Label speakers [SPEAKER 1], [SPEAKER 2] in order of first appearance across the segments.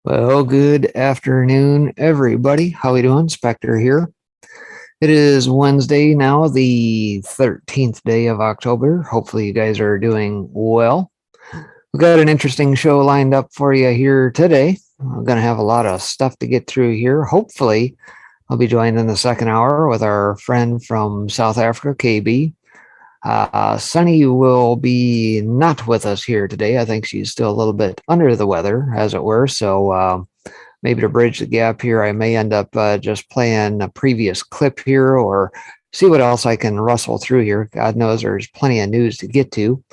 [SPEAKER 1] Well, good afternoon, everybody. How we doing? Spectre here. It is Wednesday now, the 13th day of October. Hopefully you guys are doing well. We've got an interesting show lined up for you here today. I'm going to have a lot of stuff to get through here. Hopefully I'll be joined in the second hour with our friend from South Africa, KB. Sunny will be not with us here today. I think she's still a little bit under the weather, as it were. So maybe to bridge the gap here, I may end up just playing a previous clip here or see what else I can rustle through here. God knows there's plenty of news to get to.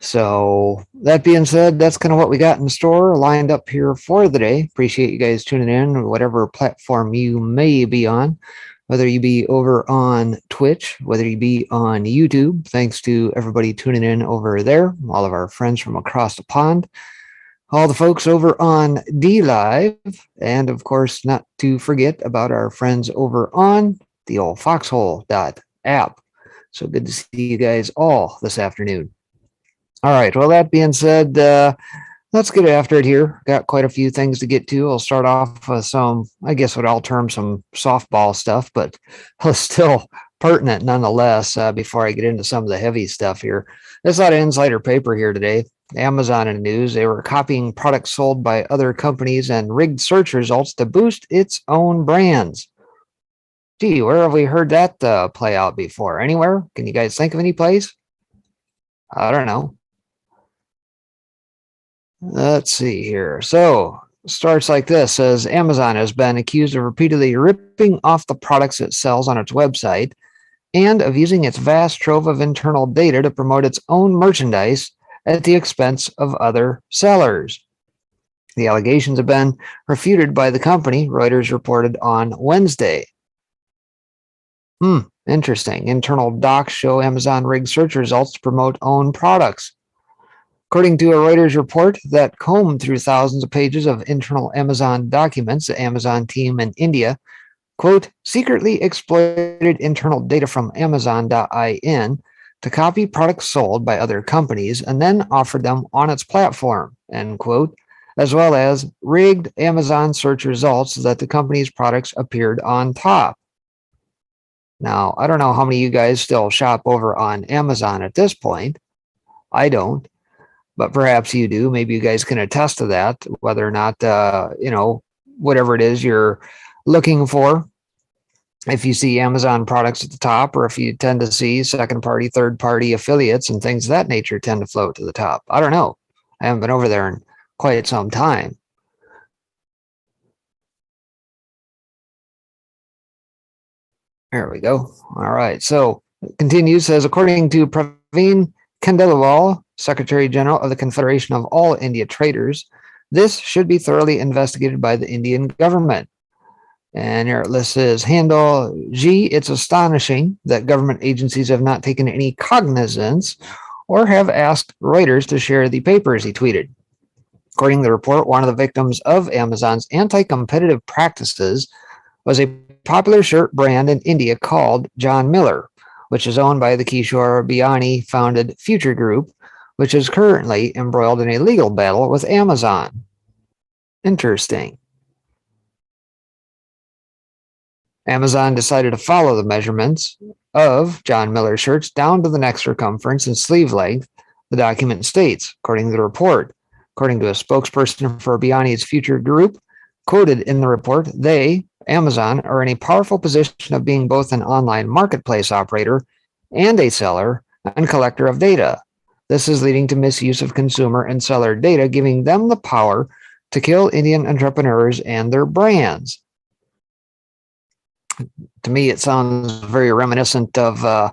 [SPEAKER 1] So that being said, that's kind of what we got in store lined up here for the day. Appreciate you guys tuning in, whatever platform you may be on. Whether you be over on Twitch, whether you be on YouTube, thanks to everybody tuning in over there, all of our friends from across the pond, all the folks over on DLive, and of course, not to forget about our friends over on the old foxhole.app. So good to see you guys all this afternoon. All right, well, that being said, let's get after it here. Got quite a few things to get to. I'll start off with some, I guess what I'll term some softball stuff, but still pertinent nonetheless before I get into some of the heavy stuff here. There's a lot of insider paper here today. Amazon in the news, they were copying products sold by other companies and rigged search results to boost its own brands. Gee, where have we heard that play out before? Anywhere? Can you guys think of any place? I don't know. Let's see here. So starts like this, says Amazon has been accused of repeatedly ripping off the products it sells on its website and of using its vast trove of internal data to promote its own merchandise at the expense of other sellers. The allegations have been refuted by the company, Reuters reported on Wednesday. Interesting. Internal docs show Amazon rigged search results to promote own products. According to a Reuters report that combed through thousands of pages of internal Amazon documents, the Amazon team in India, quote, secretly exploited internal data from Amazon.in to copy products sold by other companies and then offered them on its platform, end quote, as well as rigged Amazon search results so that the company's products appeared on top. Now, I don't know how many of you guys still shop over on Amazon at this point. I don't. But perhaps you do. Maybe you guys can attest to that, whether or not, whatever it is you're looking for. If you see Amazon products at the top, or if you tend to see second party, third party affiliates and things of that nature tend to float to the top. I don't know. I haven't been over there in quite some time. There we go. All right. So it continues, says, according to Praveen Khandelwal, Secretary General of the Confederation of All India Traders, this should be thoroughly investigated by the Indian government. And here it lists as handle G. It's astonishing that government agencies have not taken any cognizance or have asked Reuters to share the papers, he tweeted. According to the report, one of the victims of Amazon's anti-competitive practices was a popular shirt brand in India called John Miller, which is owned by the Kishore Biani-founded Future Group, which is currently embroiled in a legal battle with Amazon. Interesting. Amazon decided to follow the measurements of John Miller shirts down to the neck circumference and sleeve length, the document states, according to the report. According to a spokesperson for Biani's Future Group, quoted in the report, they, Amazon, are in a powerful position of being both an online marketplace operator and a seller and collector of data. This is leading to misuse of consumer and seller data, giving them the power to kill Indian entrepreneurs and their brands. To me, it sounds very reminiscent of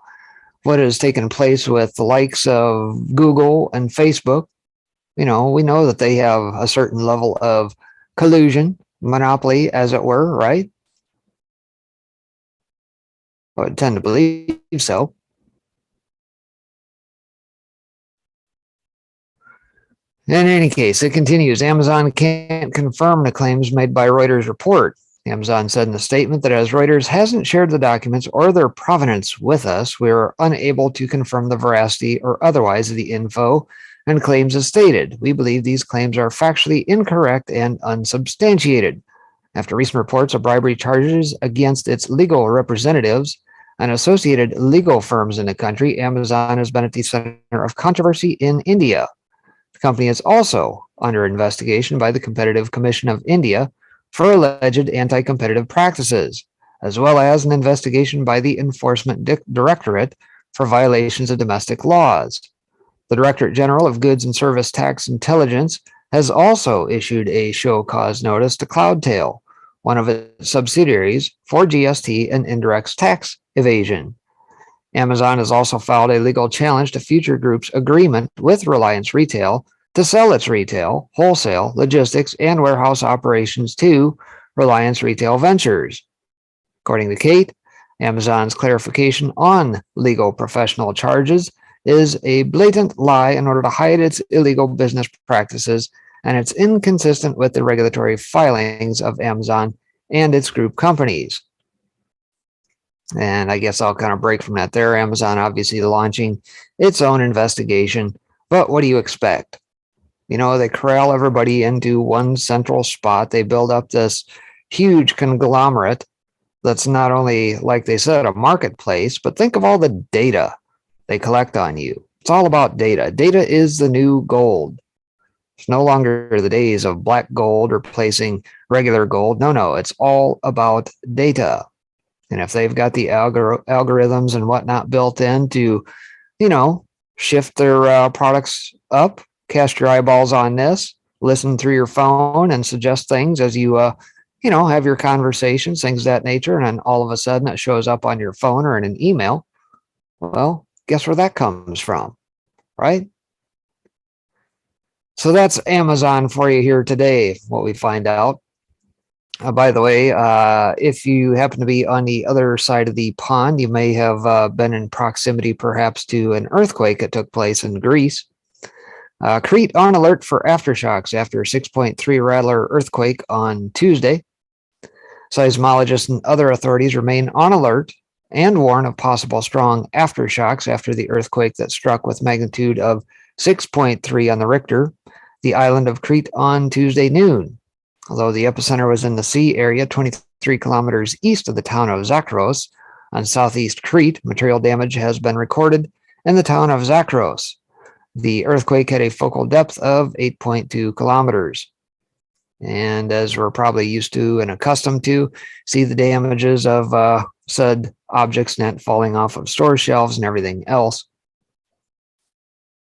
[SPEAKER 1] what has taken place with the likes of Google and Facebook. You know, we know that they have a certain level of collusion, monopoly, as it were, right? I would tend to believe so. In any case, it continues. Amazon can't confirm the claims made by Reuters report. Amazon said in a statement that as Reuters hasn't shared the documents or their provenance with us, we are unable to confirm the veracity or otherwise of the info and claims as stated. We believe these claims are factually incorrect and unsubstantiated. After recent reports of bribery charges against its legal representatives and associated legal firms in the country, Amazon has been at the center of controversy in India. The company is also under investigation by the Competitive Commission of India for alleged anti-competitive practices, as well as an investigation by the Enforcement Directorate for violations of domestic laws. The Directorate General of Goods and Service Tax Intelligence has also issued a show cause notice to Cloudtail, one of its subsidiaries, for GST and indirect tax evasion. Amazon has also filed a legal challenge to Future Group's agreement with Reliance Retail to sell its retail, wholesale, logistics, and warehouse operations to Reliance Retail Ventures. According to Kate, Amazon's clarification on legal professional charges is a blatant lie in order to hide its illegal business practices, and it's inconsistent with the regulatory filings of Amazon and its group companies. And I guess I'll kind of break from that there. Amazon obviously launching its own investigation, but what do you expect? You know, they corral everybody into one central spot. They build up this huge conglomerate that's not only, like they said, a marketplace, but think of all the data they collect on you. It's all about data. Data is the new gold. It's no longer the days of black gold replacing regular gold. No, it's all about data. And if they've got the algorithms and whatnot built in to, shift their products up, cast your eyeballs on this, listen through your phone and suggest things as you, have your conversations, things of that nature. And then all of a sudden it shows up on your phone or in an email. Well, guess where that comes from, right? So that's Amazon for you here today, what we find out. By the way, if you happen to be on the other side of the pond, you may have been in proximity perhaps to an earthquake that took place in Greece. Crete on alert for aftershocks after a 6.3 Rattler earthquake on Tuesday. Seismologists and other authorities remain on alert and warn of possible strong aftershocks after the earthquake that struck with magnitude of 6.3 on the Richter, the island of Crete on Tuesday noon. Although the epicenter was in the sea area 23 kilometers east of the town of Zakros on southeast Crete, material damage has been recorded in the town of Zakros. The earthquake had a focal depth of 8.2 kilometers. And as we're probably used to and accustomed to, see the damages of said objects net falling off of store shelves and everything else.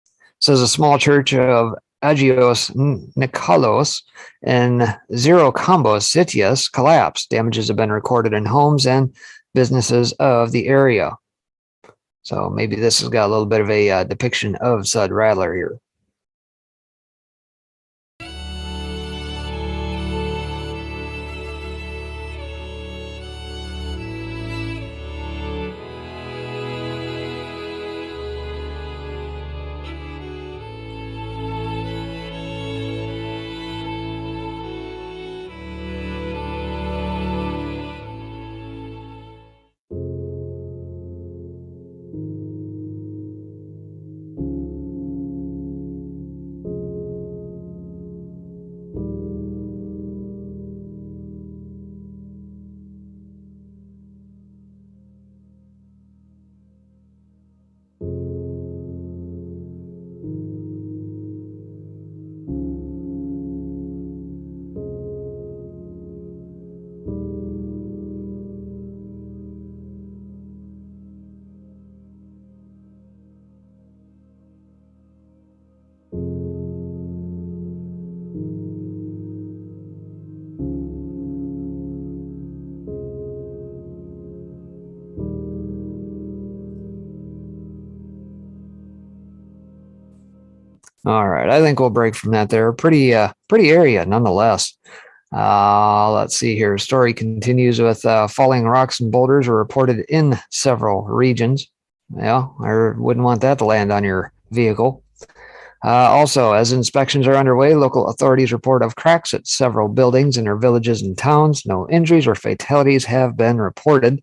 [SPEAKER 1] It says a small church of Agios Nikolos in Zerokambos Sitius collapsed. Damages have been recorded in homes and businesses of the area. So maybe this has got a little bit of a depiction of said Rattler here. All right, I think we'll break from that there. Pretty area nonetheless. Let's see here. Story continues with falling rocks and boulders are reported in several regions. Yeah, I wouldn't want that to land on your vehicle. Also, as inspections are underway, local authorities report of cracks at several buildings in their villages and towns. No injuries or fatalities have been reported.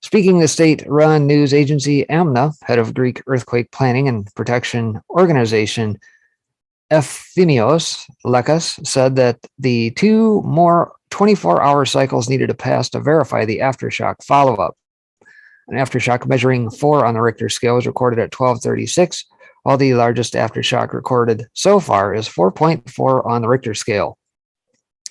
[SPEAKER 1] Speaking to state-run news agency AMNA, head of Greek Earthquake Planning and Protection Organization Efthymios Lekas said that the 2 more 24-hour cycles needed to pass to verify the aftershock follow-up. An aftershock measuring 4 on the Richter scale was recorded at 12:36, while the largest aftershock recorded so far is 4.4 on the Richter scale.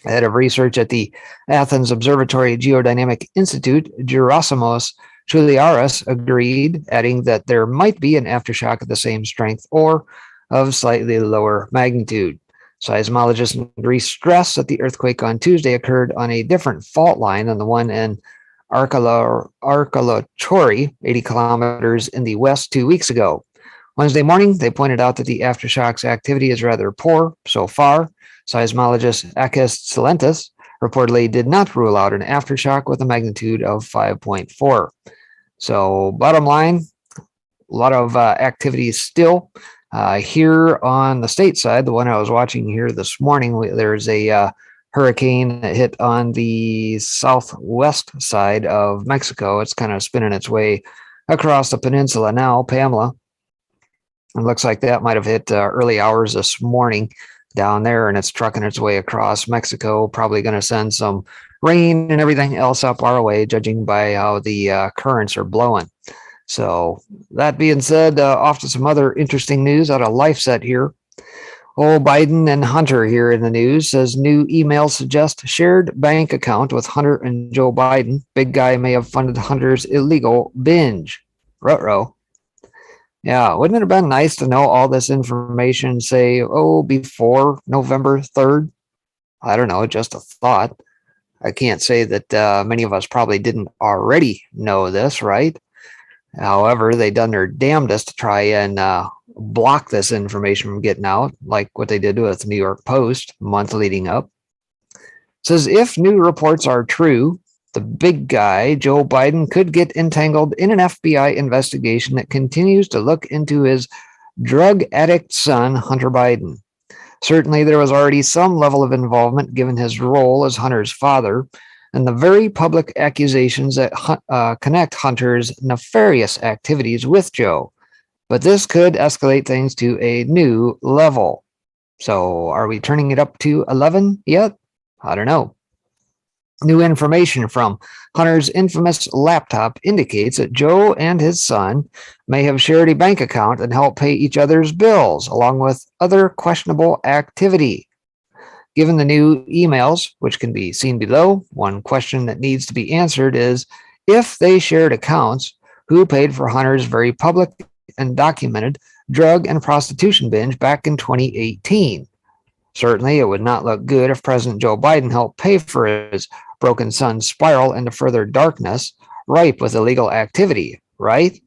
[SPEAKER 1] Head of research at the Athens Observatory Geodynamic Institute, Gerasimos Chouliaris, agreed, adding that there might be an aftershock of the same strength or of slightly lower magnitude. Seismologists in Greece stress that the earthquake on Tuesday occurred on a different fault line than the one in Arkalochori, 80 kilometers in the west 2 weeks ago. Wednesday morning, they pointed out that the aftershock's activity is rather poor so far. Seismologist Akis Salentis reportedly did not rule out an aftershock with a magnitude of 5.4. So, bottom line, a lot of activity still. Here on the state side, the one I was watching here this morning, there's a hurricane that hit on the southwest side of Mexico. It's kind of spinning its way across the peninsula now, Pamela. It looks like that might have hit early hours this morning down there, and it's trucking its way across Mexico, probably going to send some rain and everything else up our way, judging by how the currents are blowing. So that being said, off to some other interesting news out of LifeSet here. Biden and Hunter here in the news says new email suggests shared bank account with Hunter and Joe Biden. Big guy may have funded Hunter's illegal binge. Ruh-roh. Yeah, wouldn't it have been nice to know all this information, say, before November 3rd? I don't know, just a thought. I can't say that many of us probably didn't already know this, right? However, they done their damnedest to try and block this information from getting out, like what they did with the New York Post a month leading up. It says if new reports are true, the big guy, Joe Biden, could get entangled in an FBI investigation that continues to look into his drug addict son, Hunter Biden. Certainly, there was already some level of involvement given his role as Hunter's father and the very public accusations that connect Hunter's nefarious activities with Joe. But this could escalate things to a new level. So, are we turning it up to 11 yet? I don't know. New information from Hunter's infamous laptop indicates that Joe and his son may have shared a bank account and helped pay each other's bills, along with other questionable activity. Given the new emails, which can be seen below, one question that needs to be answered is, if they shared accounts, who paid for Hunter's very public and documented drug and prostitution binge back in 2018? Certainly, it would not look good if President Joe Biden helped pay for his broken son's spiral into further darkness, ripe with illegal activity, right?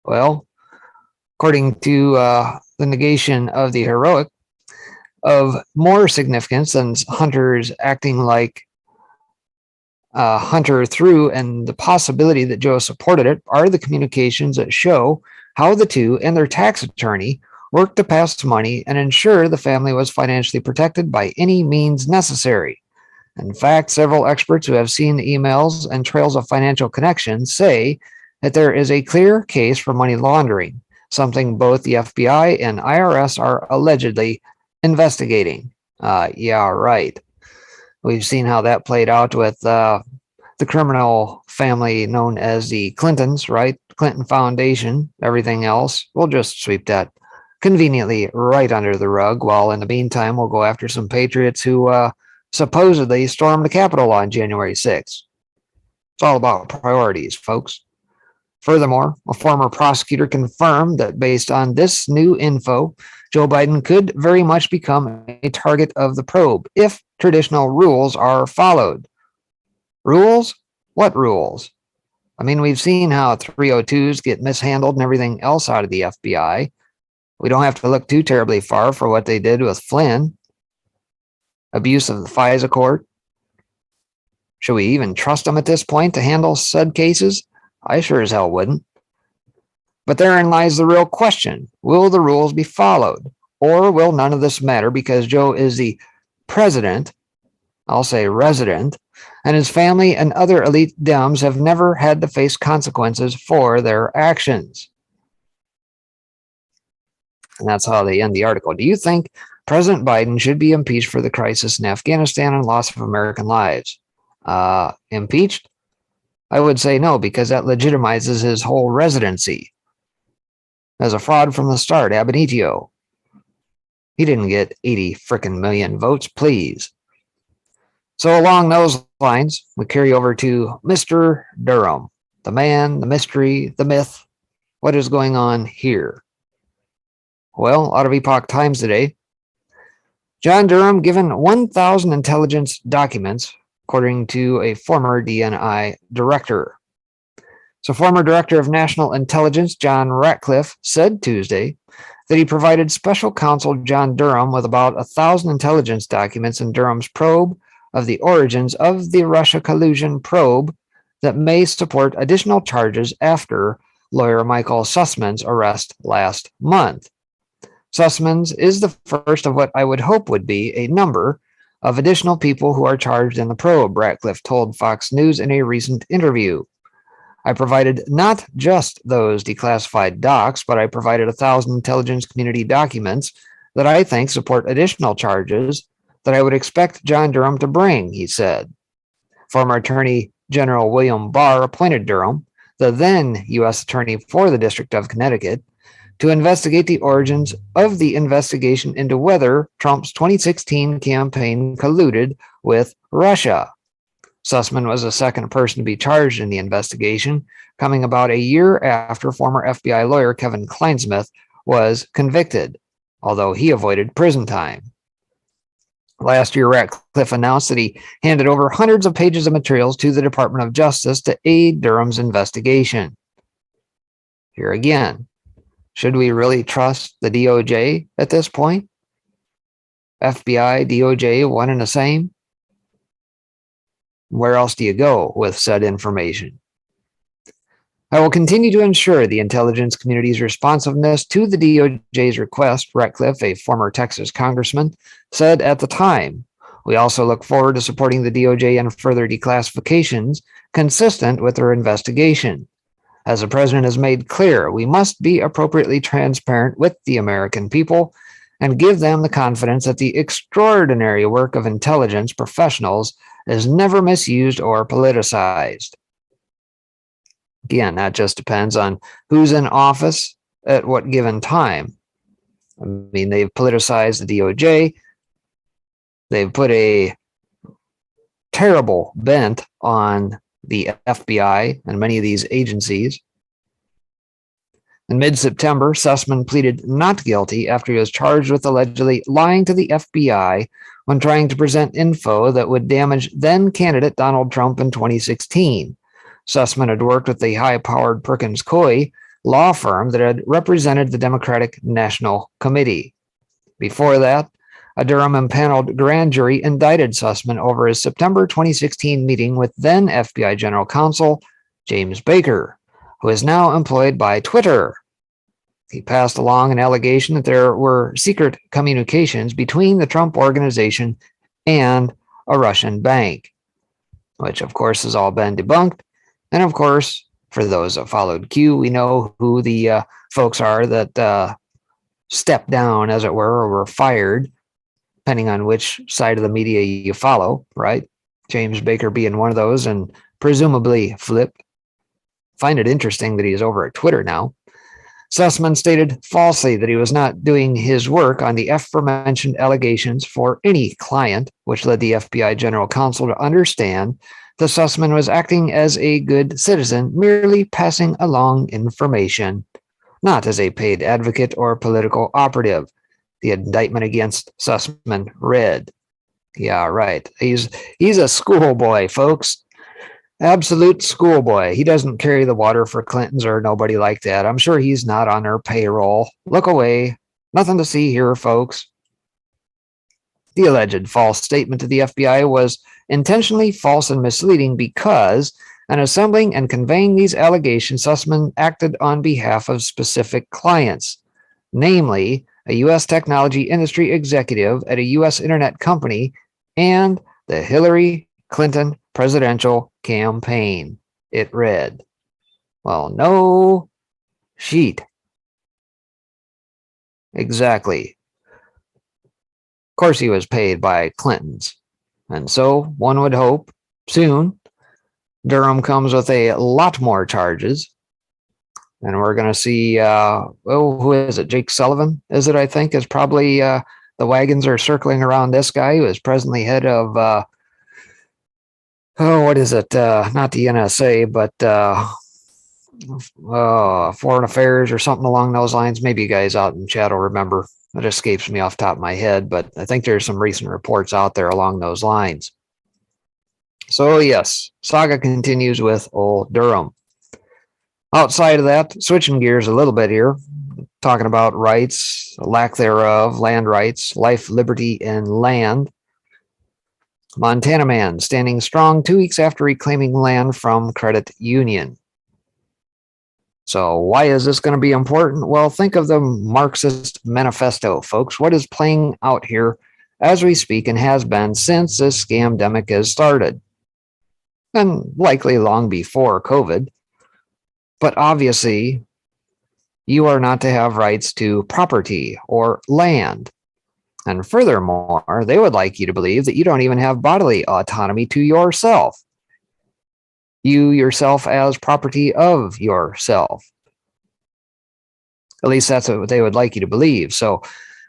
[SPEAKER 1] Well, according to the negation of the heroic, of more significance than Hunter's acting like Hunter through and the possibility that Joe supported it are the communications that show how the two and their tax attorney worked to pass money and ensure the family was financially protected by any means necessary. In fact, several experts who have seen the emails and trails of financial connections say that there is a clear case for money laundering, something both the FBI and IRS are allegedly investigating. Yeah, right. We've seen how that played out with the criminal family known as the Clintons, right? Clinton Foundation, everything else. We'll just sweep that conveniently right under the rug, while in the meantime, we'll go after some patriots who supposedly stormed the Capitol on January 6th. It's all about priorities, folks. Furthermore, a former prosecutor confirmed that based on this new info, Joe Biden could very much become a target of the probe if traditional rules are followed. Rules? What rules? I mean, we've seen how 302s get mishandled and everything else out of the FBI. We don't have to look too terribly far for what they did with Flynn. Abuse of the FISA court. Should we even trust them at this point to handle said cases? I sure as hell wouldn't. But therein lies the real question. Will the rules be followed? Or will none of this matter because Joe is the president, I'll say resident, and his family and other elite Dems have never had to face consequences for their actions? And that's how they end the article. Do you think President Biden should be impeached for the crisis in Afghanistan and loss of American lives? Impeached? I would say no, because that legitimizes his whole residency. As a fraud from the start, ab initio. He didn't get 80 frickin' million votes, please. So along those lines, we carry over to Mr. Durham, the man, the mystery, the myth. What is going on here? Well, out of Epoch Times today, John Durham given 1,000 intelligence documents, according to a former DNI director. So former Director of National Intelligence John Ratcliffe said Tuesday that he provided special counsel John Durham with about 1,000 intelligence documents in Durham's probe of the origins of the Russia collusion probe that may support additional charges after lawyer Michael Sussman's arrest last month. Sussman's is the first of what I would hope would be a number of additional people who are charged in the probe, Ratcliffe told Fox News in a recent interview. I provided not just those declassified docs, but I provided 1,000 intelligence community documents that I think support additional charges that I would expect John Durham to bring, he said. Former Attorney General William Barr appointed Durham, the then U.S. Attorney for the District of Connecticut, to investigate the origins of the investigation into whether Trump's 2016 campaign colluded with Russia. Sussman was the second person to be charged in the investigation, coming about a year after former FBI lawyer Kevin Kleinsmith was convicted, although he avoided prison time. Last year, Ratcliffe announced that he handed over hundreds of pages of materials to the Department of Justice to aid Durham's investigation. Here again, should we really trust the DOJ at this point? FBI, DOJ, one and the same? Where else do you go with said information? I will continue to ensure the intelligence community's responsiveness to the DOJ's request, Ratcliffe, a former Texas congressman, said at the time. We also look forward to supporting the DOJ in further declassifications consistent with their investigation. As the president has made clear, we must be appropriately transparent with the American people and give them the confidence that the extraordinary work of intelligence professionals is never misused or politicized. Again, that just depends on who's in office at what given time. I mean, they've politicized the DOJ. They've put a terrible bent on the FBI and many of these agencies. In mid-September, Sussman pleaded not guilty after he was charged with allegedly lying to the FBI when trying to present info that would damage then-candidate Donald Trump in 2016. Sussman had worked with the high-powered Perkins Coie law firm that had represented the Democratic National Committee. Before that, a Durham impaneled grand jury indicted Sussman over his September 2016 meeting with then FBI General Counsel James Baker, who is now employed by Twitter. He passed along an allegation that there were secret communications between the Trump organization and a Russian bank, which of course has all been debunked. And of course, for those that followed Q, we know who the folks are that stepped down, as it were, or were fired, depending on which side of the media you follow, right? James Baker being one of those, and presumably flipped. Find it interesting that he's over at Twitter now. Sussman stated falsely that he was not doing his work on the aforementioned allegations for any client, which led the FBI General Counsel to understand that Sussman was acting as a good citizen, merely passing along information, not as a paid advocate or political operative. The indictment against Sussman read. Yeah, right. He's a schoolboy, folks. Absolute schoolboy. He doesn't carry the water for Clintons or nobody like that. I'm sure he's not on their payroll. Look away. Nothing to see here, folks. The alleged false statement to the FBI was intentionally false and misleading because, in assembling and conveying these allegations, Sussman acted on behalf of specific clients, namely a U.S. technology industry executive at a U.S. internet company and the Hillary Clinton presidential campaign. It read. Well, no sheet. Exactly. Of course, he was paid by Clintons. And so one would hope soon Durham comes with a lot more charges. And we're going to see, who is it? Jake Sullivan, is it, I think, is probably the wagons are circling around this guy who is presently head of, what is it? Not the NSA, but Foreign Affairs or something along those lines. Maybe you guys out in chat will remember. It escapes me off the top of my head, but I think there's some recent reports out there along those lines. So yes, saga continues with old Durham. Outside of that, switching gears a little bit here, talking about rights, lack thereof, land rights, life, liberty, and land. Montana man standing strong 2 weeks after reclaiming land from credit union. So why is this going to be important? Well, think of the Marxist manifesto, folks. What is playing out here as we speak and has been since this scamdemic has started? And likely long before COVID. But obviously, you are not to have rights to property or land. And furthermore, they would like you to believe that you don't even have bodily autonomy to yourself. You yourself as property of yourself. At least that's what they would like you to believe. So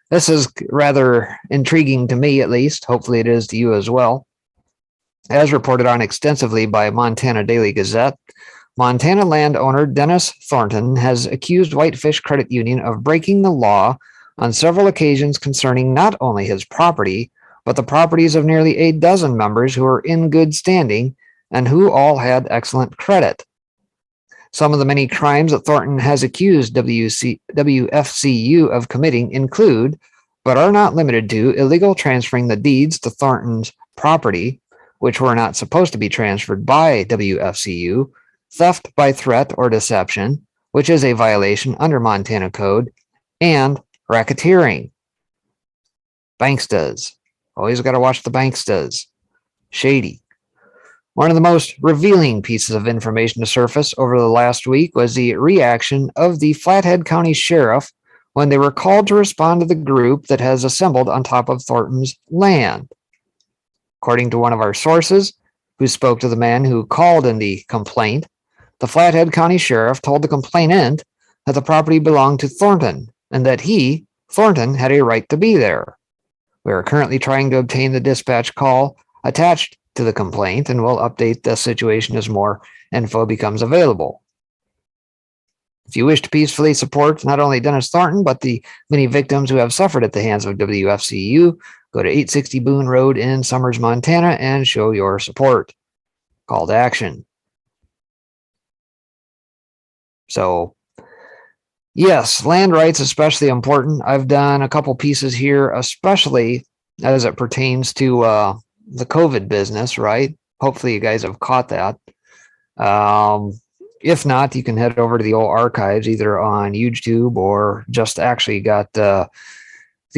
[SPEAKER 1] this is rather intriguing to me, at least. Hopefully it is to you as well. As reported on extensively by Montana Daily Gazette, Montana landowner Dennis Thornton has accused Whitefish Credit Union of breaking the law on several occasions concerning not only his property, but the properties of nearly a dozen members who are in good standing and who all had excellent credit. Some of the many crimes that Thornton has accused WFCU of committing include, but are not limited to, illegal transferring the deeds to Thornton's property, which were not supposed to be transferred by WFCU, theft by threat or deception, which is a violation under Montana Code, and racketeering. Bankstas. Always got to watch the Bankstas. Shady. One of the most revealing pieces of information to surface over the last week was the reaction of the Flathead County Sheriff when they were called to respond to the group that has assembled on top of Thornton's land. According to one of our sources, who spoke to the man who called in the complaint, the Flathead County Sheriff told the complainant that the property belonged to Thornton and that he, Thornton, had a right to be there. We are currently trying to obtain the dispatch call attached to the complaint, and we'll update the situation as more info becomes available. If you wish to peacefully support not only Dennis Thornton, but the many victims who have suffered at the hands of WFCU, go to 860 Boone Road in Summers, Montana, and show your support. Call to action. So, yes, land rights especially important. I've done a couple pieces here, especially as it pertains to the COVID business, right? Hopefully you guys have caught that. If not, you can head over to the old archives, either on YouTube or just actually got the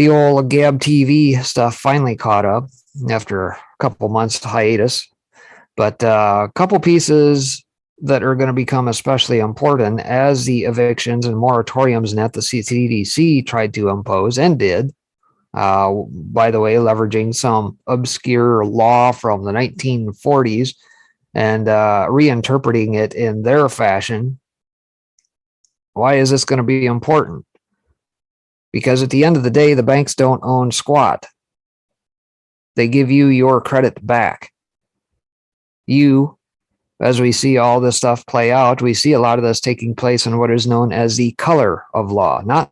[SPEAKER 1] old Gab TV stuff finally caught up after a couple months hiatus. But a couple pieces that are going to become especially important as the evictions and moratoriums net the CDC tried to impose and did. By the way, leveraging some obscure law from the 1940s and reinterpreting it in their fashion. Why is this going to be important? Because at the end of the day, the banks don't own squat. They give you your credit back. You, as we see all this stuff play out, we see a lot of this taking place in what is known as the color of law. Not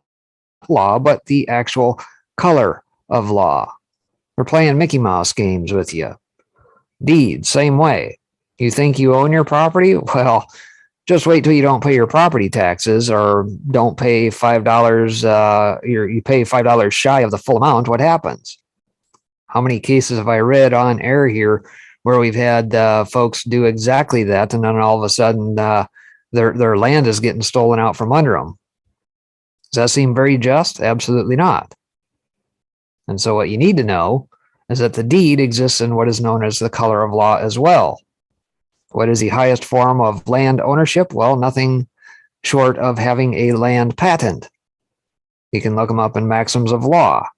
[SPEAKER 1] law, but the actual color of law. We're playing Mickey Mouse games with you. Deed, same way. You think you own your property? Well, just wait till you don't pay your property taxes or don't pay $5. You pay $5 shy of the full amount. What happens? How many cases have I read on air here where we've had folks do exactly that, and then all of a sudden their land is getting stolen out from under them? Does that seem very just? Absolutely not. And so what you need to know is that the deed exists in what is known as the color of law as well. What is the highest form of land ownership? Well, nothing short of having a land patent. You can look them up in Maxims of Law.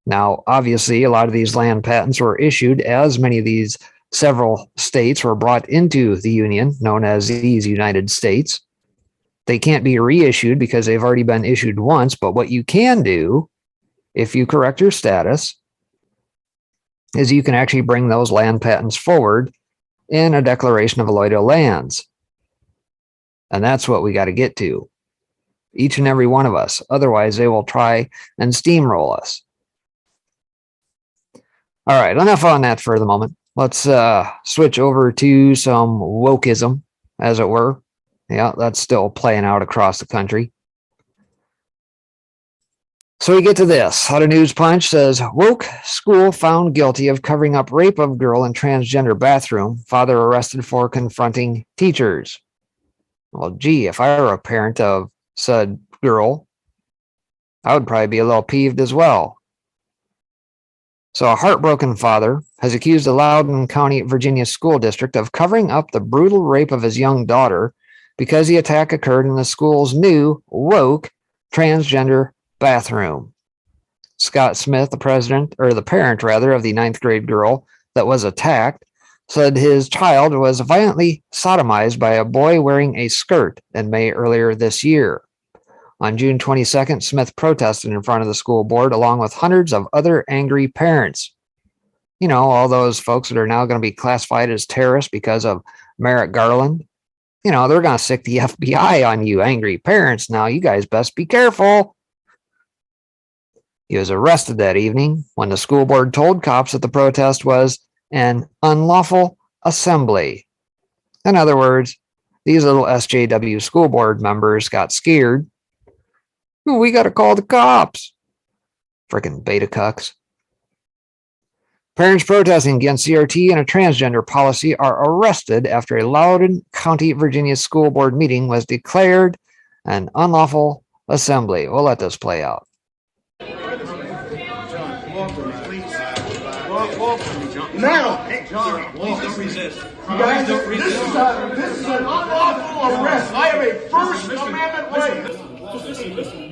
[SPEAKER 1] Now, obviously, a lot of these land patents were issued as many of these several states were brought into the Union, known as these United States. They can't be reissued because they've already been issued once, but what you can do, if you correct your status, is you can actually bring those land patents forward in a declaration of allodial lands. And that's what we got to get to. Each and every one of us. Otherwise, they will try and steamroll us. All right, enough on that for the moment. Let's switch over to some wokeism, as it were. Yeah, that's still playing out across the country. So we get to this. How to News Punch says, woke school found guilty of covering up rape of girl in transgender bathroom. Father arrested for confronting teachers. Well, gee, if I were a parent of said girl, I would probably be a little peeved as well. So a heartbroken father has accused the Loudoun County, Virginia school district of covering up the brutal rape of his young daughter because the attack occurred in the school's new woke transgender bathroom. Scott Smith, the parent of the 9th grade girl that was attacked, said his child was violently sodomized by a boy wearing a skirt in May earlier this year. On June 22nd, Smith protested in front of the school board along with hundreds of other angry parents. You know, all those folks that are now going to be classified as terrorists because of Merrick Garland. You know, they're going to sick the FBI on you angry parents. Now, you guys best be careful. He was arrested that evening when the school board told cops that the protest was an unlawful assembly. In other words, these little SJW school board members got scared. We got to call the cops. Freaking beta cucks. Parents protesting against CRT and a transgender policy are arrested after a Loudoun County, Virginia school board meeting was declared an unlawful assembly. We'll let this play out.
[SPEAKER 2] Now, hey, John, please don't resist. You guys, this is an unlawful arrest. I have a First Amendment right. Listen.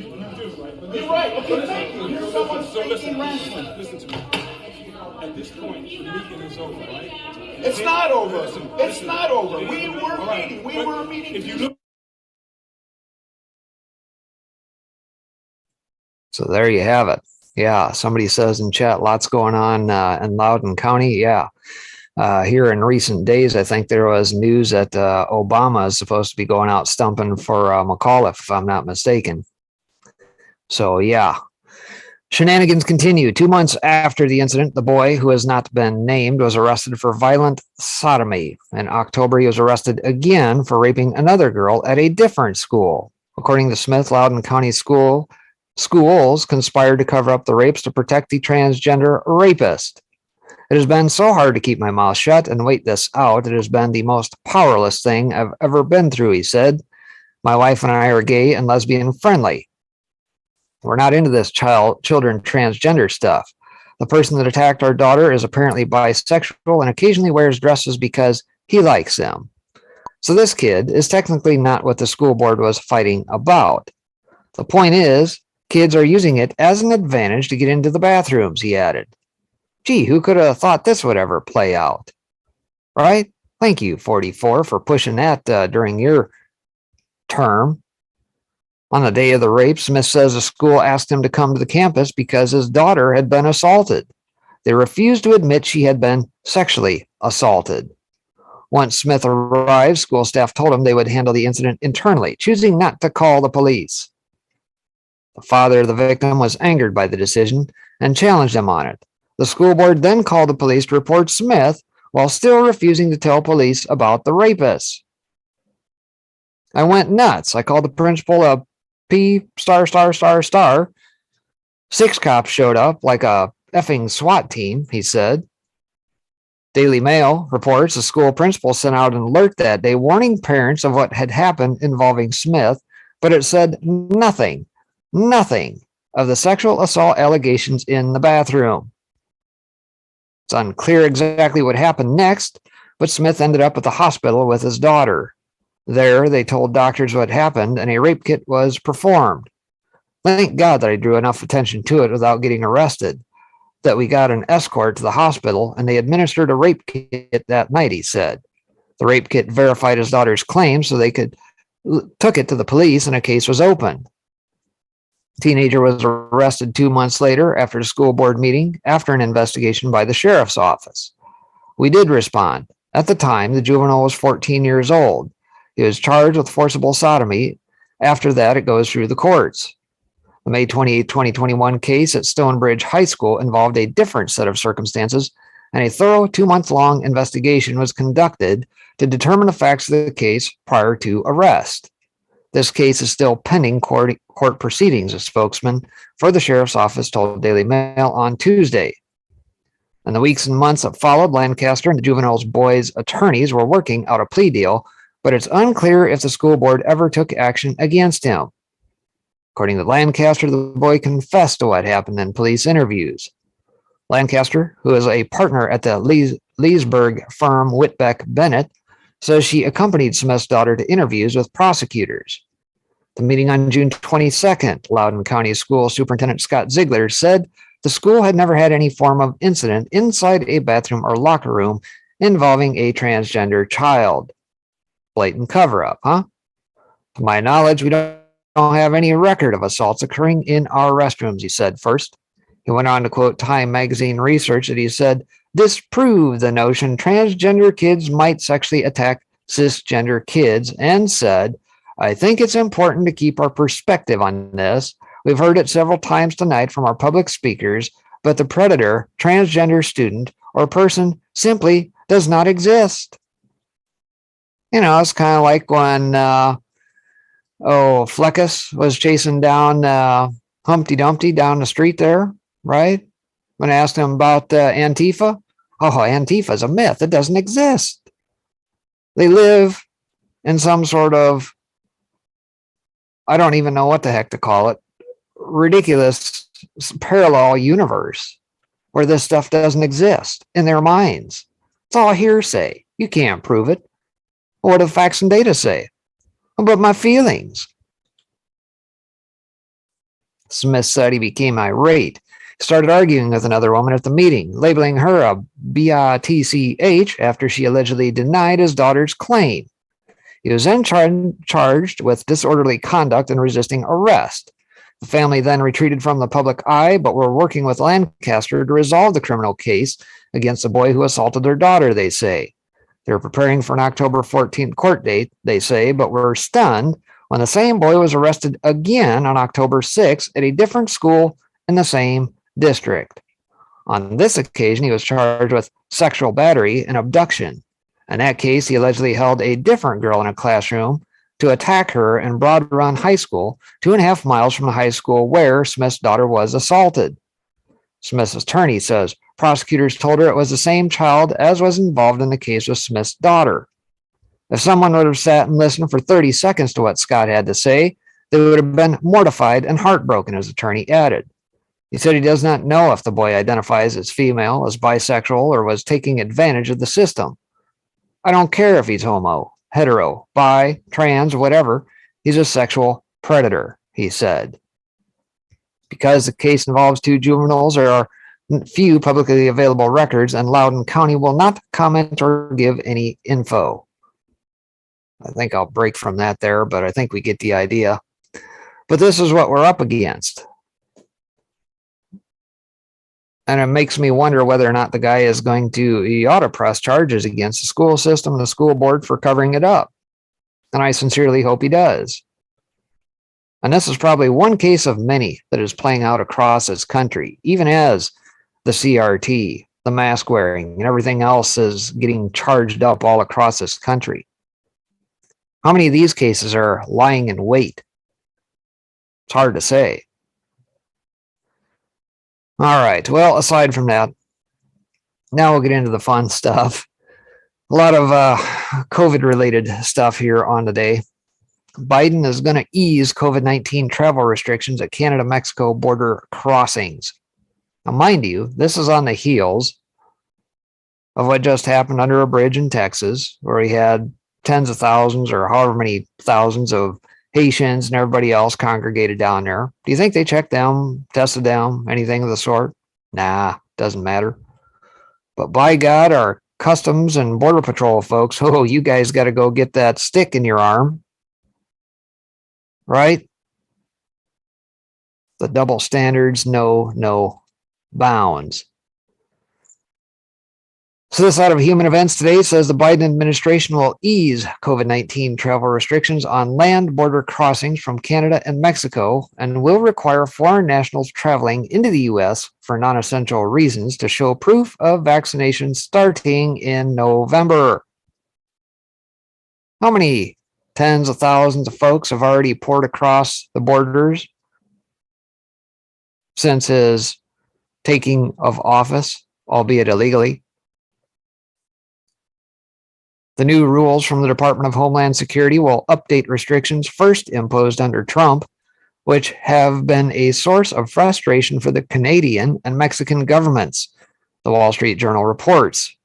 [SPEAKER 2] You're right. Okay, thank you. You're someone speaking rationally. Listen to me. At this point, the meeting is over, right? It's not over. It's not over. We were meeting. We were meeting. If you look.
[SPEAKER 1] So there you have it. Yeah, somebody says in chat, lots going on in Loudoun County. Yeah. Here in recent days, I think there was news that Obama is supposed to be going out stumping for McAuliffe, if I'm not mistaken. So, yeah. Shenanigans continue. 2 months after the incident, the boy, who has not been named, was arrested for violent sodomy. In October, he was arrested again for raping another girl at a different school. According to Smith, Loudoun County schools conspired to cover up the rapes to protect the transgender rapist. It has been so hard to keep my mouth shut and wait this out. It has been the most powerless thing I've ever been through, he said. My wife and I are gay and lesbian friendly. We're not into this children transgender stuff. The person that attacked our daughter is apparently bisexual and occasionally wears dresses because he likes them. So this kid is technically not what the school board was fighting about. The point is, kids are using it as an advantage to get into the bathrooms, he added. Gee, who could have thought this would ever play out? Right? Thank you, 44, for pushing that during your term. On the day of the rape, Smith says the school asked him to come to the campus because his daughter had been assaulted. They refused to admit she had been sexually assaulted. Once Smith arrived, school staff told him they would handle the incident internally, choosing not to call the police. The father of the victim was angered by the decision and challenged them on it. The school board then called the police to report Smith while still refusing to tell police about the rapist. I went nuts. I called the principal a P***. 6 cops showed up like a effing SWAT team, he said. Daily Mail reports the school principal sent out an alert that day warning parents of what had happened involving Smith, but it said nothing of the sexual assault allegations in the bathroom. It's unclear exactly what happened next, but Smith ended up at the hospital with his daughter. There, they told doctors what happened, and a rape kit was performed. Thank God that I drew enough attention to it without getting arrested, that we got an escort to the hospital, and they administered a rape kit that night, he said. The rape kit verified his daughter's claims, so they took it to the police, and a case was opened. The teenager was arrested 2 months later after the school board meeting, after an investigation by the sheriff's office. We did respond. At the time, the juvenile was 14 years old. He was charged with forcible sodomy. After that, it goes through the courts. The May 28, 2021 case at Stonebridge High School involved a different set of circumstances, and a thorough 2-month-long investigation was conducted to determine the facts of the case prior to arrest. This case is still pending court proceedings, a spokesman for the sheriff's office told Daily Mail on Tuesday. In the weeks and months that followed, Lancaster and the juvenile's boy's attorneys were working out a plea deal, but it's unclear if the school board ever took action against him. According to Lancaster, the boy confessed to what happened in police interviews. Lancaster, who is a partner at the Leesburg firm Whitbeck Bennett, says she accompanied Smith's daughter to interviews with prosecutors. The meeting on June 22nd, Loudoun County School Superintendent Scott Ziegler said the school had never had any form of incident inside a bathroom or locker room involving a transgender child. Blatant cover-up, huh? To my knowledge, we don't have any record of assaults occurring in our restrooms, he said first. He went on to quote Time magazine research that he said disproved the notion transgender kids might sexually attack cisgender kids, and said, I think it's important to keep our perspective on this. We've heard it several times tonight from our public speakers, but the predator, transgender student, or person simply does not exist. You know, it's kind of like when Fleckus was chasing down Humpty Dumpty down the street there, right? When I asked him about Antifa, Antifa is a myth. It doesn't exist. They live in some sort of, I don't even know what the heck to call it, ridiculous parallel universe where this stuff doesn't exist in their minds. It's all hearsay. You can't prove it. What do the facts and data say? But my feelings. Smith said he became irate, started arguing with another woman at the meeting, labeling her a bitch after she allegedly denied his daughter's claim. He was then charged with disorderly conduct and resisting arrest. The family then retreated from the public eye, but were working with Lancaster to resolve the criminal case against the boy who assaulted their daughter, they say. They were preparing for an October 14th court date, they say, but were stunned when the same boy was arrested again on October 6th at a different school in the same district. On this occasion, he was charged with sexual battery and abduction. In that case, he allegedly held a different girl in a classroom to attack her in Broad Run High School, 2.5 miles from the high school where Smith's daughter was assaulted. Smith's attorney says prosecutors told her it was the same child as was involved in the case with Smith's daughter. If someone would have sat and listened for 30 seconds to what Scott had to say, they would have been mortified and heartbroken, his attorney added. He said he does not know if the boy identifies as female, as bisexual, or was taking advantage of the system. I don't care if he's homo, hetero, bi, trans, whatever. He's a sexual predator, he said. Because the case involves 2 juveniles, there are few publicly available records, and Loudoun County will not comment or give any info. I think I'll break from that there, but I think we get the idea. But this is what we're up against. And it makes me wonder whether or not the guy is he ought to press charges against the school system and the school board for covering it up. And I sincerely hope he does. And this is probably one case of many that is playing out across this country, even as the CRT, the mask wearing, and everything else is getting charged up all across this country. How many of these cases are lying in wait? It's hard to say. All right, well, aside from that, now we'll get into the fun stuff. A lot of COVID-related stuff here on today. Biden is going to ease COVID-19 travel restrictions at Canada-Mexico border crossings. Now, mind you, this is on the heels of what just happened under a bridge in Texas, where he had tens of thousands or however many thousands of Haitians and everybody else congregated down there. Do you think they checked them, tested them, anything of the sort? Nah, doesn't matter. But by God, our Customs and Border Patrol folks, oh, you guys got to go get that stick in your arm. Right? The double standards, no bounds. So this out of Human Events Today says the Biden administration will ease COVID-19 travel restrictions on land border crossings from Canada and Mexico and will require foreign nationals traveling into the U.S. for non-essential reasons to show proof of vaccination starting in November. How many tens of thousands of folks have already poured across the borders since his taking of office, albeit illegally? The new rules from the Department of Homeland Security will update restrictions first imposed under Trump, which have been a source of frustration for the Canadian and Mexican governments, the Wall Street Journal reports.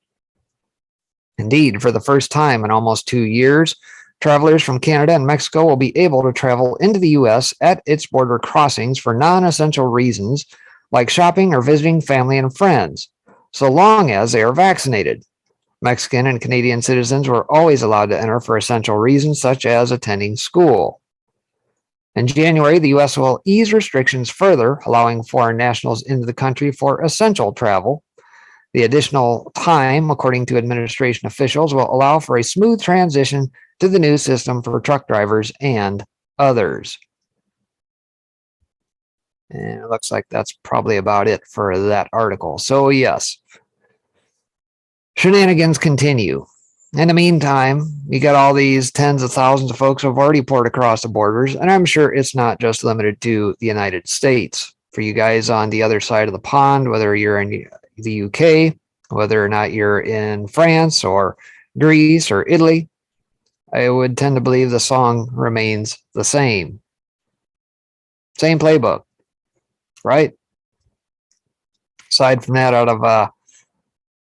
[SPEAKER 1] Indeed, for the first time in almost 2 years, travelers from Canada and Mexico will be able to travel into the U.S. at its border crossings for non-essential reasons like shopping or visiting family and friends, so long as they are vaccinated. Mexican and Canadian citizens were always allowed to enter for essential reasons such as attending school. In January, the U.S. will ease restrictions further, allowing foreign nationals into the country for essential travel. The additional time, according to administration officials, will allow for a smooth transition to the new system for truck drivers and others. And it looks like that's probably about it for that article. So yes, shenanigans continue. In the meantime, you got all these tens of thousands of folks who have already poured across the borders, and I'm sure it's not just limited to the United States. For you guys on the other side of the pond, whether you're in the UK, whether or not you're in France or Greece or Italy, I would tend to believe the song remains the same. Same playbook, right? Aside from that, out of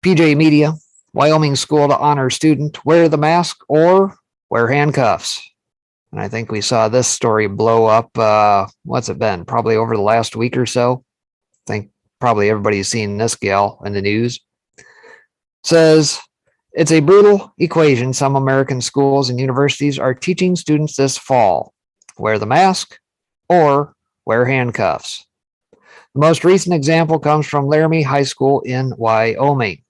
[SPEAKER 1] PJ Media, Wyoming school to honor student, wear the mask or wear handcuffs. And I think we saw this story blow up, what's it been? Probably over the last week or so. I think probably everybody's seen this gal in the news. Says, it's a brutal equation some American schools and universities are teaching students this fall. Wear the mask or wear handcuffs. The most recent example comes from Laramie High School in Wyoming.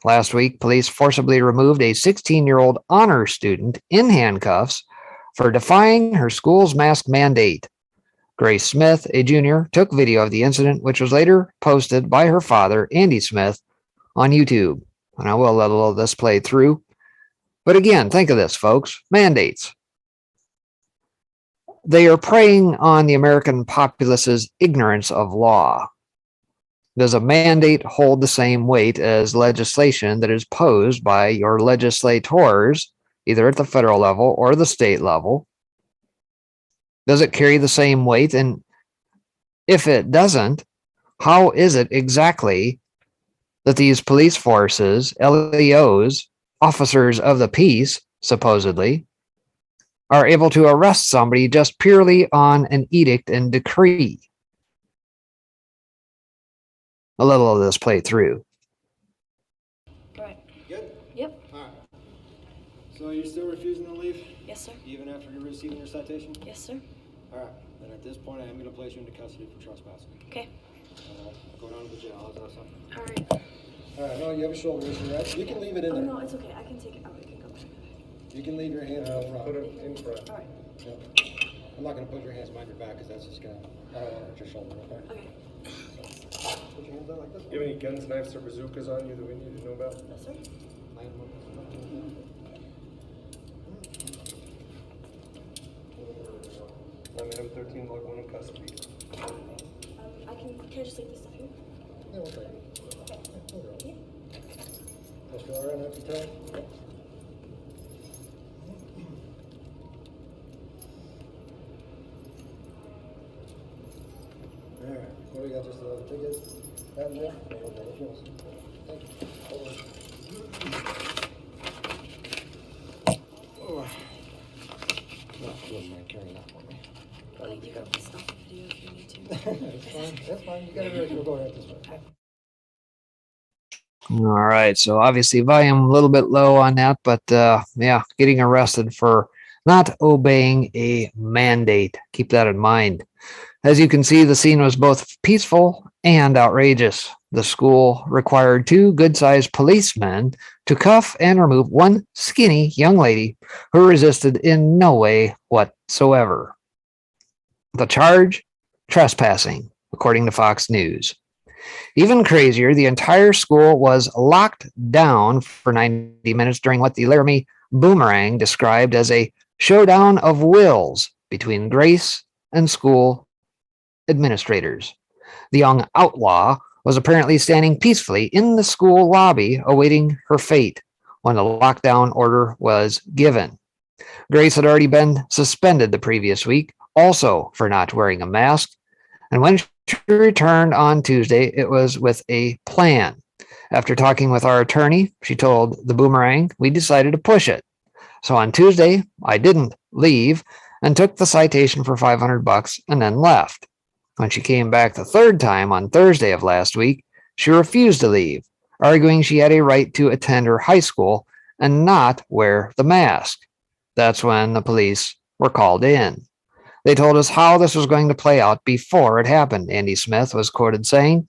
[SPEAKER 1] Last week, police forcibly removed a 16-year-old honor student in handcuffs for defying her school's mask mandate. Grace Smith, a junior, took video of the incident, which was later posted by her father, Andy Smith, on YouTube. And I will let all this play through. But again, think of this, folks. Mandates. They are preying on the American populace's ignorance of law. Does a mandate hold the same weight as legislation that is posed by your legislators, either at the federal level or the state level? Does it carry the same weight? And if it doesn't, how is it exactly that these police forces, LEOs, officers of the peace, supposedly, are able to arrest somebody just purely on an edict and decree? A little of this play through.
[SPEAKER 3] Right.
[SPEAKER 4] Good?
[SPEAKER 3] Yep.
[SPEAKER 4] All right. So you're still refusing to leave?
[SPEAKER 3] Yes, sir.
[SPEAKER 4] Even after you're receiving your citation?
[SPEAKER 3] Yes, sir.
[SPEAKER 4] All right. Then at this point, I am going to place you into custody for trespassing.
[SPEAKER 3] Okay.
[SPEAKER 4] Go down to the jail. How's that sound?
[SPEAKER 3] All right.
[SPEAKER 4] All right. No, you have a shoulder issue, right? You can leave it in
[SPEAKER 3] Oh,
[SPEAKER 4] there.
[SPEAKER 3] no, it's okay. I can take it out. I can go back.
[SPEAKER 4] You can leave your hands in front.
[SPEAKER 5] Put it in front.
[SPEAKER 3] All right.
[SPEAKER 4] Yeah. I'm not going to put your hands behind your back because that's just going to, I don't want to hurt your shoulder, okay?
[SPEAKER 3] Okay.
[SPEAKER 4] Put your hands out like this.
[SPEAKER 5] You have any guns, knives, or bazookas on you that we need to know about?
[SPEAKER 3] Yes, sir.
[SPEAKER 5] I'm M13 log 1 in custody.
[SPEAKER 3] Can I just take this stuff here?
[SPEAKER 4] Yeah, we'll take it. Yeah. That's all right, have to tell? What do we got? Just a ticket? That there? Okay, anything else? Thank you. Oh. No, you wouldn't mind carrying that for me.
[SPEAKER 3] Well, you can stop the video if you need to.
[SPEAKER 4] That's fine. That's fine. You got it ready. We'll go ahead this way.
[SPEAKER 1] All right, so obviously volume a little bit low on that, but yeah, getting arrested for not obeying a mandate. Keep that in mind. As you can see, the scene was both peaceful and outrageous. The school required 2 good-sized policemen to cuff and remove one skinny young lady who resisted in no way whatsoever. The charge? Trespassing, according to Fox News. Even crazier, the entire school was locked down for 90 minutes during what the Laramie Boomerang described as a showdown of wills between Grace and school administrators. The young outlaw was apparently standing peacefully in the school lobby awaiting her fate when the lockdown order was given. Grace had already been suspended the previous week, also for not wearing a mask, and when she returned on Tuesday, it was with a plan. After talking with our attorney, she told the Boomerang, we decided to push it. So on Tuesday, I didn't leave and took the citation for $500 and then left. When she came back the third time on Thursday of last week, she refused to leave, arguing she had a right to attend her high school and not wear the mask. That's when the police were called in. They told us how this was going to play out before it happened, Andy Smith was quoted saying.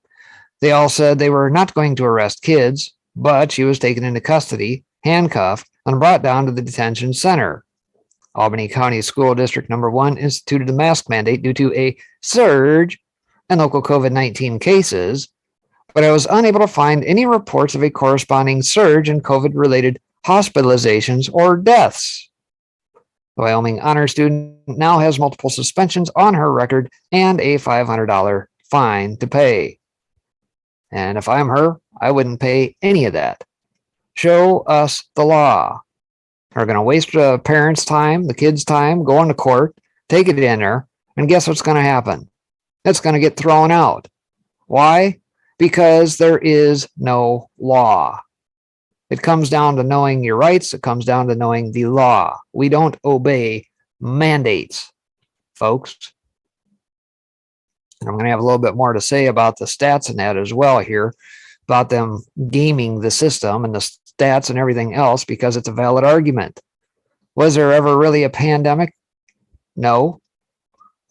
[SPEAKER 1] They all said they were not going to arrest kids, but she was taken into custody, handcuffed, and brought down to the detention center. Albany County School District Number 1 instituted the mask mandate due to a surge in local COVID-19 cases, but I was unable to find any reports of a corresponding surge in COVID-related hospitalizations or deaths. The Wyoming honor student now has multiple suspensions on her record and a $500 fine to pay. And if I'm her, I wouldn't pay any of that. Show us the law. We're going to waste the parents' time, the kids' time, going to court, take it in there, and guess what's going to happen? It's going to get thrown out. Why? Because there is no law. It comes down to knowing your rights. It comes down to knowing the law. We don't obey mandates, folks. And I'm going to have a little bit more to say about the stats in that as well here, about them gaming the system and the stats and everything else, because it's a valid argument. Was there ever really a pandemic? No.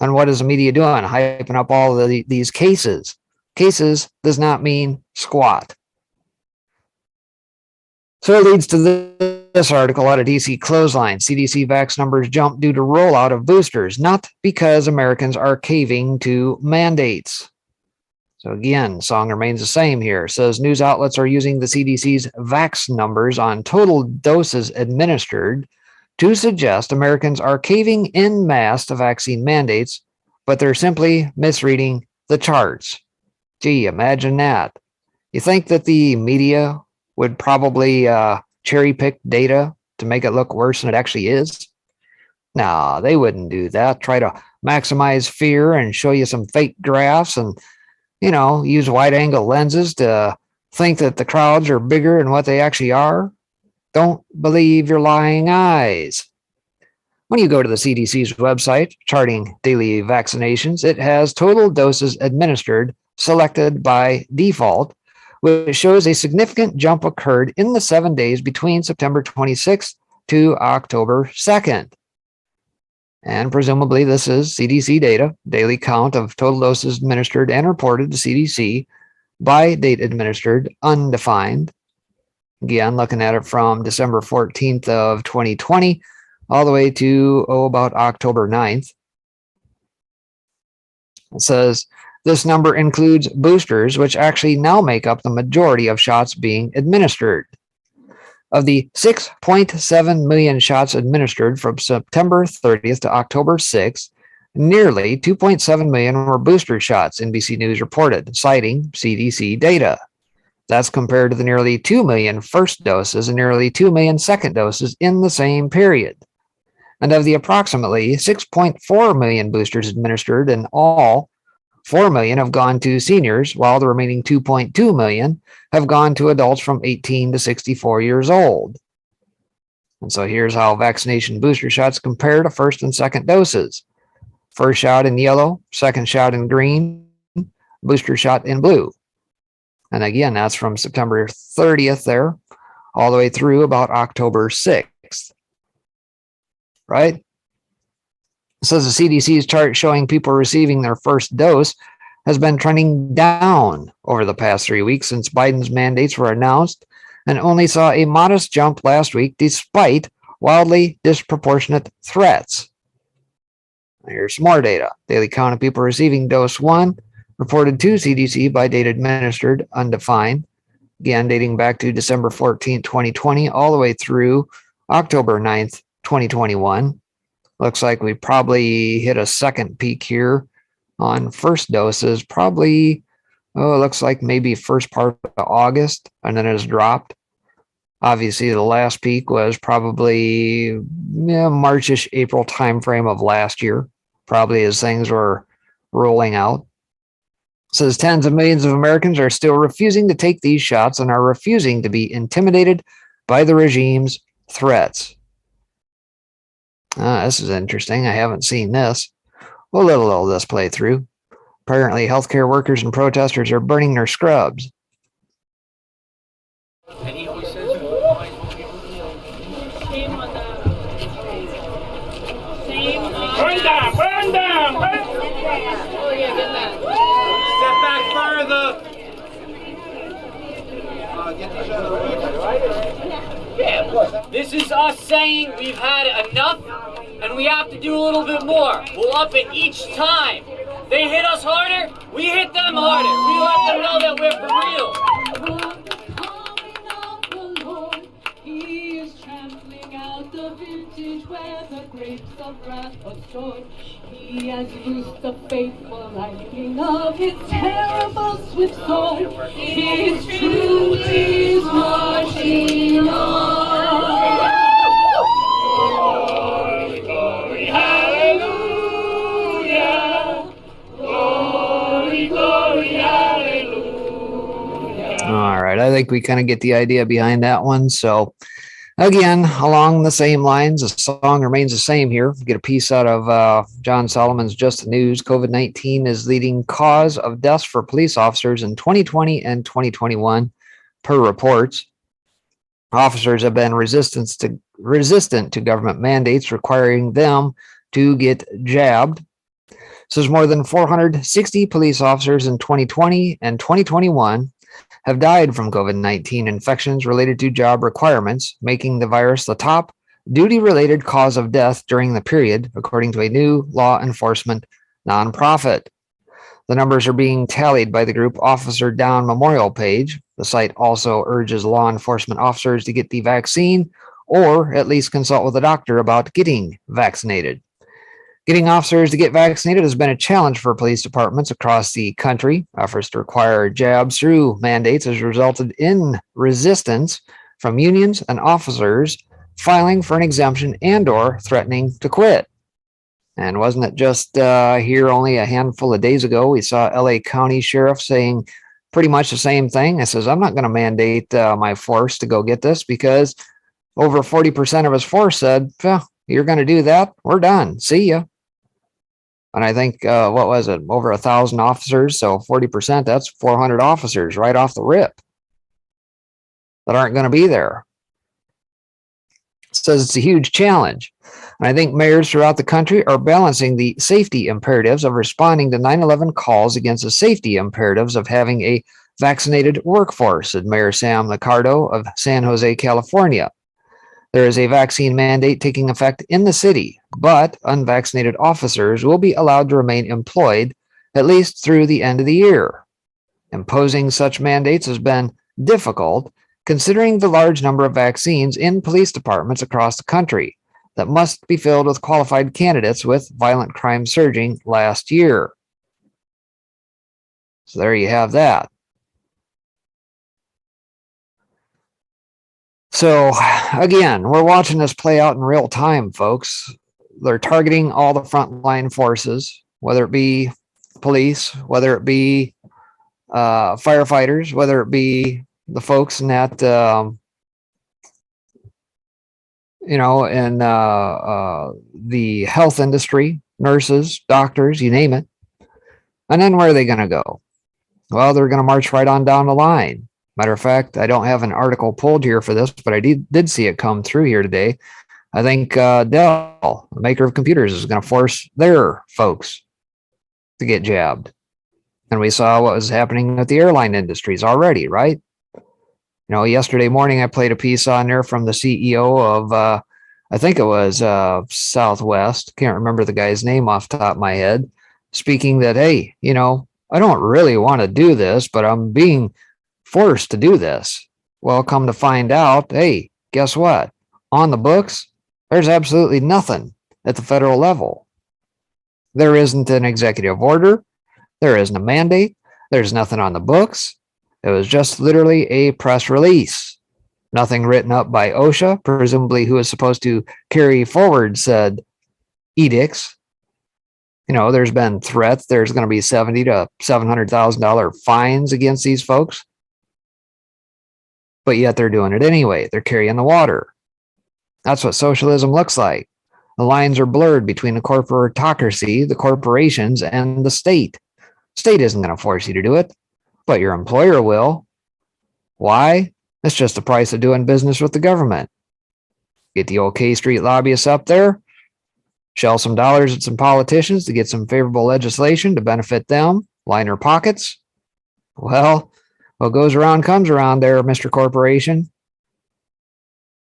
[SPEAKER 1] And what is the media doing? Hyping up all of these cases. Cases does not mean squat. So it leads to this article out of DC Clothesline. CDC vax numbers jump due to rollout of boosters, not because Americans are caving to mandates. So again, song remains the same here. It says news outlets are using the CDC's vax numbers on total doses administered to suggest Americans are caving en masse to vaccine mandates, but they're simply misreading the charts. Gee, imagine that. You think that the media would probably cherry pick data to make it look worse than it actually is? No, they wouldn't do that. Try to maximize fear and show you some fake graphs and, use wide angle lenses to think that the crowds are bigger than what they actually are. Don't believe your lying eyes. When you go to the CDC's website, charting daily vaccinations, it has total doses administered selected by default, which shows a significant jump occurred in the 7 days between September 26th to October 2nd. And presumably this is CDC data, daily count of total doses administered and reported to CDC by date administered, undefined. Again, looking at it from December 14th of 2020 all the way to, about October 9th. It says, this number includes boosters, which actually now make up the majority of shots being administered. Of the 6.7 million shots administered from September 30th to October 6th, nearly 2.7 million were booster shots, NBC News reported, citing CDC data. That's compared to the nearly 2 million first doses and nearly 2 million second doses in the same period. And of the approximately 6.4 million boosters administered in all, 4 million have gone to seniors, while the remaining 2.2 million have gone to adults from 18 to 64 years old. And so here's how vaccination booster shots compare to first and second doses. First shot in yellow, second shot in green, booster shot in blue. And again, that's from September 30th there, all the way through about October 6th. Right? It says the CDC's chart showing people receiving their first dose has been trending down over the past 3 weeks since Biden's mandates were announced, and only saw a modest jump last week despite wildly disproportionate threats. Here's some more data. Daily count of people receiving dose 1 reported to CDC by date administered undefined, again dating back to December 14, 2020, all the way through October 9th, 2021. Looks like we probably hit a second peak here on first doses, probably, it looks like maybe first part of August, and then it has dropped. Obviously, the last peak was probably Marchish, April timeframe of last year, probably as things were rolling out. It says tens of millions of Americans are still refusing to take these shots and are refusing to be intimidated by the regime's threats. This is interesting. I haven't seen this. We'll let a little of this play through. Apparently, healthcare workers and protesters are burning their scrubs.
[SPEAKER 6] And he always says,
[SPEAKER 7] Shame on them. Shame on
[SPEAKER 2] Burn down! Burn down! Burn down!
[SPEAKER 7] Oh yeah, get that.
[SPEAKER 6] step back further. This is us saying we've had enough and we have to do a little bit more. We'll up it each time. They hit us harder, we hit them harder. We let them know that we're for real.
[SPEAKER 8] He is trampling out the vintage where the grapes of wrath are stored. He has loosed the fateful lightning of his terrible swift sword. His truth is marching on. Glory, glory, hallelujah. Glory, glory, hallelujah.
[SPEAKER 1] All right, I think we kind of get the idea behind that one. So again, along the same lines, the song remains the same here. We get a piece out of John Solomon's Just the News. COVID-19 is leading cause of deaths for police officers in 2020 and 2021, per reports. Officers have been resistant to government mandates requiring them to get jabbed. So there's more than 460 police officers in 2020 and 2021 have died from COVID-19 infections related to job requirements, making the virus the top duty-related cause of death during the period, according to a new law enforcement nonprofit. The numbers are being tallied by the group Officer Down Memorial page. The site also urges law enforcement officers to get the vaccine or at least consult with a doctor about getting vaccinated. Getting officers to get vaccinated has been a challenge for police departments across the country. Efforts to require jabs through mandates has resulted in resistance from unions and officers filing for an exemption and/or threatening to quit. And wasn't it just here only a handful of days ago, we saw LA County Sheriff saying pretty much the same thing. It says, I'm not going to mandate my force to go get this because over 40% of his force said, you're going to do that? We're done. See ya. And I think, what was it? Over 1,000 officers. So 40%, that's 400 officers right off the rip that aren't going to be there. It says it's a huge challenge. And I think mayors throughout the country are balancing the safety imperatives of responding to 9/11 calls against the safety imperatives of having a vaccinated workforce, said Mayor Sam Liccardo of San Jose, California. There is a vaccine mandate taking effect in the city, but unvaccinated officers will be allowed to remain employed at least through the end of the year. Imposing such mandates has been difficult considering the large number of vaccines in police departments across the country that must be filled with qualified candidates, with violent crime surging last year. So there you have that. So again, we're watching this play out in real time, folks. They're targeting all the frontline forces, whether it be police, whether it be firefighters, whether it be the folks in that, in the health industry, nurses, doctors, you name it. And then where are they going to go? Well, they're going to march right on down the line. Matter of fact, I don't have an article pulled here for this, but I did see it come through here today. I think Dell, the maker of computers, is going to force their folks to get jabbed. And we saw what was happening with the airline industries already, right? Yesterday morning I played a piece on there from the CEO of, I think it was Southwest. Can't remember the guy's name off the top of my head. Speaking that, hey, I don't really want to do this, but I'm being forced to do this. Well, come to find out, hey, guess what? On the books, there's absolutely nothing at the federal level. There isn't an executive order. There isn't a mandate. There's nothing on the books. It was just literally a press release. Nothing written up by OSHA, presumably who is supposed to carry forward said edicts. There's been threats. There's going to be $70,000 to $700,000 fines against these folks. But yet they're doing it anyway. They're carrying the water. That's what socialism looks like. The lines are blurred between the corporatocracy, the corporations, and the state. State isn't going to force you to do it, but your employer will. Why? It's just the price of doing business with the government. Get the old K Street lobbyists up there, shell some dollars at some politicians to get some favorable legislation to benefit them, line their pockets. Well, what goes around comes around there, Mr. Corporation.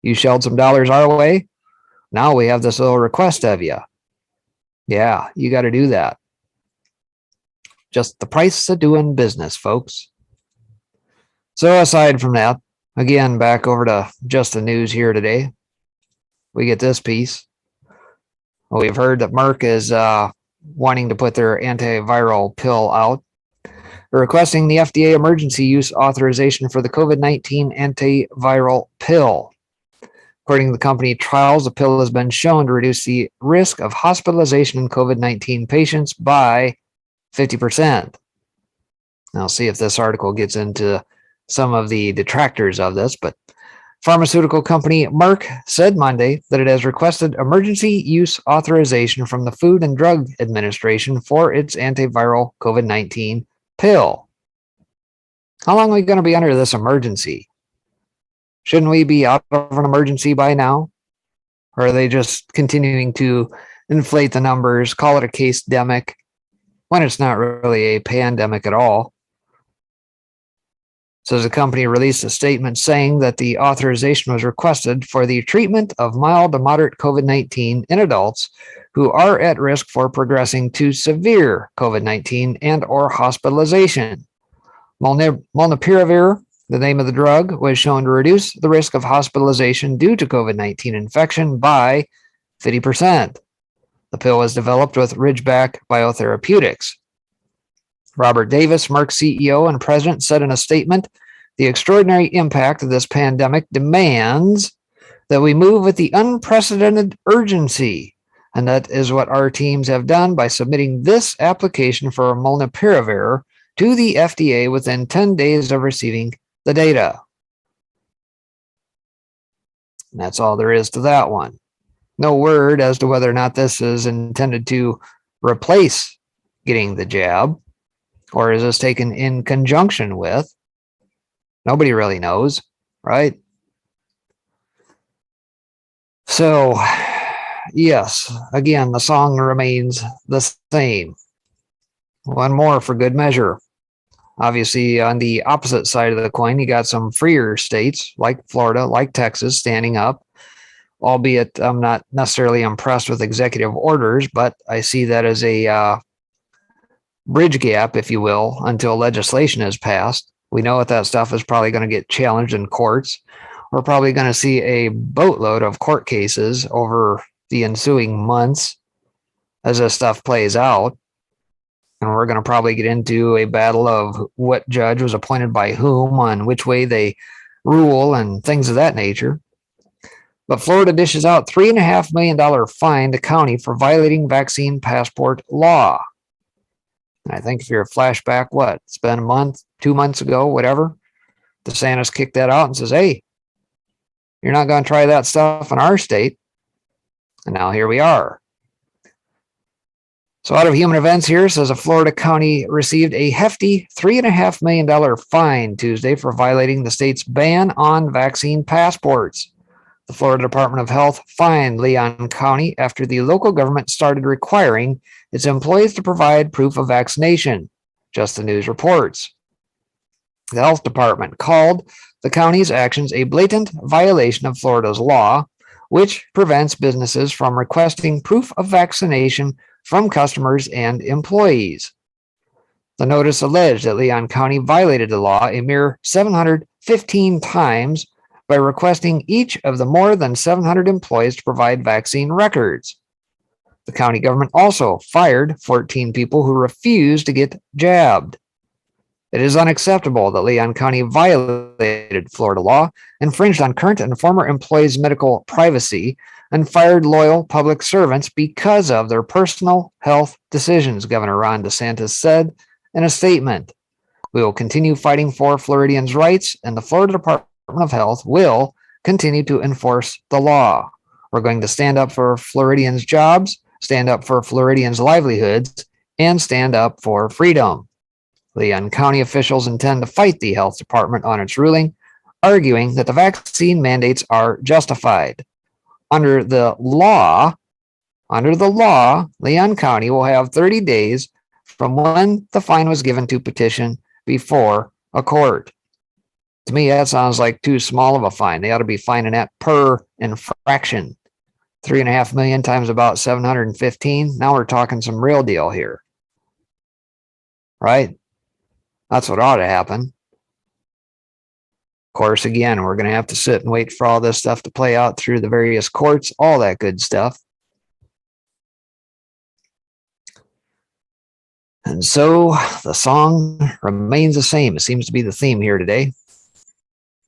[SPEAKER 1] You shelled some dollars our way. Now we have this little request of you. Yeah, you got to do that. Just the price of doing business, folks. So aside from that, again, back over to just the news here today. We get this piece. We've heard that Merck is wanting to put their antiviral pill out. They're requesting the FDA emergency use authorization for the COVID-19 antiviral pill. According to the company trials, the pill has been shown to reduce the risk of hospitalization in COVID-19 patients by 50%. I'll see if this article gets into some of the detractors of this, but pharmaceutical company Merck said Monday that it has requested emergency use authorization from the Food and Drug Administration for its antiviral COVID-19 pill. How long are we going to be under this emergency? Shouldn't we be out of an emergency by now? Or are they just continuing to inflate the numbers, call it a case-demic, when it's not really a pandemic at all? So the company released a statement saying that the authorization was requested for the treatment of mild to moderate COVID-19 in adults who are at risk for progressing to severe COVID-19 and or hospitalization. Molnupiravir, the name of the drug, was shown to reduce the risk of hospitalization due to COVID-19 infection by 50%. The pill was developed with Ridgeback Biotherapeutics. Robert Davis, Merck CEO and president, said in a statement, "The extraordinary impact of this pandemic demands that we move with the unprecedented urgency, and that is what our teams have done by submitting this application for molnupiravir to the FDA within 10 days of receiving the data." And that's all there is to that one. No word as to whether or not this is intended to replace getting the jab, or is this taken in conjunction with? Nobody really knows, right? So, yes, again, the song remains the same. One more for good measure. Obviously, on the opposite side of the coin, you got some freer states like Florida, like Texas, standing up. Albeit I'm not necessarily impressed with executive orders, but I see that as a bridge gap, if you will, until legislation is passed. We know that stuff is probably going to get challenged in courts. We're probably going to see a boatload of court cases over the ensuing months as this stuff plays out. And we're going to probably get into a battle of what judge was appointed by whom, on which way they rule, and things of that nature. But Florida dishes out $3.5 million fine to county for violating vaccine passport law. And I think if you're a flashback, it's been a month, 2 months ago, whatever, DeSantis kicked that out and says, hey, you're not going to try that stuff in our state. And now here we are. So out of Human Events here says a Florida county received a hefty $3.5 million fine Tuesday for violating the state's ban on vaccine passports. The Florida Department of Health fined Leon County after the local government started requiring its employees to provide proof of vaccination, Just the News reports. The health department called the county's actions a blatant violation of Florida's law, which prevents businesses from requesting proof of vaccination from customers and employees. The notice alleged that Leon County violated the law a mere 715 times by requesting each of the more than 700 employees to provide vaccine records. The county government also fired 14 people who refused to get jabbed. It is unacceptable that Leon County violated Florida law, infringed on current and former employees' medical privacy, and fired loyal public servants because of their personal health decisions, Governor Ron DeSantis said in a statement. We will continue fighting for Floridians' rights, and the Florida Department of Health will continue to enforce the law. We're going to stand up for Floridians' jobs, stand up for Floridians' livelihoods, and stand up for freedom. Leon County officials intend to fight the health department on its ruling, arguing that the vaccine mandates are justified. Under the law, Leon County will have 30 days from when the fine was given to petition before a court. To me, that sounds like too small of a fine. They ought to be fining that per infraction. 3.5 million times about 715. Now we're talking some real deal here. Right? That's what ought to happen. Of course, again, we're going to have to sit and wait for all this stuff to play out through the various courts, all that good stuff. And so the song remains the same. It seems to be the theme here today.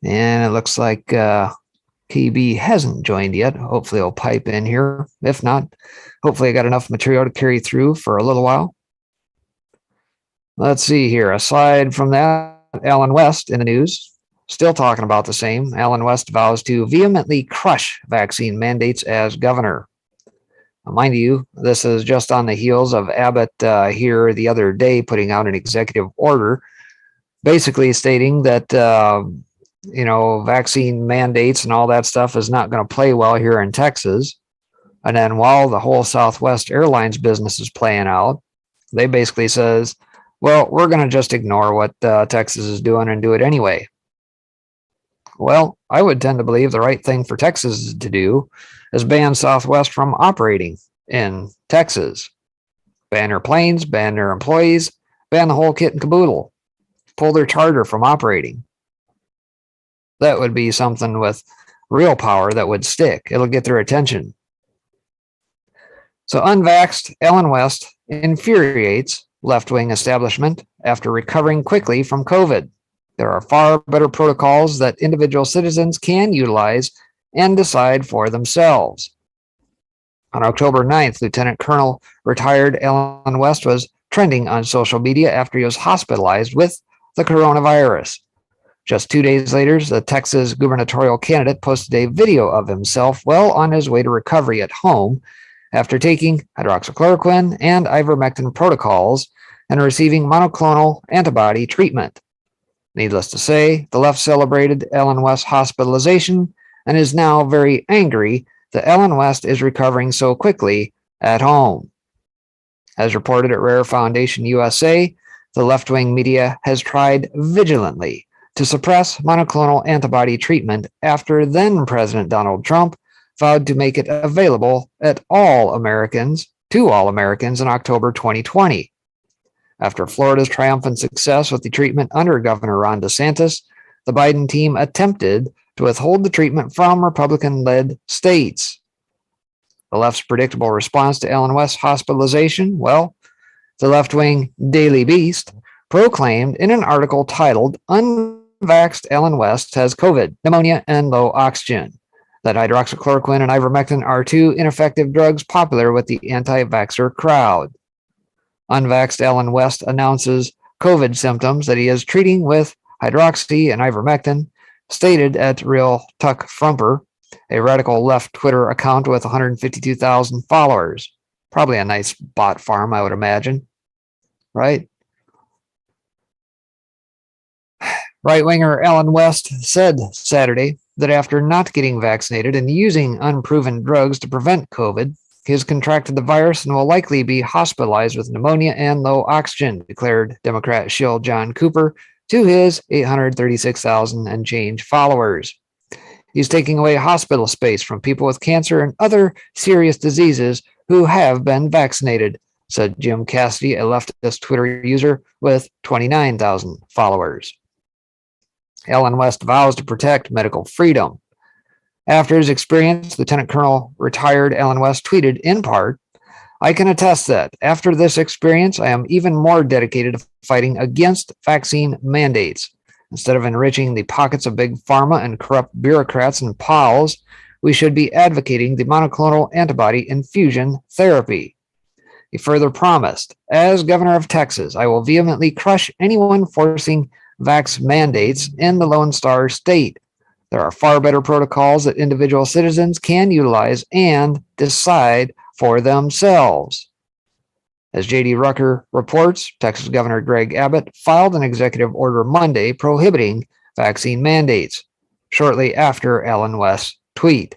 [SPEAKER 1] And it looks like KB hasn't joined yet. Hopefully he'll pipe in here. If not, hopefully I got enough material to carry through for a little while. Let's see here. Aside from that, Alan West in the news, still talking about the same. Alan West vows to vehemently crush vaccine mandates as governor. Now, mind you, this is just on the heels of Abbott here the other day putting out an executive order basically stating that, vaccine mandates and all that stuff is not going to play well here in Texas. And then while the whole Southwest Airlines business is playing out, they basically says, well, we're going to just ignore what Texas is doing and do it anyway. Well, I would tend to believe the right thing for Texas to do is ban Southwest from operating in Texas. Ban their planes, ban their employees, ban the whole kit and caboodle. Pull their charter from operating. That would be something with real power that would stick. It'll get their attention. So unvaxxed Alan West infuriates left-wing establishment after recovering quickly from COVID. There are far better protocols that individual citizens can utilize and decide for themselves. On October 9th, Lieutenant Colonel retired Alan West was trending on social media after he was hospitalized with the coronavirus. Just 2 days later, the Texas gubernatorial candidate posted a video of himself well on his way to recovery at home after taking hydroxychloroquine and ivermectin protocols and receiving monoclonal antibody treatment. Needless to say, the left celebrated Alan West's hospitalization and is now very angry that Alan West is recovering so quickly at home. As reported at Rare Foundation USA, the left-wing media has tried vigilantly to suppress monoclonal antibody treatment after then-President Donald Trump vowed to make it available to all Americans in October 2020. After Florida's triumphant success with the treatment under Governor Ron DeSantis, the Biden team attempted to withhold the treatment from Republican-led states. The left's predictable response to Alan West's hospitalization, well, the left-wing Daily Beast proclaimed in an article titled "Unvaxxed Alan West has COVID, pneumonia, and low oxygen," that hydroxychloroquine and ivermectin are two ineffective drugs popular with the anti-vaxxer crowd. Unvaxxed Alan West announces COVID symptoms that he is treating with hydroxy and ivermectin, stated at Real Tuck Frumper, a radical left Twitter account with 152,000 followers. Probably a nice bot farm, I would imagine. Right? Right-winger Alan West said Saturday that after not getting vaccinated and using unproven drugs to prevent COVID, he has contracted the virus and will likely be hospitalized with pneumonia and low oxygen, declared Democrat shill John Cooper to his 836,000 and change followers. He's taking away hospital space from people with cancer and other serious diseases who have been vaccinated, said Jim Cassidy, a leftist Twitter user with 29,000 followers. Alan West vows to protect medical freedom. After his experience, Lieutenant Colonel retired Alan West tweeted in part, "I can attest that after this experience, I am even more dedicated to fighting against vaccine mandates. Instead of enriching the pockets of big pharma and corrupt bureaucrats and pals, we should be advocating the monoclonal antibody infusion therapy." He further promised, "As governor of Texas, I will vehemently crush anyone forcing vax mandates in the Lone Star State. There are far better protocols that individual citizens can utilize and decide for themselves." As J.D. Rucker reports, Texas Governor Greg Abbott filed an executive order Monday prohibiting vaccine mandates, shortly after Alan West's tweet.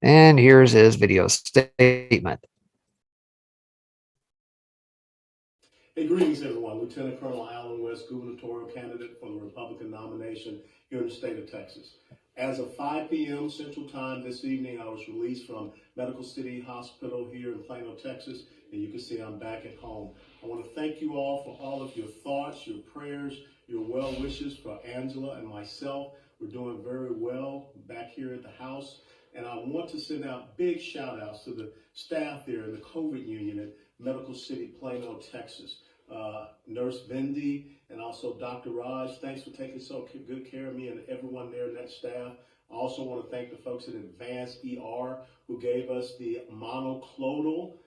[SPEAKER 1] And here's his video statement.
[SPEAKER 9] Hey, greetings, everyone. Lieutenant Colonel Alan West, gubernatorial candidate for the Republican nomination here in the state of Texas. As of 5 p.m. Central Time this evening, I was released from Medical City Hospital here in Plano, Texas, and you can see I'm back at home. I want to thank you all for all of your thoughts, your prayers, your well wishes for Angela and myself. We're doing very well back here at the house, and I want to send out big shout outs to the staff there in the COVID unit at Medical City, Plano, Texas. Nurse Vendi and also Dr. Raj, thanks for taking so good care of me and everyone there in that staff. I also want to thank the folks at Advanced ER who gave us the monoclonal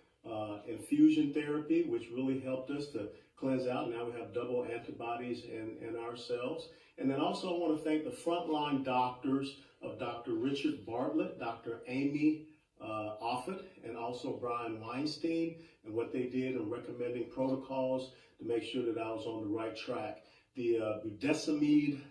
[SPEAKER 9] infusion therapy, which really helped us to cleanse out. Now we have double antibodies in ourselves. And then also I want to thank the frontline doctors of Dr. Richard Bartlett, Dr. Amy Offit, and also Brian Weinstein, and what they did in recommending protocols to make sure that I was on the right track. The budesonide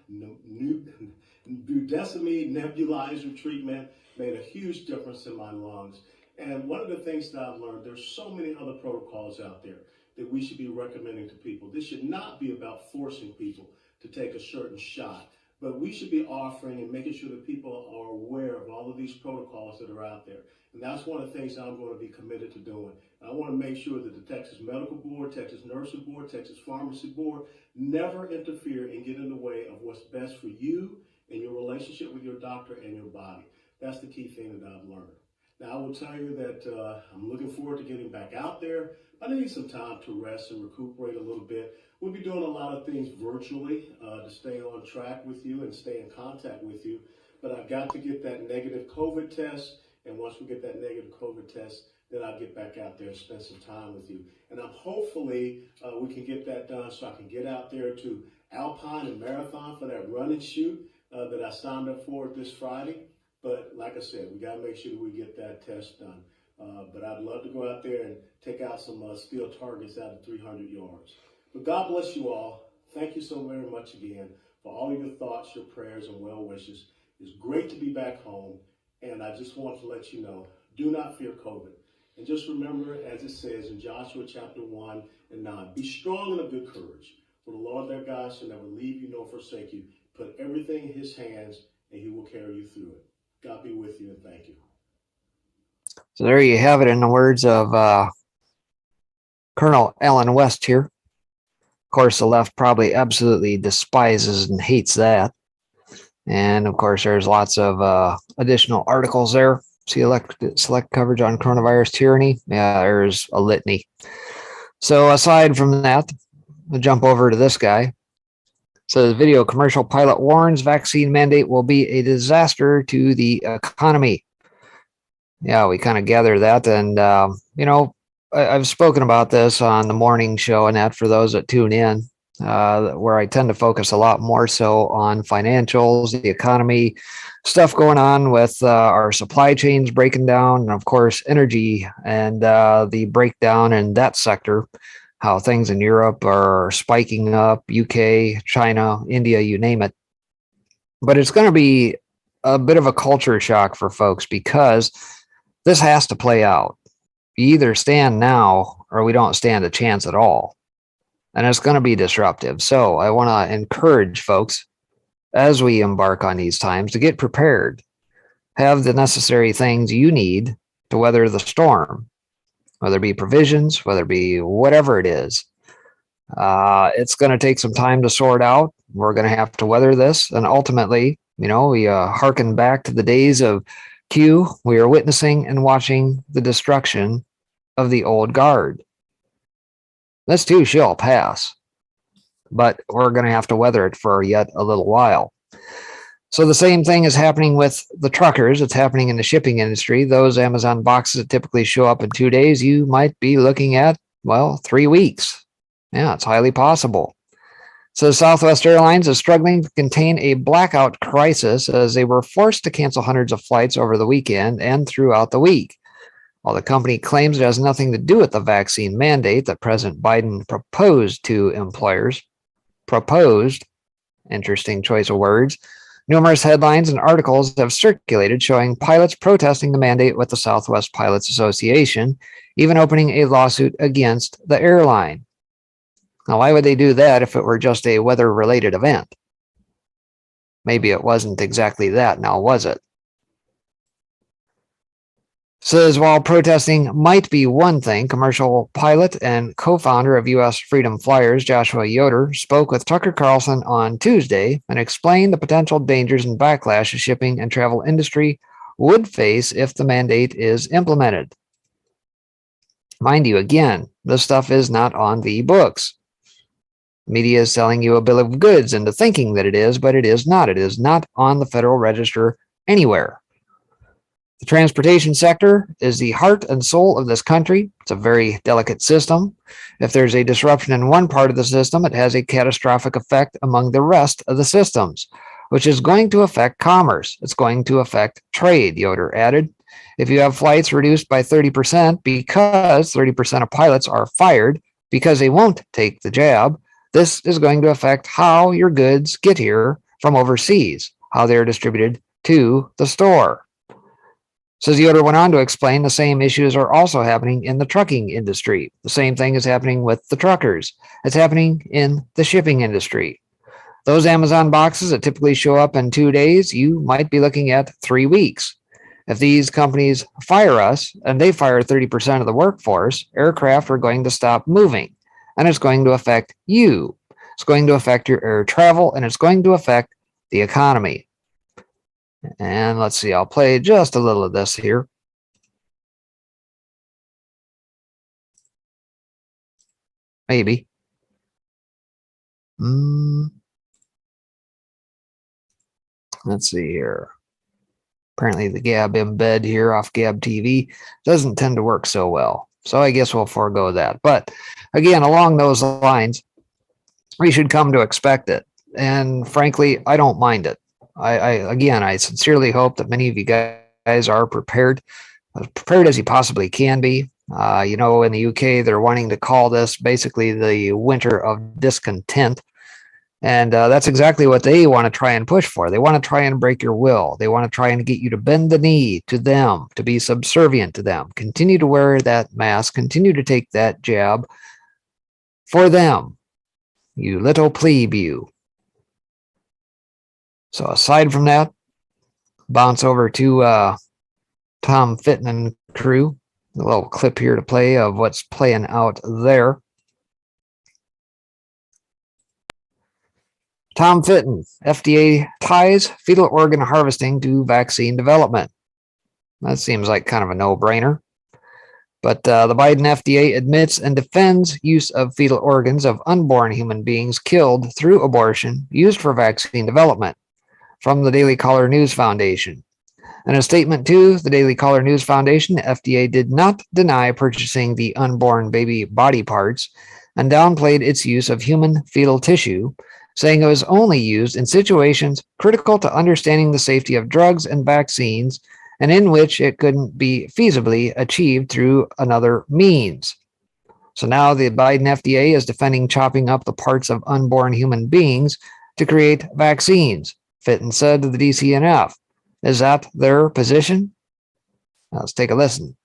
[SPEAKER 9] nebulizer treatment made a huge difference in my lungs. And one of the things that I've learned, there's so many other protocols out there that we should be recommending to people. This should not be about forcing people to take a certain shot, but we should be offering and making sure that people are aware of all of these protocols that are out there. And that's one of the things I'm going to be committed to doing. I want to make sure that the Texas Medical Board, Texas Nursing Board, Texas Pharmacy Board never interfere and get in the way of what's best for you and your relationship with your doctor and your body. That's the key thing that I've learned. Now, I will tell you that I'm looking forward to getting back out there. I need some time to rest and recuperate a little bit. We'll be doing a lot of things virtually to stay on track with you and stay in contact with you. But I've got to get that negative COVID test. And once we get that negative COVID test, then I'll get back out there and spend some time with you. And I'm hopefully we can get that done so I can get out there to Alpine and Marathon for that run and shoot that I signed up for this Friday. But like I said, we got to make sure that we get that test done. But I'd love to go out there and take out some steel targets out of 300 yards. But God bless you all. Thank you so very much again for all of your thoughts, your prayers, and well wishes. It's great to be back home. And I just want to let you know, do not fear COVID. And just remember, as it says in Joshua chapter 1 and 9, be strong and of good courage. For the Lord their God shall never leave you nor forsake you. Put everything in his hands and he will carry you through it. God be with you and thank you.
[SPEAKER 1] So there you have it in the words of Colonel Alan West here. Of course, the left probably absolutely despises and hates that. And of course, there's lots of additional articles there. See select coverage on coronavirus tyranny. Yeah, there's a litany. So aside from that, we'll jump over to this guy. So the video commercial pilot warns vaccine mandate will be a disaster to the economy. Yeah, we kind of gather that. And, I've spoken about this on the morning show, and that for those that tune in, where I tend to focus a lot more so on financials, the economy, stuff going on with our supply chains breaking down, and of course, energy and the breakdown in that sector, how things in Europe are spiking up, UK, China, India, you name it. But it's going to be a bit of a culture shock for folks because this has to play out. You either stand now or we don't stand a chance at all. And it's going to be disruptive. So I want to encourage folks as we embark on these times to get prepared, have the necessary things you need to weather the storm, whether it be provisions, whether it be whatever it is. It's going to take some time to sort out. We're going to have to weather this. And ultimately, we hearken back to the days of Q. We are witnessing and watching the destruction of the old guard. This too shall pass, but we're going to have to weather it for yet a little while. So the same thing is happening with the truckers. It's happening in the shipping industry. Those Amazon boxes that typically show up in 2 days, you might be looking at, 3 weeks. Yeah, it's highly possible. So Southwest Airlines is struggling to contain a blackout crisis as they were forced to cancel hundreds of flights over the weekend and throughout the week. While the company claims it has nothing to do with the vaccine mandate that President Biden proposed to employers. Proposed, interesting choice of words. Numerous headlines and articles have circulated showing pilots protesting the mandate with the Southwest Pilots Association, even opening a lawsuit against the airline. Now, why would they do that if it were just a weather-related event? Maybe it wasn't exactly that, now was it? Says while protesting might be one thing, commercial pilot and co-founder of U.S. Freedom Flyers, Joshua Yoder, spoke with Tucker Carlson on Tuesday and explained the potential dangers and backlash the shipping and travel industry would face if the mandate is implemented. Mind you, again, this stuff is not on the books. Media is selling you a bill of goods into thinking that it is, but it is not. It is not on the Federal Register anywhere. The transportation sector is the heart and soul of this country. It's a very delicate system. If there's a disruption in one part of the system, it has a catastrophic effect among the rest of the systems, which is going to affect commerce. It's going to affect trade, Yoder added. If you have flights reduced by 30% because 30% of pilots are fired because they won't take the jab, this is going to affect how your goods get here from overseas, how they're distributed to the store. Says Yoder went on to explain the same issues are also happening in the trucking industry. The same thing is happening with the truckers. It's happening in the shipping industry. Those Amazon boxes that typically show up in 2 days, you might be looking at 3 weeks. If these companies fire us and they fire 30% of the workforce, aircraft are going to stop moving, and it's going to affect you. It's going to affect your air travel, and it's going to affect the economy. And let's see, I'll play just a little of this here. Maybe. Let's see here. Apparently the Gab embed here off Gab TV doesn't tend to work so well. So I guess we'll forego that. But again, along those lines, we should come to expect it. And frankly, I don't mind it. I sincerely hope that many of you guys are prepared as you possibly can be. In the UK, they're wanting to call this basically the winter of discontent. And that's exactly what they want to try and push for. They want to try and break your will. They want to try and get you to bend the knee to them, to be subservient to them. Continue to wear that mask. Continue to take that jab for them, you little plebe, you. So aside from that, bounce over to Tom Fitton and crew. A little clip here to play of what's playing out there. Tom Fitton, FDA ties fetal organ harvesting to vaccine development. That seems like kind of a no-brainer. But the Biden FDA admits and defends use of fetal organs of unborn human beings killed through abortion used for vaccine development. From the Daily Caller News Foundation. In a statement to the Daily Caller News Foundation, the FDA did not deny purchasing the unborn baby body parts and downplayed its use of human fetal tissue, saying it was only used in situations critical to understanding the safety of drugs and vaccines and in which it couldn't be feasibly achieved through another means. So now the Biden FDA is defending chopping up the parts of unborn human beings to create vaccines, Fitton said to the DCNF. Is that their position? Let's take a listen.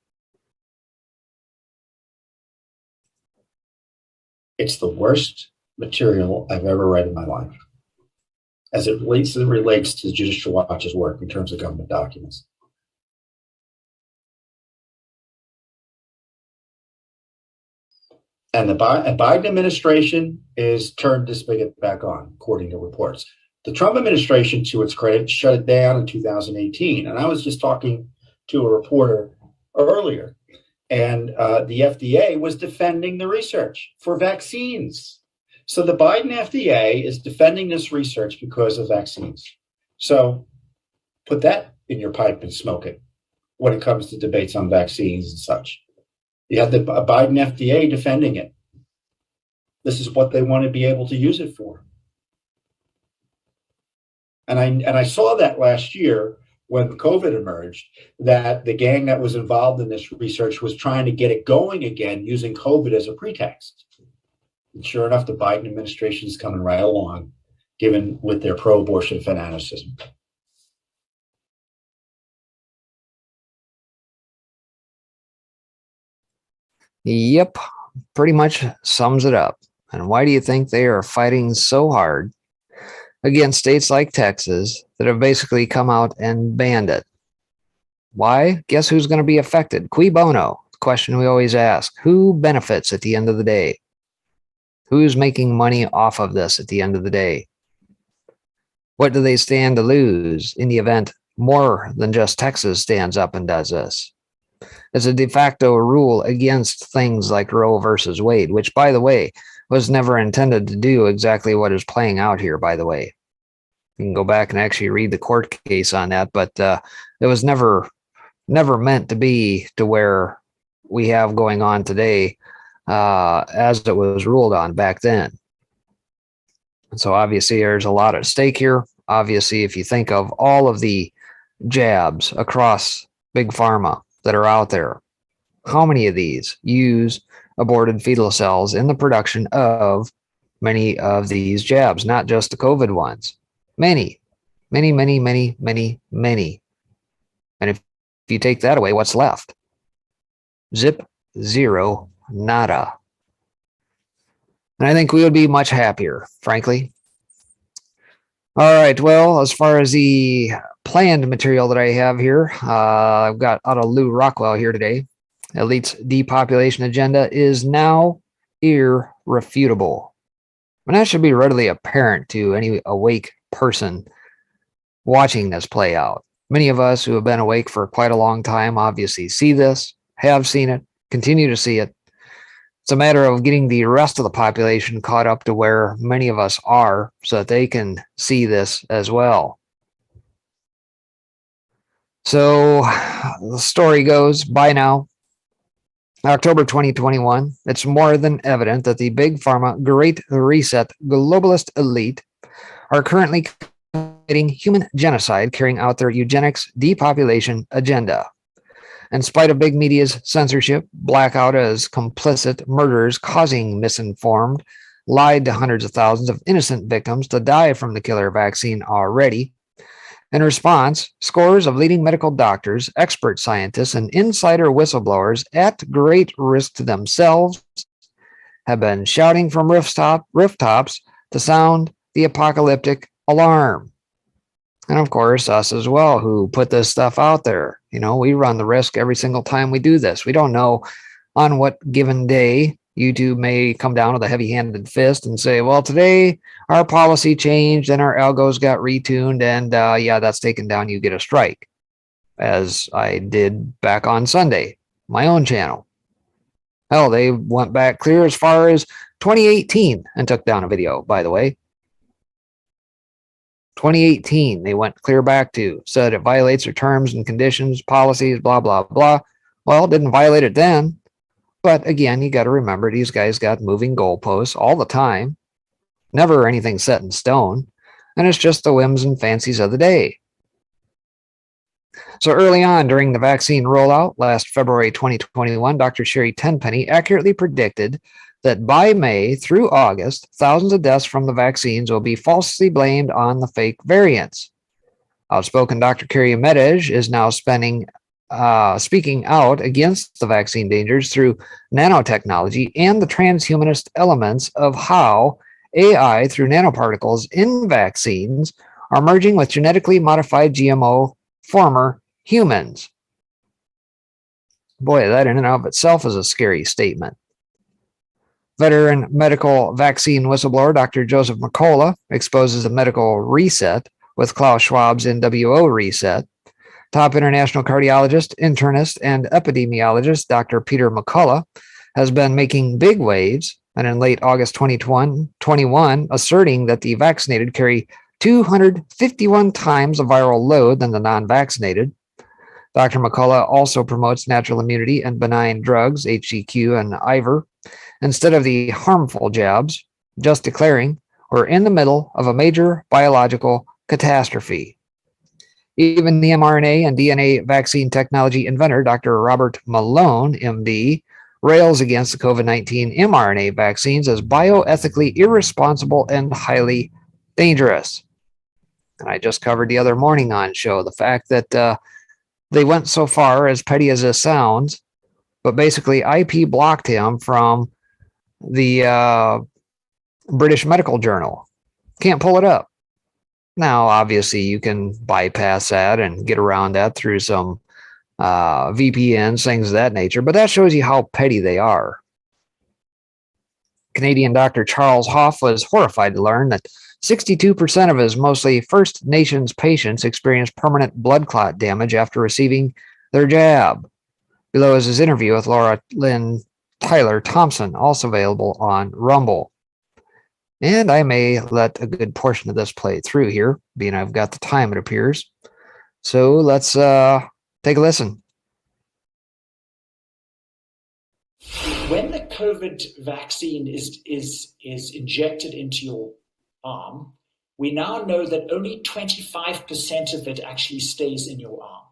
[SPEAKER 10] It's the worst material I've ever read in my life, as it relates to Judicial Watch's work in terms of government documents. And the Biden administration is turned this spigot back on, according to reports. The Trump administration, to its credit, shut it down in 2018. And I was just talking to a reporter earlier, and the FDA was defending the research for vaccines. So the Biden FDA is defending this research because of vaccines. So put that in your pipe and smoke it when it comes to debates on vaccines and such. You have the Biden FDA defending it. This is what they want to be able to use it for. And I saw that last year when COVID emerged, that the gang that was involved in this research was trying to get it going again using COVID as a pretext. And sure enough, the Biden administration is coming right along, given with their pro-abortion fanaticism.
[SPEAKER 1] Yep, pretty much sums it up. And why do you think they are fighting so hard against states like Texas that have basically come out and banned it? Why? Guess who's going to be affected? Cui bono? The question we always ask. Who benefits at the end of the day? Who's making money off of this at the end of the day? What do they stand to lose in the event more than just Texas stands up and does this? It's a de facto rule against things like Roe versus Wade, which, by the way, was never intended to do exactly what is playing out here, by the way. You can go back and actually read the court case on that, but it was never meant to be to where we have going on today as it was ruled on back then. And so obviously there's a lot at stake here. Obviously, if you think of all of the jabs across Big Pharma that are out there, how many of these use aborted fetal cells in the production of many of these jabs, not just the COVID ones? Many. And if you take that away, what's left? Zip, zero, nada. And I think we would be much happier, frankly. All right, well, as far as the planned material that I have here, I've got out of Lou Rockwell here today. Elite's depopulation agenda is now irrefutable. And that should be readily apparent to any awake person watching this play out. Many of us who have been awake for quite a long time obviously see this, have seen it, continue to see it. It's a matter of getting the rest of the population caught up to where many of us are so that they can see this as well. So the story goes, by now, October 2021, it's more than evident that the Big Pharma Great Reset globalist elite are currently committing human genocide, carrying out their eugenics depopulation agenda. In spite of big media's censorship, blackout as complicit murderers causing misinformed, lied to hundreds of thousands of innocent victims to die from the killer vaccine already. In response, scores of leading medical doctors, expert scientists, and insider whistleblowers at great risk to themselves have been shouting from rooftops to sound the apocalyptic alarm. And of course, us as well, who put this stuff out there. You know, we run the risk every single time we do this. We don't know on what given day YouTube may come down with a heavy-handed fist and say, well, today our policy changed and our algos got retuned, and yeah, that's taken down, you get a strike. As I did back on Sunday, my own channel. Hell, they went back clear as far as 2018 and took down a video, by the way. 2018, they went clear back to, said it violates their terms and conditions, policies, blah, blah, blah. Well, didn't violate it then. But again, you got to remember, these guys got moving goalposts all the time. Never anything set in stone. And it's just the whims and fancies of the day. So early on during the vaccine rollout, last February 2021, Dr. Sherry Tenpenny accurately predicted that by May through August, thousands of deaths from the vaccines will be falsely blamed on the fake variants. Outspoken Dr. Carrie Medej is now speaking out against the vaccine dangers through nanotechnology and the transhumanist elements of how AI through nanoparticles in vaccines are merging with genetically modified GMO former humans. Boy, that in and of itself is a scary statement. Veteran medical vaccine whistleblower Dr. Joseph McCullough exposes a medical reset with Klaus Schwab's NWO reset. Top international cardiologist, internist, and epidemiologist Dr. Peter McCullough has been making big waves, and in late August 2021, asserting that the vaccinated carry 251 times the viral load than the non-vaccinated. Dr. McCullough also promotes natural immunity and benign drugs, HCQ and Ivor, instead of the harmful jabs, just declaring we're in the middle of a major biological catastrophe. Even the mRNA and DNA vaccine technology inventor, Dr. Robert Malone, MD, rails against the COVID-19 mRNA vaccines as bioethically irresponsible and highly dangerous. And I just covered the other morning on show the fact that they went so far, as petty as this sounds, but basically IP blocked him from the British Medical Journal. Can't pull it up. Now, obviously, you can bypass that and get around that through some VPNs, things of that nature, but that shows you how petty they are. Canadian Dr. Charles Hoff was horrified to learn that 62% of his mostly First Nations patients experienced permanent blood clot damage after receiving their jab. Below is his interview with Laura Lynn Tyler Thompson, also available on Rumble. And I may let a good portion of this play through here, being I've got the time, it appears. So let's take a listen.
[SPEAKER 11] When the COVID vaccine is injected into your arm, we now know that only 25% of it actually stays in your arm.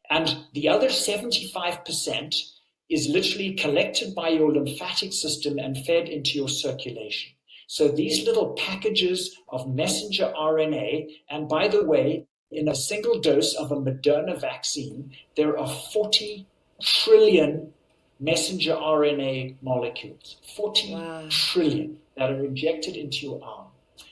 [SPEAKER 11] And the other 75% is literally collected by your lymphatic system and fed into your circulation. So these little packages of messenger RNA, and by the way, in a single dose of a Moderna vaccine, there are 40 trillion messenger RNA molecules, 40 trillion that are injected into your arm.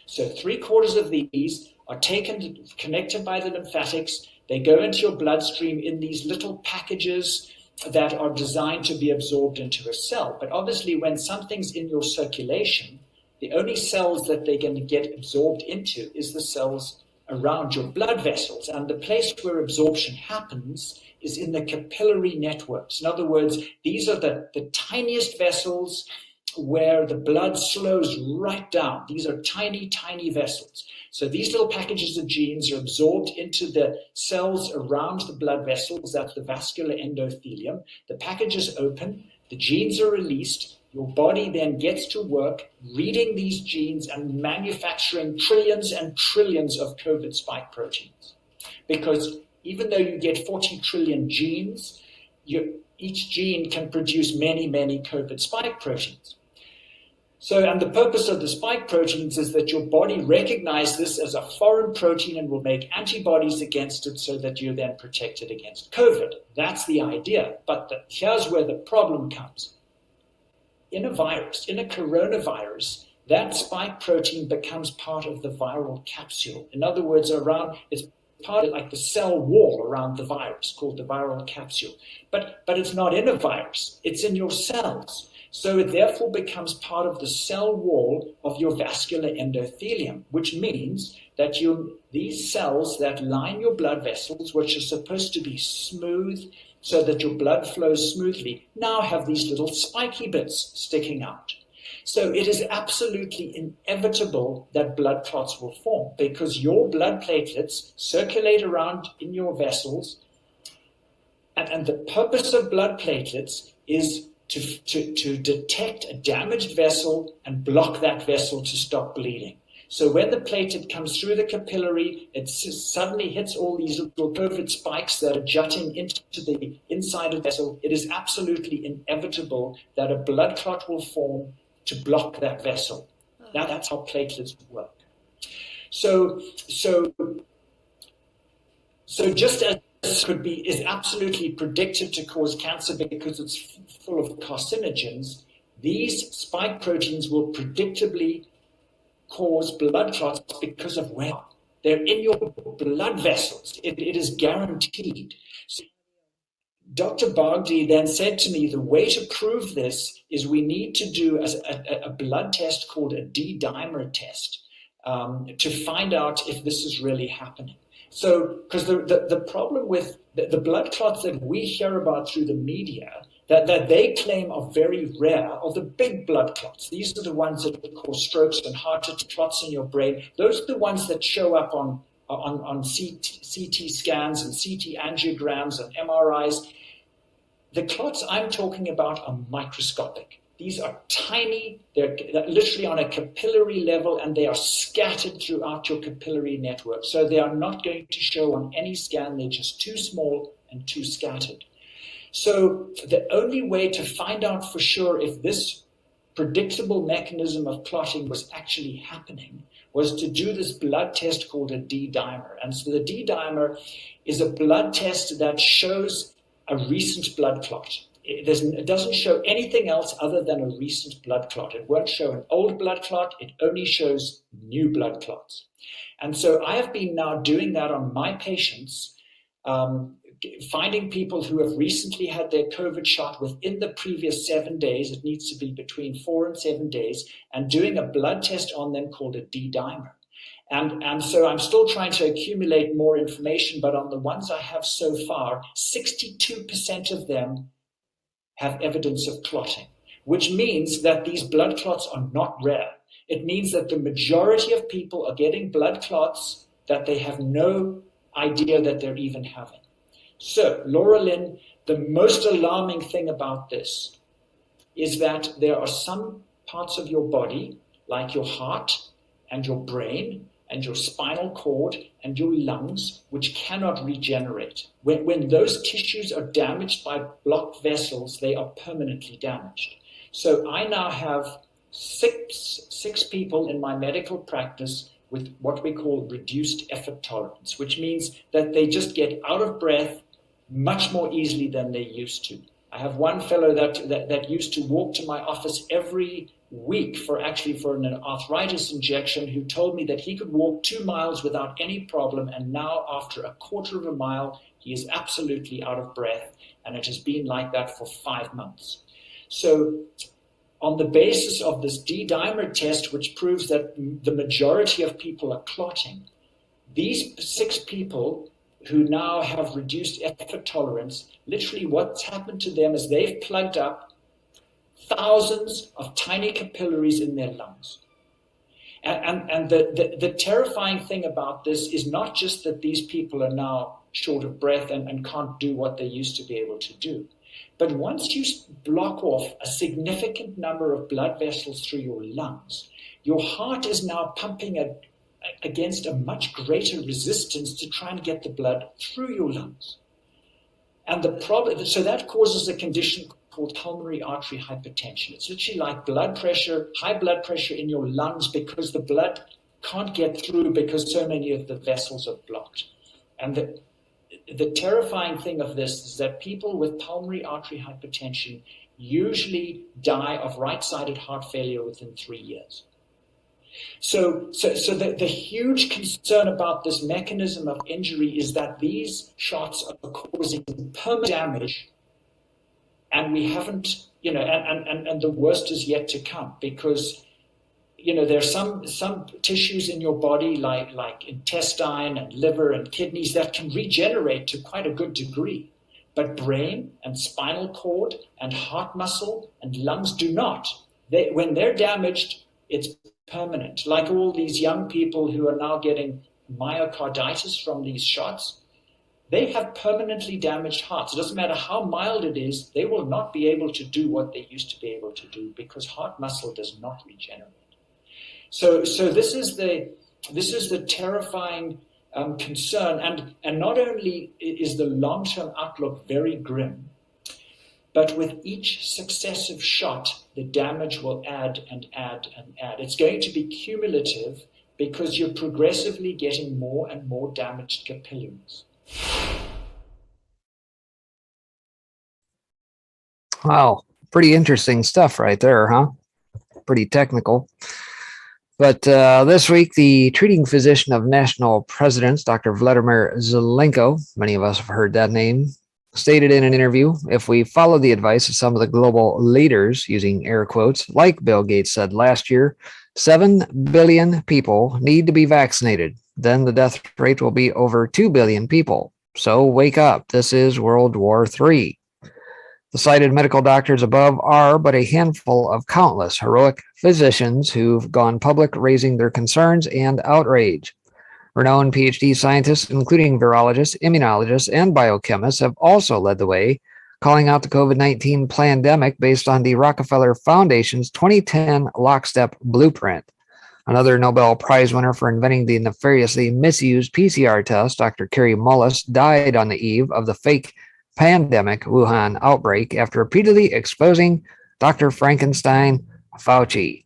[SPEAKER 11] So 3/4 of these are taken, connected by the lymphatics. They go into your bloodstream in these little packages that are designed to be absorbed into a cell. But obviously, when something's in your circulation, the only cells that they're going to get absorbed into is the cells around your blood vessels. And the place where absorption happens is in the capillary networks. In other words, these are the tiniest vessels where the blood slows right down. These are tiny, tiny vessels. So these little packages of genes are absorbed into the cells around the blood vessels. That's the vascular endothelium. The packages open, the genes are released. Your body then gets to work reading these genes and manufacturing trillions and trillions of COVID spike proteins. Because even though you get 40 trillion genes, each gene can produce many, many COVID spike proteins. So, and the purpose of the spike proteins is that your body recognizes this as a foreign protein and will make antibodies against it so that you're then protected against COVID. That's the idea. But here's where the problem comes. In a virus, in a coronavirus, that spike protein becomes part of the viral capsule. In other words, it's part of like the cell wall around the virus called the viral capsule. But it's not in a virus, it's in your cells. So it therefore becomes part of the cell wall of your vascular endothelium, which means that these cells that line your blood vessels, which are supposed to be smooth so that your blood flows smoothly, now have these little spiky bits sticking out. So it is absolutely inevitable that blood clots will form because your blood platelets circulate around in your vessels. And the purpose of blood platelets is to detect a damaged vessel and block that vessel to stop bleeding. So when the platelet comes through the capillary, it suddenly hits all these little COVID spikes that are jutting into the inside of the vessel. It is absolutely inevitable that a blood clot will form to block that vessel. Now that's how platelets work. So just as is absolutely predicted to cause cancer because it's full of carcinogens, these spike proteins will predictably cause blood clots because of where they're in your blood vessels. It is guaranteed. So Dr. Bogdi then said to me, the way to prove this is we need to do a blood test called a D-dimer test to find out if this is really happening. So, because the problem with the blood clots that we hear about through the media that they claim are very rare are the big blood clots. These are the ones that cause strokes and heart clots in your brain. Those are the ones that show up on CT scans and CT angiograms and MRIs. The clots I'm talking about are microscopic. These are tiny, they're literally on a capillary level, and they are scattered throughout your capillary network. So they are not going to show on any scan. They're just too small and too scattered. So the only way to find out for sure if this predictable mechanism of clotting was actually happening was to do this blood test called a D-dimer. And so the D-dimer is a blood test that shows a recent blood clot. It doesn't show anything else other than a recent blood clot. It won't show an old blood clot. It only shows new blood clots. And so I have been now doing that on my patients, finding people who have recently had their COVID shot within the previous 7 days. It needs to be between 4 and 7 days, and doing a blood test on them called a D-dimer. And so I'm still trying to accumulate more information, but on the ones I have so far, 62% of them have evidence of clotting, which means that these blood clots are not rare. It means that the majority of people are getting blood clots that they have no idea that they're even having. So, Laura Lynn, the most alarming thing about this is that there are some parts of your body, like your heart and your brain and your spinal cord and your lungs, which cannot regenerate. When those tissues are damaged by blocked vessels, they are permanently damaged. So I now have six people in my medical practice with what we call reduced effort tolerance, which means that they just get out of breath much more easily than they used to. I have one fellow that used to walk to my office every week for an arthritis injection, who told me that he could walk 2 miles without any problem, and now after a quarter of a mile he is absolutely out of breath, and it has been like that for 5 months. So on the basis of this D-dimer test, which proves that the majority of people are clotting, these 6 people who now have reduced effort tolerance, literally what's happened to them is they've plugged up thousands of tiny capillaries in their lungs. And the terrifying thing about this is not just that these people are now short of breath and can't do what they used to be able to do, but once you block off a significant number of blood vessels through your lungs, your heart is now pumping against a much greater resistance to try and get the blood through your lungs. And the problem, so that causes a condition called pulmonary artery hypertension. It's literally like blood pressure, high blood pressure in your lungs, because the blood can't get through because so many of the vessels are blocked. And the terrifying thing of this is that people with pulmonary artery hypertension usually die of right-sided heart failure within 3 years. So the huge concern about this mechanism of injury is that these shots are causing permanent damage, and we haven't, and the worst is yet to come, because, there's some tissues in your body like intestine and liver and kidneys that can regenerate to quite a good degree, but brain and spinal cord and heart muscle and lungs do not. when they're damaged, it's permanent. Like all these young people who are now getting myocarditis from these shots, they have permanently damaged hearts. It doesn't matter how mild it is, they will not be able to do what they used to be able to do because heart muscle does not regenerate. So this is the terrifying concern, and not only is the long-term outlook very grim, but with each successive shot, the damage will add and add and add. It's going to be cumulative because you're progressively getting more and more damaged capillaries.
[SPEAKER 1] Wow, pretty interesting stuff right there, huh? Pretty technical. But this week, the treating physician of national presidents, Dr. Vladimir Zelenko, many of us have heard that name, stated in an interview, if we follow the advice of some of the global leaders, using air quotes, like Bill Gates said last year, 7 billion people need to be vaccinated. Then the death rate will be over 2 billion people. So wake up. This is World War III. The cited medical doctors above are but a handful of countless heroic physicians who've gone public raising their concerns and outrage. Renowned PhD scientists, including virologists, immunologists, and biochemists, have also led the way, calling out the COVID-19 pandemic based on the Rockefeller Foundation's 2010 lockstep blueprint. Another Nobel Prize winner for inventing the nefariously misused PCR test, Dr. Kary Mullis, died on the eve of the fake pandemic Wuhan outbreak after repeatedly exposing Dr. Frankenstein Fauci.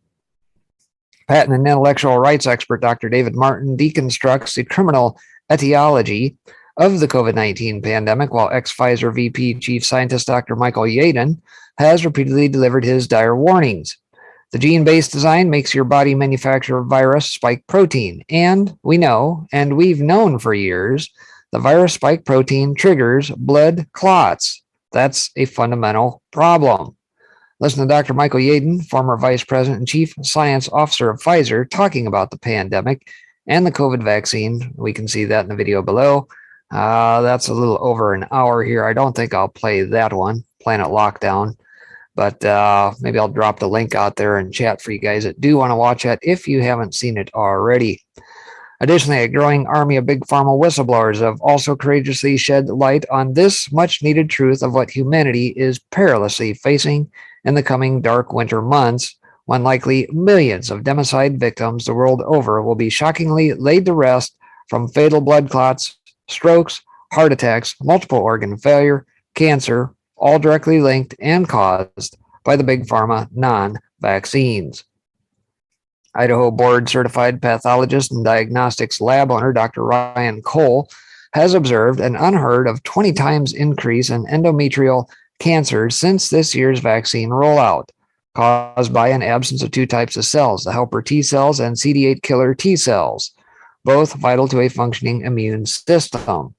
[SPEAKER 1] Patent and intellectual rights expert Dr. David Martin deconstructs the criminal etiology of the COVID-19 pandemic, while ex-Pfizer VP Chief Scientist Dr. Michael Yaden has repeatedly delivered his dire warnings. The gene-based design makes your body manufacture virus spike protein, and we know, and we've known for years, the virus spike protein triggers blood clots. That's a fundamental problem. Listen to Dr. Michael Yaden, former Vice President and Chief Science Officer of Pfizer, talking about the pandemic and the COVID vaccine. We can see that in the video below. That's a little over an hour here. I don't think I'll play that one, Planet Lockdown, but maybe I'll drop the link out there in chat for you guys that do want to watch it if you haven't seen it already. Additionally, a growing army of big pharma whistleblowers have also courageously shed light on this much-needed truth of what humanity is perilously facing in the coming dark winter months, when likely millions of democide victims the world over will be shockingly laid to rest from fatal blood clots, strokes, heart attacks, multiple organ failure, cancer, all directly linked and caused by the big pharma non-vaccines. Idaho board-certified pathologist and diagnostics lab owner Dr. Ryan Cole has observed an unheard of 20 times increase in endometrial cancer since this year's vaccine rollout, caused by an absence of two types of cells, the helper T cells and CD8 killer T cells, both vital to a functioning immune system.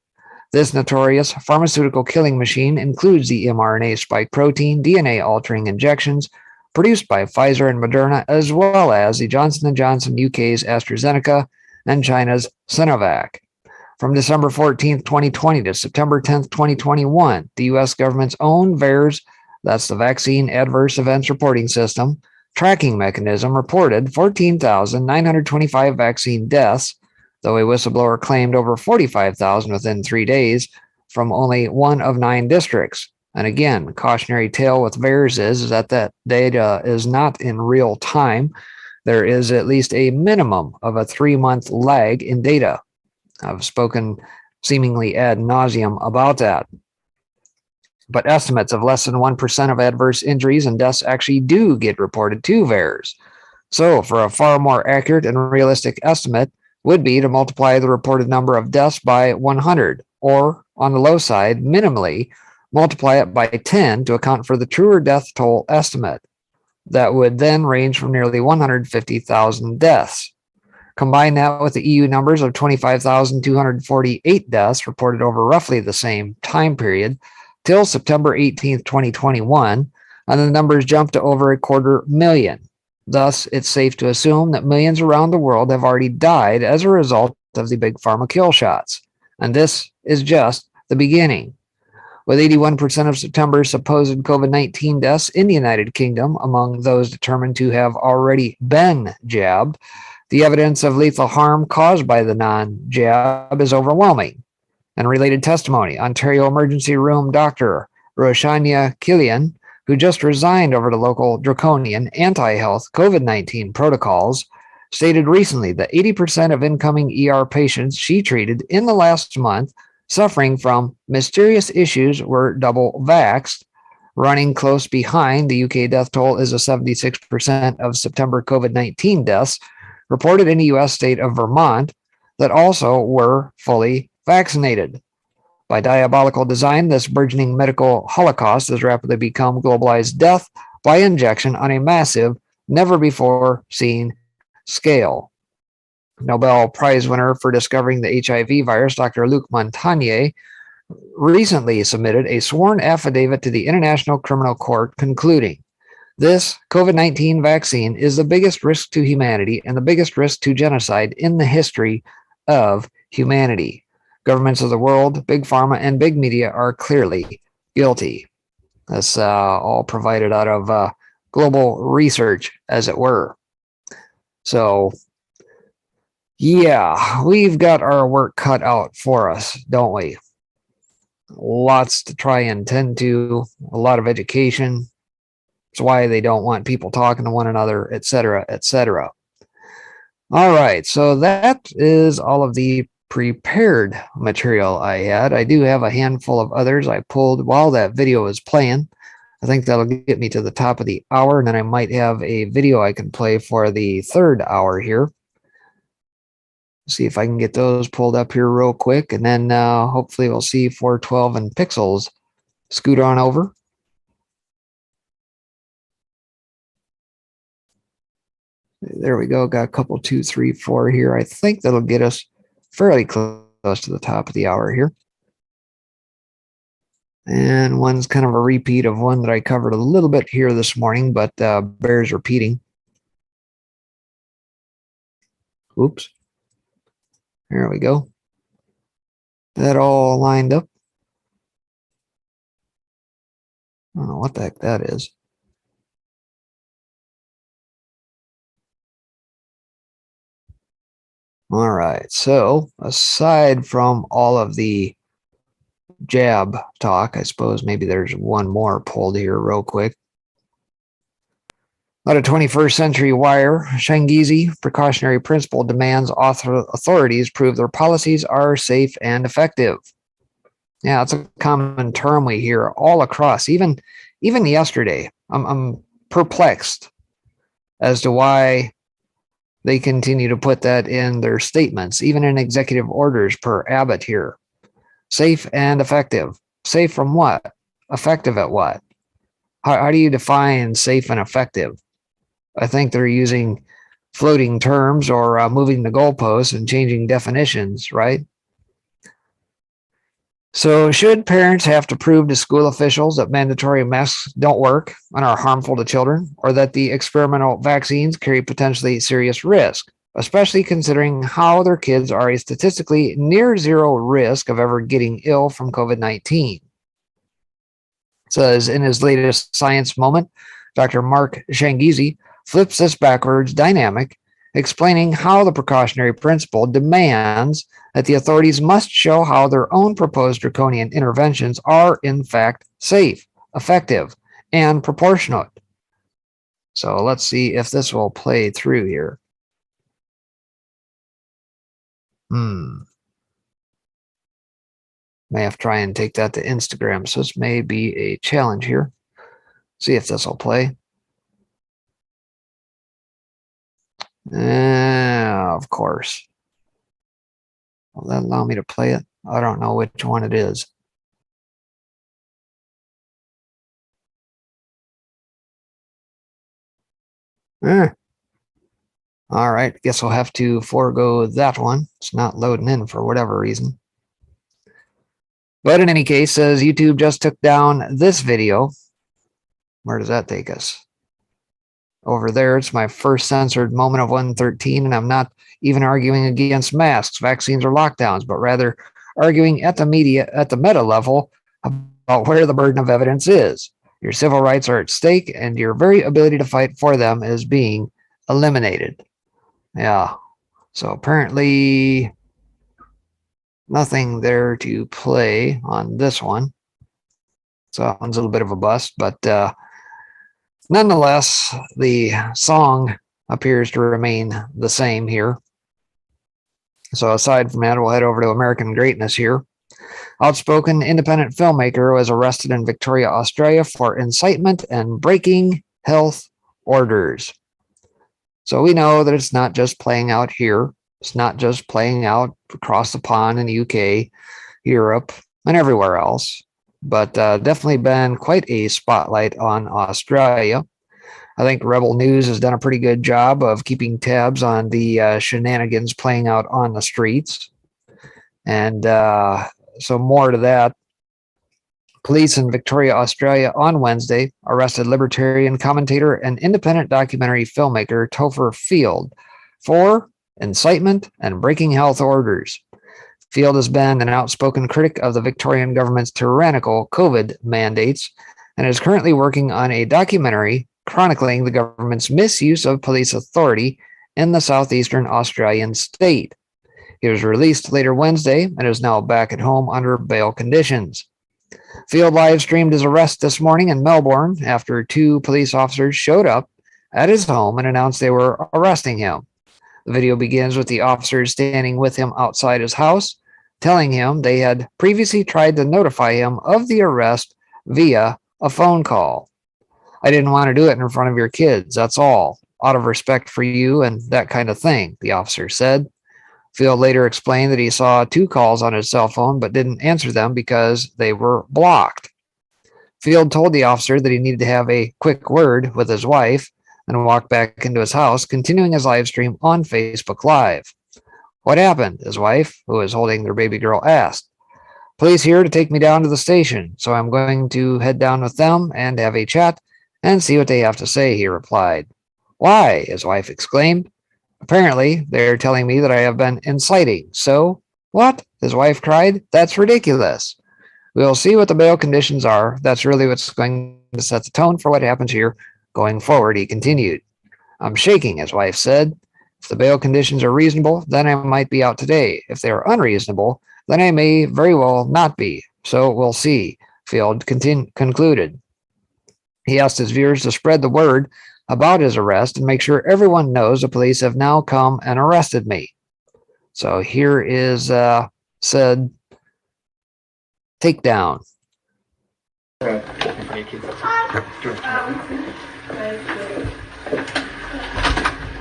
[SPEAKER 1] This notorious pharmaceutical killing machine includes the mRNA spike protein DNA-altering injections produced by Pfizer and Moderna, as well as the Johnson & Johnson UK's AstraZeneca and China's Sinovac. From December 14, 2020 to September 10, 2021, the U.S. government's own VAERS, that's the Vaccine Adverse Events Reporting System, tracking mechanism, reported 14,925 vaccine deaths, though a whistleblower claimed over 45,000 within 3 days from only one of 9 districts. And again, cautionary tale with VAERS is that data is not in real time. There is at least a minimum of a 3-month lag in data. I've spoken seemingly ad nauseum about that. But estimates of less than 1% of adverse injuries and deaths actually do get reported to VAERS. So for a far more accurate and realistic estimate would be to multiply the reported number of deaths by 100, or on the low side, minimally, multiply it by 10 to account for the truer death toll estimate. That would then range from nearly 150,000 deaths. Combine that with the EU numbers of 25,248 deaths reported over roughly the same time period till September 18, 2021, and the numbers jump to over 250,000. Thus, it's safe to assume that millions around the world have already died as a result of the big pharma kill shots. And this is just the beginning. with 81% of September's supposed COVID-19 deaths in the United Kingdom among those determined to have already been jabbed. The evidence of lethal harm caused by the non-jab is overwhelming. And related testimony, Ontario Emergency Room Doctor Roshania Killian, who just resigned over the local draconian anti-health COVID-19 protocols, stated recently that 80% of incoming ER patients she treated in the last month suffering from mysterious issues were double vaxxed. Running close behind the UK death toll is a 76% of September COVID-19 deaths reported in the US state of Vermont that also were fully vaccinated. By diabolical design, this burgeoning medical holocaust has rapidly become globalized death by injection on a massive, never-before-seen scale. Nobel Prize winner for discovering the HIV virus, Dr. Luc Montagnier, recently submitted a sworn affidavit to the International Criminal Court concluding, this COVID-19 vaccine is the biggest risk to humanity and the biggest risk to genocide in the history of humanity. Governments of the world, big pharma, and big media are clearly guilty. That's all provided out of global research, as it were. So, yeah, we've got our work cut out for us, don't we? Lots to try and tend to, a lot of education. That's why they don't want people talking to one another, etc., etc. All right, so that is all of the prepared material I had. I do have a handful of others I pulled while that video was playing. I think that'll get me to the top of the hour, and then I might have a video I can play for the third hour here. See if I can get those pulled up here real quick, and then hopefully we'll see 412 and Pixels scoot on over. There we go. Got a couple, 2, 3, 4 here. I think that'll get us fairly close to the top of the hour here. And one's kind of a repeat of one that I covered a little bit here this morning, but bears repeating. Oops. There we go. That all lined up. I don't know what the heck that is. All right, so aside from all of the jab talk, I suppose maybe there's one more pulled here real quick. Out of 21st Century Wire, Shangizi precautionary principle demands authorities prove their policies are safe and effective. Yeah, it's a common term we hear all across. Even yesterday, I'm perplexed as to why they continue to put that in their statements, even in executive orders per Abbott here. Safe and effective. Safe from what? Effective at what? How do you define safe and effective? I think they're using floating terms or moving the goalposts and changing definitions, right? So should parents have to prove to school officials that mandatory masks don't work and are harmful to children, or that the experimental vaccines carry potentially serious risk, especially considering how their kids are a statistically near zero risk of ever getting ill from COVID-19? Says in his latest Science Moment, Dr. Mark Shangizi flips this backwards dynamic, explaining how the precautionary principle demands that the authorities must show how their own proposed draconian interventions are in fact safe, effective, and proportionate. So let's see if this will play through here. May have to try and take that to Instagram, so this may be a challenge here. See if this will play. Of course. Will that allow me to play it? I don't know which one it is. All right, guess I'll have to forego that one. It's not loading in for whatever reason. But in any case, says YouTube just took down this video. Where does that take us? Over there, it's my first censored moment of 113, and I'm not even arguing against masks, vaccines, or lockdowns, but rather arguing at the meta level about where the burden of evidence is. Your civil rights are at stake, and your very ability to fight for them is being eliminated. Yeah. So apparently nothing there to play on this one. So that one's a little bit of a bust, but nonetheless, the song appears to remain the same here. So aside from that, we'll head over to American Greatness here. Outspoken independent filmmaker was arrested in Victoria, Australia for incitement and breaking health orders. So we know that it's not just playing out here. It's not just playing out across the pond in the UK, Europe, and everywhere else, but definitely been quite a spotlight on Australia. I think Rebel News has done a pretty good job of keeping tabs on the shenanigans playing out on the streets. And so more to that. Police in Victoria, Australia on Wednesday arrested libertarian commentator and independent documentary filmmaker Topher Field for incitement and breaking health orders. Field has been an outspoken critic of the Victorian government's tyrannical COVID mandates and is currently working on a documentary chronicling the government's misuse of police authority in the southeastern Australian state. He was released later Wednesday and is now back at home under bail conditions. Field live streamed his arrest this morning in Melbourne after two police officers showed up at his home and announced they were arresting him. The video begins with the officers standing with him outside his house, telling him they had previously tried to notify him of the arrest via a phone call. I didn't want to do it in front of your kids, that's all, out of respect for you and that kind of thing, the officer said. Field later explained that he saw two calls on his cell phone but didn't answer them because they were blocked. Field told the officer that he needed to have a quick word with his wife and walked back into his house, continuing his live stream on Facebook Live. What happened? His wife, who was holding their baby girl, asked. Police here to take me down to the station, so I'm going to head down with them and have a chat and see what they have to say, he replied. Why? His wife exclaimed. Apparently, they're telling me that I have been inciting. So, what? His wife cried. That's ridiculous. We'll see what the bail conditions are. That's really what's going to set the tone for what happens here going forward, he continued. I'm shaking, his wife said. If the bail conditions are reasonable, then I might be out today. If they are unreasonable, then I may very well not be. So we'll see, Field concluded. He asked his viewers to spread the word about his arrest and make sure everyone knows the police have now come and arrested me. So here is said takedown.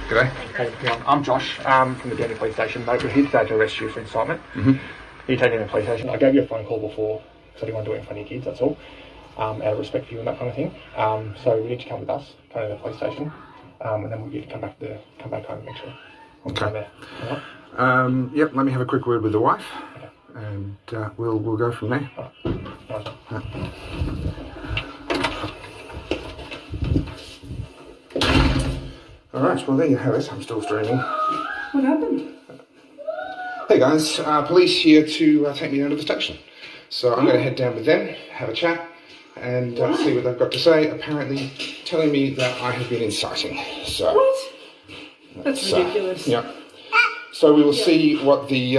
[SPEAKER 12] G'day. Hey, I'm Josh from the Denver Police Station. Mate, we're here today to arrest you for incitement. You taken to the police station. I gave you a phone call before because I didn't want to do it in front of your kids, that's all. Out of respect for you and that kind of thing. So we need to come with us, come to the police station, and then we'll get to come back home and make sure. Okay. There. All right?
[SPEAKER 13] Yep, let me have a quick word with the wife, okay. And we'll go from there.
[SPEAKER 12] All right.
[SPEAKER 13] All right, well there you have it. I'm still streaming.
[SPEAKER 8] What happened?
[SPEAKER 13] Hey guys, police here to take me down to the station. So I'm going to head down with them, have a chat, and see what they've got to say. Apparently telling me that I have been inciting. So
[SPEAKER 8] What? That's ridiculous.
[SPEAKER 13] Yeah. So we will see what the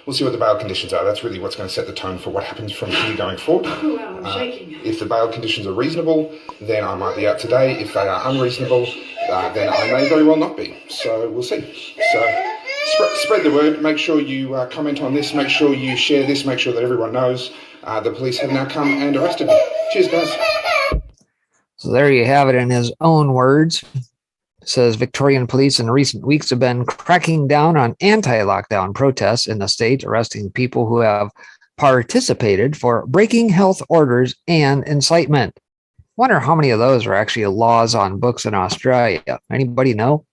[SPEAKER 13] bail conditions are. That's really what's going to set the tone for what happens from here going forward.
[SPEAKER 8] Oh, wow, I'm shaking.
[SPEAKER 13] If the bail conditions are reasonable, then I might be out today. If they are unreasonable, then I may very well not be. So we'll see. So spread the word. Make sure you comment on this. Make sure you share this. Make sure that everyone knows the police have now come and arrested me. Cheers, guys.
[SPEAKER 1] So there you have it in his own words. It says Victorian police in recent weeks have been cracking down on anti-lockdown protests in the state, arresting people who have participated for breaking health orders and incitement. Wonder how many of those are actually laws on books in Australia. Anybody know?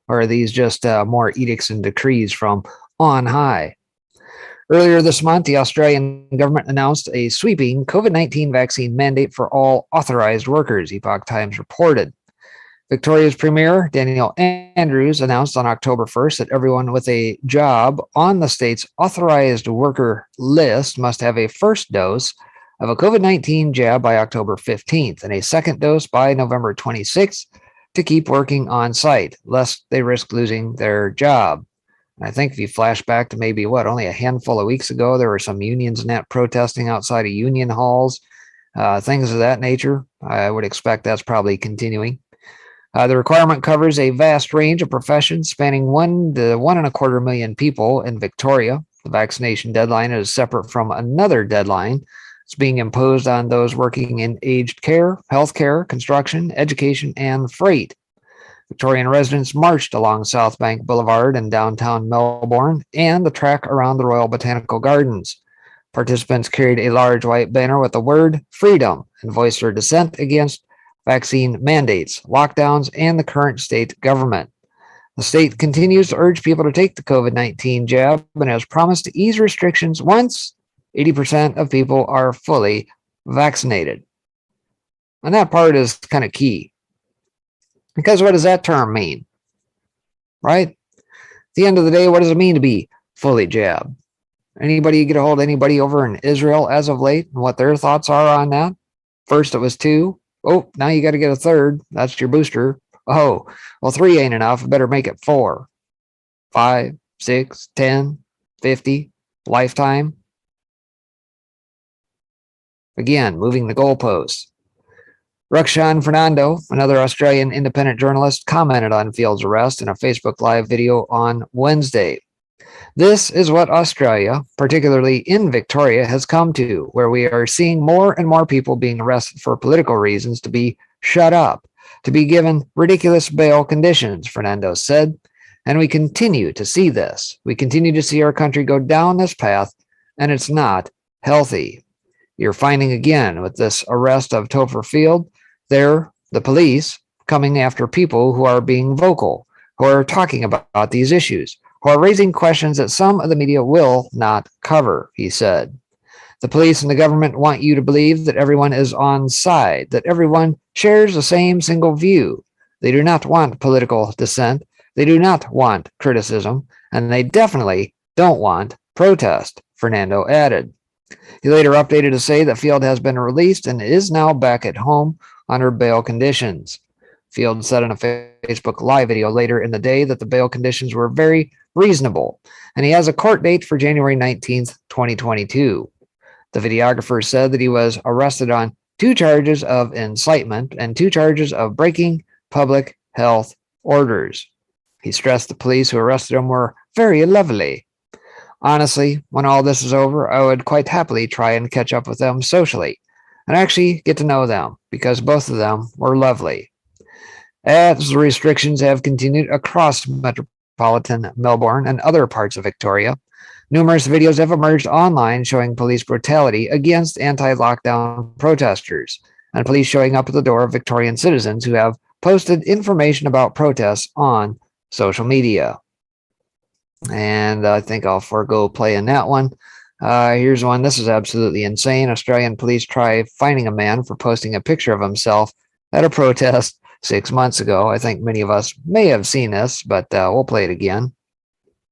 [SPEAKER 1] Or are these just more edicts and decrees from on high? Earlier this month, the Australian government announced a sweeping COVID-19 vaccine mandate for all authorized workers, Epoch Times reported. Victoria's Premier, Daniel Andrews, announced on October 1st that everyone with a job on the state's authorized worker list must have a first dose of a COVID-19 jab by October 15th and a second dose by November 26th to keep working on site, lest they risk losing their job. And I think if you flash back to maybe only a handful of weeks ago, there were some unions and that protesting outside of union halls, things of that nature. I would expect that's probably continuing. The requirement covers a vast range of professions spanning 1 to 1.25 million people in Victoria. The vaccination deadline is separate from another deadline. It's being imposed on those working in aged care, healthcare, construction, education, and freight. Victorian residents marched along South Bank Boulevard in downtown Melbourne and the track around the Royal Botanical Gardens. Participants carried a large white banner with the word freedom and voiced their dissent against vaccine mandates, lockdowns, and the current state government. The state continues to urge people to take the COVID-19 jab and has promised to ease restrictions once 80% of people are fully vaccinated. And that part is kind of key. Because what does that term mean? Right? At the end of the day, what does it mean to be fully jabbed? Anybody get a hold of anybody over in Israel as of late and what their thoughts are on that? First it was 2. Oh, now you got to get a 3rd. That's your booster. Oh, well, 3 ain't enough. Better make it 4. 5, 6, 10, 50, lifetime. Again, moving the goalposts. Rukshan Fernando, another Australian independent journalist, commented on Field's arrest in a Facebook Live video on Wednesday. This is what Australia, particularly in Victoria, has come to, where we are seeing more and more people being arrested for political reasons to be shut up, to be given ridiculous bail conditions, Fernando said. And we continue to see this. We continue to see our country go down this path, and it's not healthy. You're finding again with this arrest of Topher Field, the police coming after people who are being vocal, who are talking about these issues, who are raising questions that some of the media will not cover, he said. The police and the government want you to believe that everyone is on side, that everyone shares the same single view. They do not want political dissent. They do not want criticism, and they definitely don't want protest, Fernando added. He later updated to say that Field has been released and is now back at home under bail conditions. Field said in a Facebook Live video later in the day that the bail conditions were very reasonable, and he has a court date for January 19th, 2022. The videographer said that he was arrested on 2 charges of incitement and 2 charges of breaking public health orders. He stressed the police who arrested him were very lovely. Honestly, when all this is over, I would quite happily try and catch up with them socially and actually get to know them, because both of them were lovely. As the restrictions have continued across metropolitan Melbourne and other parts of Victoria, numerous videos have emerged online showing police brutality against anti-lockdown protesters and police showing up at the door of Victorian citizens who have posted information about protests on social media. And I think I'll forego playing that one. Here's one. This is absolutely insane. Australian police try finding a man for posting a picture of himself at a protest 6 months ago. I think many of us may have seen this, but we'll play it again.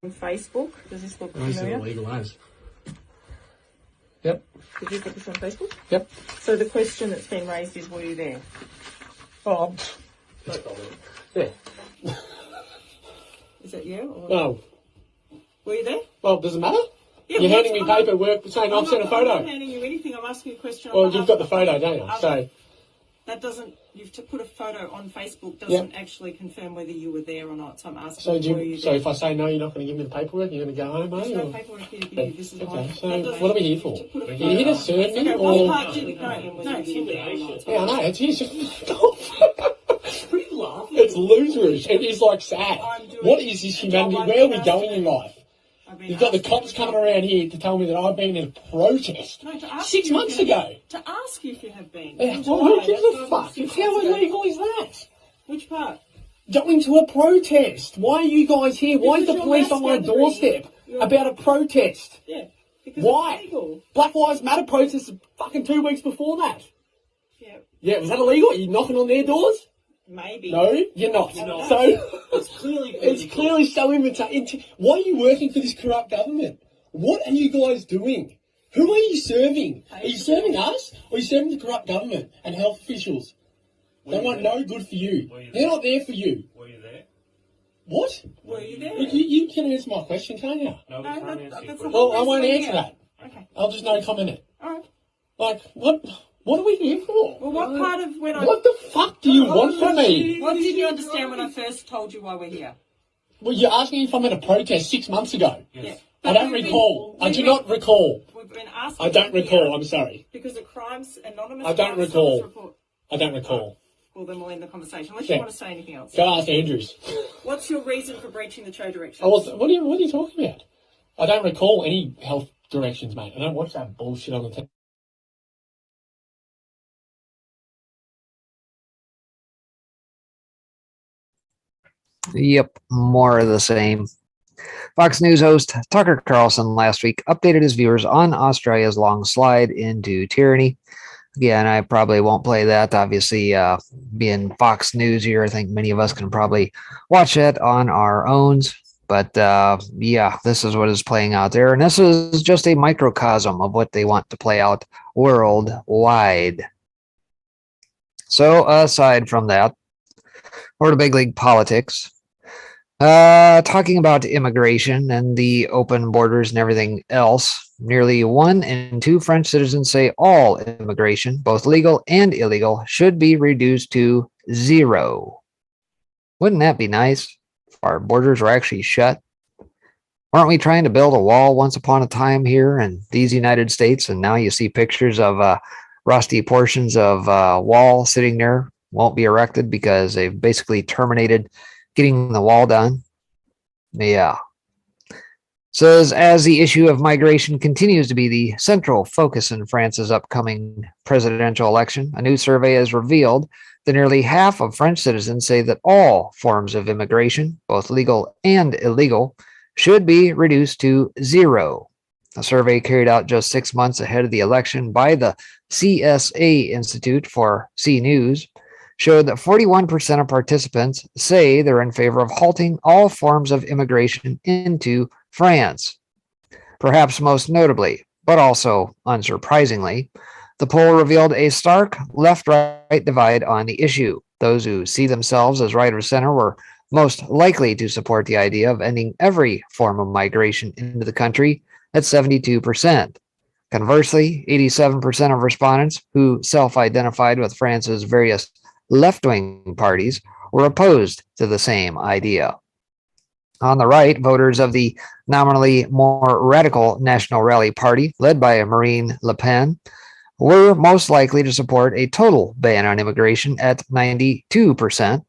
[SPEAKER 14] On Facebook, does this look familiar?
[SPEAKER 12] This is illegal as. Yep.
[SPEAKER 14] Did you put this on Facebook?
[SPEAKER 12] Yep.
[SPEAKER 14] So the question that's been raised is, were you there?
[SPEAKER 12] Oh, yeah.
[SPEAKER 14] Is that you? Or
[SPEAKER 12] Oh.
[SPEAKER 14] Were you there?
[SPEAKER 12] Well, does it matter?
[SPEAKER 14] Yeah,
[SPEAKER 12] You're handing me paperwork saying I've sent a photo.
[SPEAKER 14] I'm not handing you anything. I'm asking you a question.
[SPEAKER 12] Well, you've got the photo, don't you? So
[SPEAKER 14] that doesn't. You've put a photo on Facebook doesn't actually confirm whether you were there or not. So I'm asking.
[SPEAKER 12] So,
[SPEAKER 14] were you
[SPEAKER 12] so
[SPEAKER 14] there?
[SPEAKER 12] if I say no, you're not going to give me the paperwork. You're going to go home, are
[SPEAKER 14] There's
[SPEAKER 12] you?
[SPEAKER 14] no paperwork here to give you. This is
[SPEAKER 12] Okay.
[SPEAKER 14] my.
[SPEAKER 12] So what are we here for? Are you here to serve me?
[SPEAKER 14] Okay,
[SPEAKER 12] Or...
[SPEAKER 14] what part did no, intimidation.
[SPEAKER 12] Yeah, I know. It's just. It's loserish. It is like sad. What is this humanity? Where are we going in life? You've got the cops coming around here to tell me that I've been in a protest 6 months ago.
[SPEAKER 14] To ask you if you have been.
[SPEAKER 12] Yeah, well, who gives a fuck? How illegal is that?
[SPEAKER 14] Which part?
[SPEAKER 12] Going to a protest. Why are you guys here? Why is the police on my doorstep about a protest?
[SPEAKER 14] Yeah.
[SPEAKER 12] Why?
[SPEAKER 14] It's illegal.
[SPEAKER 12] Black Lives Matter protests fucking 2 weeks before that.
[SPEAKER 14] Yeah.
[SPEAKER 12] Yeah, was that illegal? Are you knocking on their doors?
[SPEAKER 14] Maybe.
[SPEAKER 15] No, you're not. So it's clearly so imitated. Why are you working for this corrupt government? What are you guys doing? Who are you serving? Are you serving us, or are you serving the corrupt government and health officials? They want no good for you. They're not there for you.
[SPEAKER 16] Were you there?
[SPEAKER 15] What?
[SPEAKER 14] Were you there?
[SPEAKER 15] You can answer my question, can't you?
[SPEAKER 16] No, we can't answer your question.
[SPEAKER 15] Well, I won't answer that.
[SPEAKER 14] Okay.
[SPEAKER 15] I'll just no comment it.
[SPEAKER 14] All right.
[SPEAKER 15] Like, what are we here for?
[SPEAKER 14] Well, what part of when
[SPEAKER 15] What the fuck do you want from me?
[SPEAKER 14] What did you understand when I first told you why we're here?
[SPEAKER 15] Well, you're asking if I'm at a protest 6 months ago.
[SPEAKER 14] Yes.
[SPEAKER 15] I don't recall. I do not recall.
[SPEAKER 14] We've been asking.
[SPEAKER 15] I don't recall. I'm sorry.
[SPEAKER 14] Because of Crimes Anonymous.
[SPEAKER 15] I don't
[SPEAKER 14] Crimes
[SPEAKER 15] recall.
[SPEAKER 14] Stoppers report.
[SPEAKER 15] I don't recall.
[SPEAKER 14] Well, then we'll end the conversation. Unless
[SPEAKER 15] Yeah.
[SPEAKER 14] you want to say anything else.
[SPEAKER 15] Go ask Andrews.
[SPEAKER 14] What's your reason for breaching the show directions?
[SPEAKER 15] What are you talking about? I don't recall any health directions, mate. I don't watch that bullshit on the TV.
[SPEAKER 1] Yep, more of the same. Fox News host Tucker Carlson last week updated his viewers on Australia's long slide into tyranny. Again, I probably won't play that. Obviously, being Fox News here, I think many of us can probably watch that on our own. But yeah, this is what is playing out there. And this is just a microcosm of what they want to play out worldwide. So aside from that, or to big league politics, talking about immigration and the open borders and everything else, nearly 1 in 2 French citizens say all immigration, both legal and illegal, should be reduced to 0. Wouldn't that be nice if our borders were actually shut? Aren't we trying to build a wall once upon a time here in these United States? And now you see pictures of rusty portions of wall sitting there, won't be erected because they've basically terminated getting the wall done. Yeah. Says, as the issue of migration continues to be the central focus in France's upcoming presidential election, a new survey has revealed that nearly half of French citizens say that all forms of immigration, both legal and illegal, should be reduced to 0. A survey carried out just 6 months ahead of the election by the CSA Institute for C News showed that 41% of participants say they're in favor of halting all forms of immigration into France. Perhaps most notably, but also unsurprisingly, the poll revealed a stark left-right divide on the issue. Those who see themselves as right of center were most likely to support the idea of ending every form of migration into the country at 72%. Conversely, 87% of respondents who self-identified with France's various left-wing parties were opposed to the same idea. On the right, voters of the nominally more radical National Rally Party, led by Marine Le Pen, were most likely to support a total ban on immigration at 92%,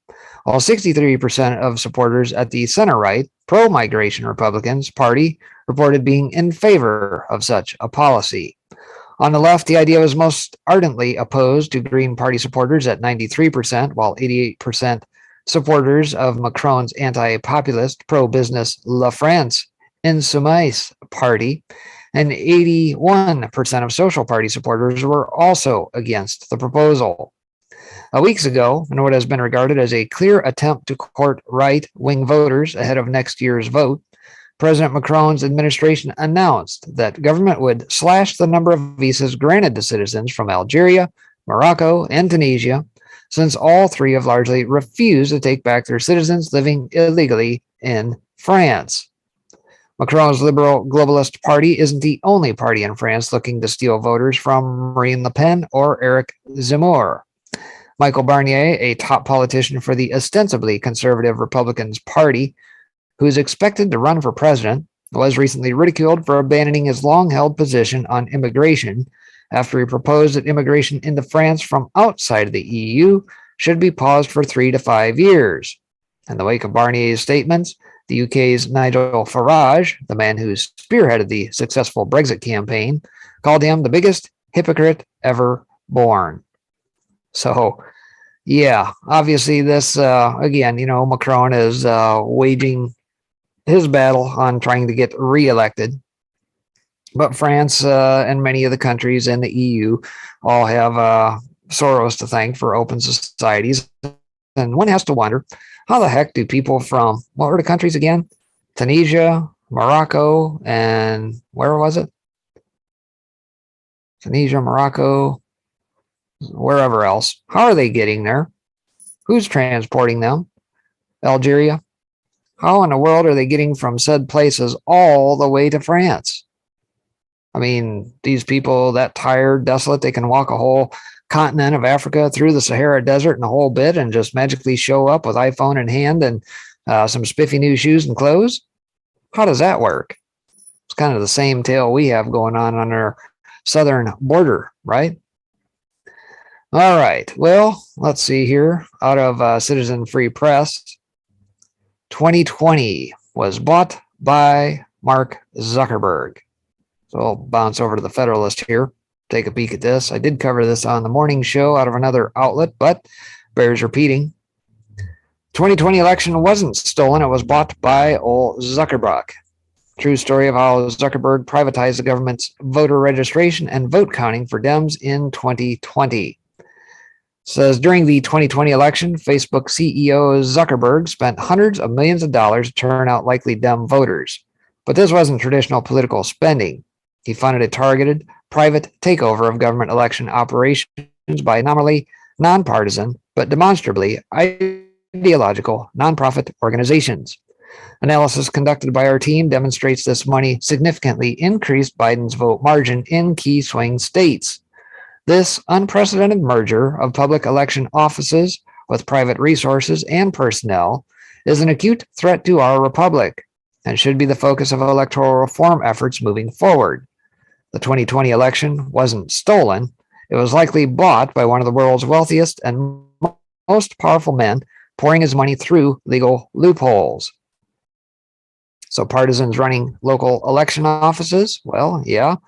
[SPEAKER 1] while 63% of supporters at the center-right, pro-migration Republicans Party reported being in favor of such a policy. On the left, the idea was most ardently opposed to Green Party supporters at 93%, while 88% supporters of Macron's anti-populist, pro-business La France Insoumise Party and 81% of Social Party supporters were also against the proposal. Weeks ago, in what has been regarded as a clear attempt to court right-wing voters ahead of next year's vote, President Macron's administration announced that government would slash the number of visas granted to citizens from Algeria, Morocco, and Tunisia, since all three have largely refused to take back their citizens living illegally in France. Macron's liberal globalist party isn't the only party in France looking to steal voters from Marine Le Pen or Eric Zemmour. Michael Barnier, a top politician for the ostensibly conservative Republicans Party, who is expected to run for president, was recently ridiculed for abandoning his long-held position on immigration after he proposed that immigration into France from outside of the EU should be paused for 3 to 5 years. In the wake of Barnier's statements, the UK's Nigel Farage, the man who spearheaded the successful Brexit campaign, called him the biggest hypocrite ever born. So, yeah, obviously this, again, Macron is waging his battle on trying to get reelected. But France and many of the countries in the EU all have Soros to thank for open societies And one has to wonder, how the heck do people from, what were the countries again? Tunisia, Morocco, and where was it? Tunisia, Morocco, wherever else. How are they getting there? Who's transporting them? Algeria? How in the world are they getting from said places all the way to France? I mean, these people that tired, desolate, they can walk a whole continent of Africa through the Sahara Desert and a whole bit and just magically show up with iPhone in hand and some spiffy new shoes and clothes? How does that work? It's kind of the same tale we have going on our southern border, right? All right. Well, let's see here. Out of Citizen Free Press, 2020 was bought by Mark Zuckerberg. So I'll bounce over to the Federalist here, take a peek at this. I did cover this on the morning show out of another outlet, but bears repeating. 2020 election wasn't stolen. It was bought by old Zuckerberg. True story of how Zuckerberg privatized the government's voter registration and vote counting for Dems in 2020. Says during the 2020 election, Facebook CEO Zuckerberg spent hundreds of millions of dollars to turn out likely Dem voters. But this wasn't traditional political spending. He funded a targeted, private takeover of government election operations by nominally nonpartisan, but demonstrably ideological nonprofit organizations. Analysis conducted by our team demonstrates this money significantly increased Biden's vote margin in key swing states. This unprecedented merger of public election offices with private resources and personnel is an acute threat to our republic and should be the focus of electoral reform efforts moving forward. The 2020 election wasn't stolen. It was likely bought by one of the world's wealthiest and most powerful men, pouring his money through legal loopholes. So partisans running local election offices? Well, yeah.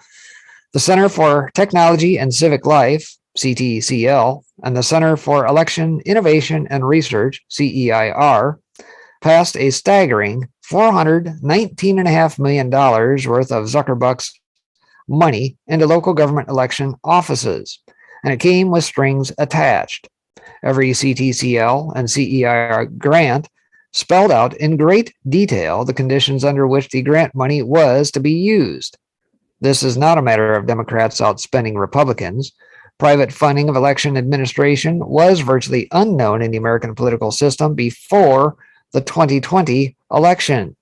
[SPEAKER 1] The Center for Technology and Civic Life, Ctcl, and the Center for Election Innovation and Research, CEIR, passed a staggering $419.5 million worth of Zuckerberg's money into local government election offices, and it came with strings attached. Every Ctcl and CEIR grant spelled out in great detail the conditions under which the grant money was to be used. This is not a matter of Democrats outspending Republicans. Private funding of election administration was virtually unknown in the American political system before the 2020 election.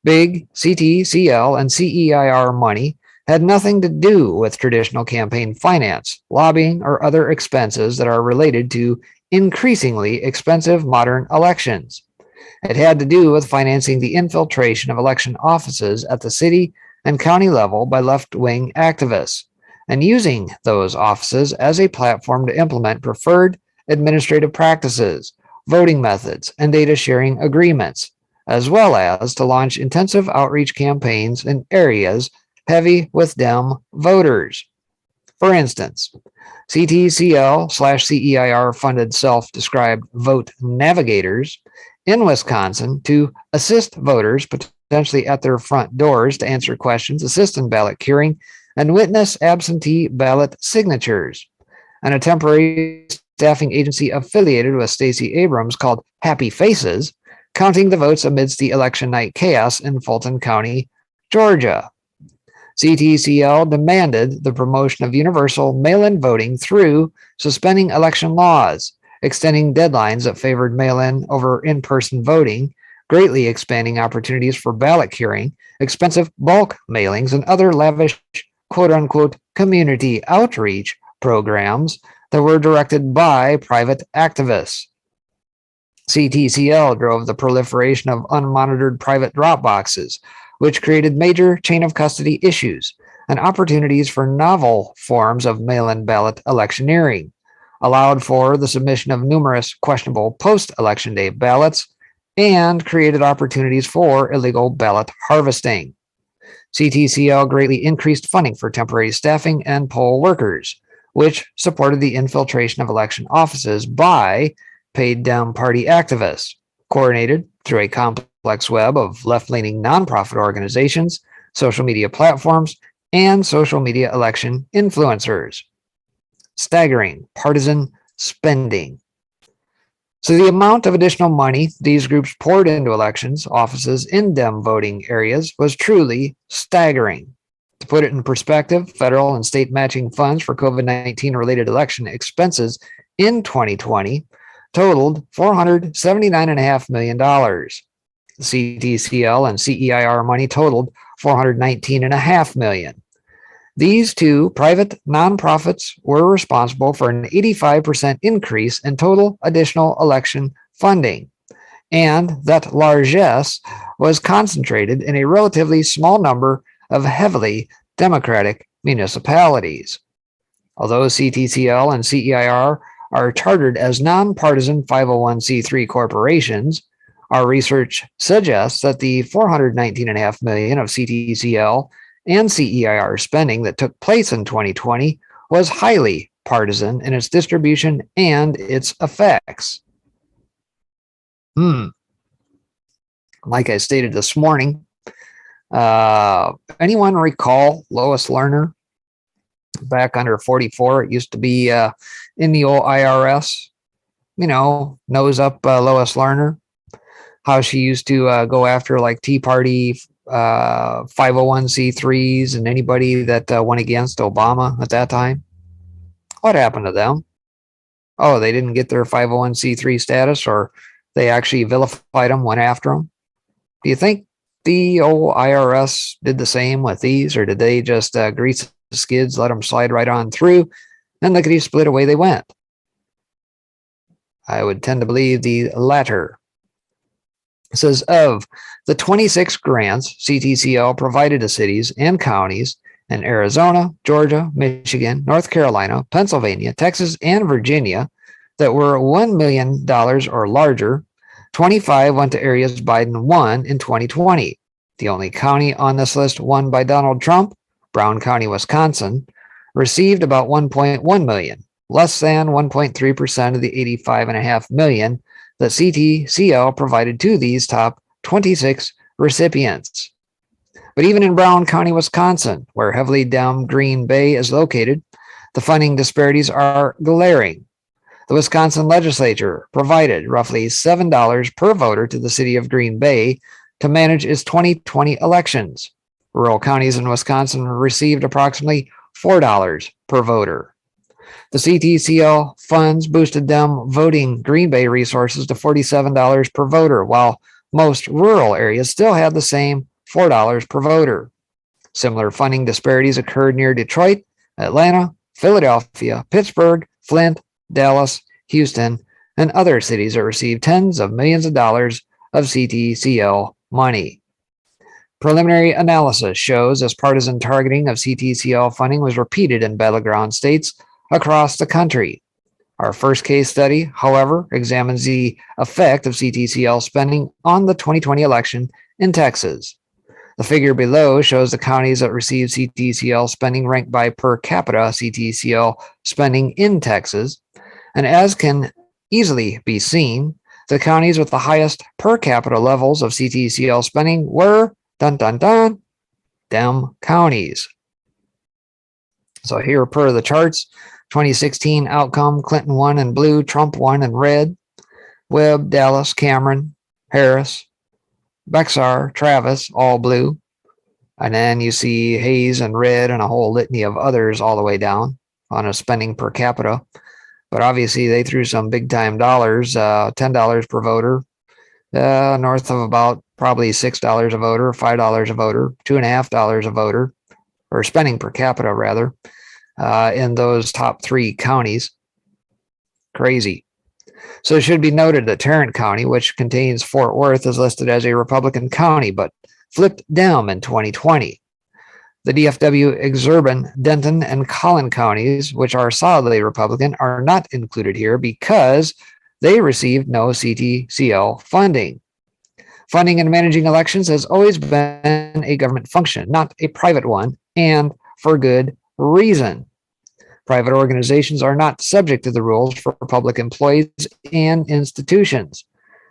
[SPEAKER 1] Big Ctcl and CEIR money had nothing to do with traditional campaign finance, lobbying, or other expenses that are related to increasingly expensive modern elections. It had to do with financing the infiltration of election offices at the city and county level by left-wing activists, and using those offices as a platform to implement preferred administrative practices, voting methods, and data sharing agreements, as well as to launch intensive outreach campaigns in areas heavy with Dem voters. For instance, Ctcl/CEIR funded self-described vote navigators in Wisconsin to assist voters potentially at their front doors to answer questions, assist in ballot curing, and witness absentee ballot signatures. And a temporary staffing agency affiliated with Stacey Abrams called Happy Faces, counting the votes amidst the election night chaos in Fulton County, Georgia. Ctcl demanded the promotion of universal mail-in voting through suspending election laws, extending deadlines that favored mail-in over in-person voting, greatly expanding opportunities for ballot curing, expensive bulk mailings, and other lavish quote-unquote community outreach programs that were directed by private activists. Ctcl drove the proliferation of unmonitored private drop boxes, which created major chain of custody issues and opportunities for novel forms of mail-in ballot electioneering, allowed for the submission of numerous questionable post-election day ballots, and created opportunities for illegal ballot harvesting. Ctcl greatly increased funding for temporary staffing and poll workers, which supported the infiltration of election offices by paid Dem Party activists, coordinated through a complex web of left-leaning nonprofit organizations, social media platforms, and social media election influencers. Staggering partisan spending. So the amount of additional money these groups poured into elections offices in Dem voting areas was truly staggering. To put it in perspective, federal and state matching funds for COVID-19 related election expenses in 2020 totaled $479.5 million. The Ctcl and CEIR money totaled $419.5 million. These two private nonprofits were responsible for an 85% increase in total additional election funding, and that largesse was concentrated in a relatively small number of heavily Democratic municipalities. Although Ctcl and CEIR are chartered as nonpartisan 501c3 corporations, our research suggests that the $419.5 million of Ctcl and CEIR spending that took place in 2020 was highly partisan in its distribution and its effects. Like I stated this morning, anyone recall Lois Lerner back under 44? It used to be in the old IRS, nose up Lois Lerner, how she used to go after like Tea Party 501c3s and anybody that went against Obama at that time. What happened to them? Oh, they didn't get their 501c3 status, or they actually vilified them, went after them. Do you think the old IRS did the same with these, or did they just grease the skids, let them slide right on through, and lickety split away they went? I would tend to believe the latter. It says, of the 26 grants Ctcl provided to cities and counties in Arizona, Georgia, Michigan, North Carolina, Pennsylvania, Texas, and Virginia that were $1 million or larger, 25 went to areas Biden won in 2020. The only county on this list won by Donald Trump, Brown County, Wisconsin, received about $1.1 million, less than 1.3% of the $85.5 million that Ctcl provided to these top 26 recipients. But even in Brown County, Wisconsin, where heavily Dem Green Bay is located, the funding disparities are glaring. The Wisconsin legislature provided roughly $7 per voter to the city of Green Bay to manage its 2020 elections. Rural counties in Wisconsin received approximately $4 per voter. The Ctcl funds boosted Dem voting Green Bay resources to $47 per voter, while most rural areas still had the same $4 per voter. Similar funding disparities occurred near Detroit, Atlanta, Philadelphia, Pittsburgh, Flint, Dallas, Houston, and other cities that received tens of millions of dollars of Ctcl money. Preliminary analysis shows as partisan targeting of Ctcl funding was repeated in battleground states across the country. Our first case study, however, examines the effect of Ctcl spending on the 2020 election in Texas. The figure below shows the counties that received Ctcl spending ranked by per capita Ctcl spending in Texas, and as can easily be seen, the counties with the highest per capita levels of Ctcl spending were, Dem counties. So here per the charts, 2016 outcome, Clinton won in blue, Trump won in red, Webb, Dallas, Cameron, Harris, Bexar, Travis, all blue. And then you see Hayes in red and a whole litany of others all the way down on a spending per capita. But obviously they threw some big time dollars, $10 per voter, north of about probably $6 a voter, $5 a voter, $2.50 a voter, or spending per capita rather, in those top three counties. Crazy. So it should be noted that Tarrant County, which contains Fort Worth, is listed as a Republican county, but flipped Dem in 2020. The DFW, Exurban, Denton, and Collin counties, which are solidly Republican, are not included here because they received no Ctcl funding. Funding and managing elections has always been a government function, not a private one, and for good reason. Private organizations are not subject to the rules for public employees and institutions.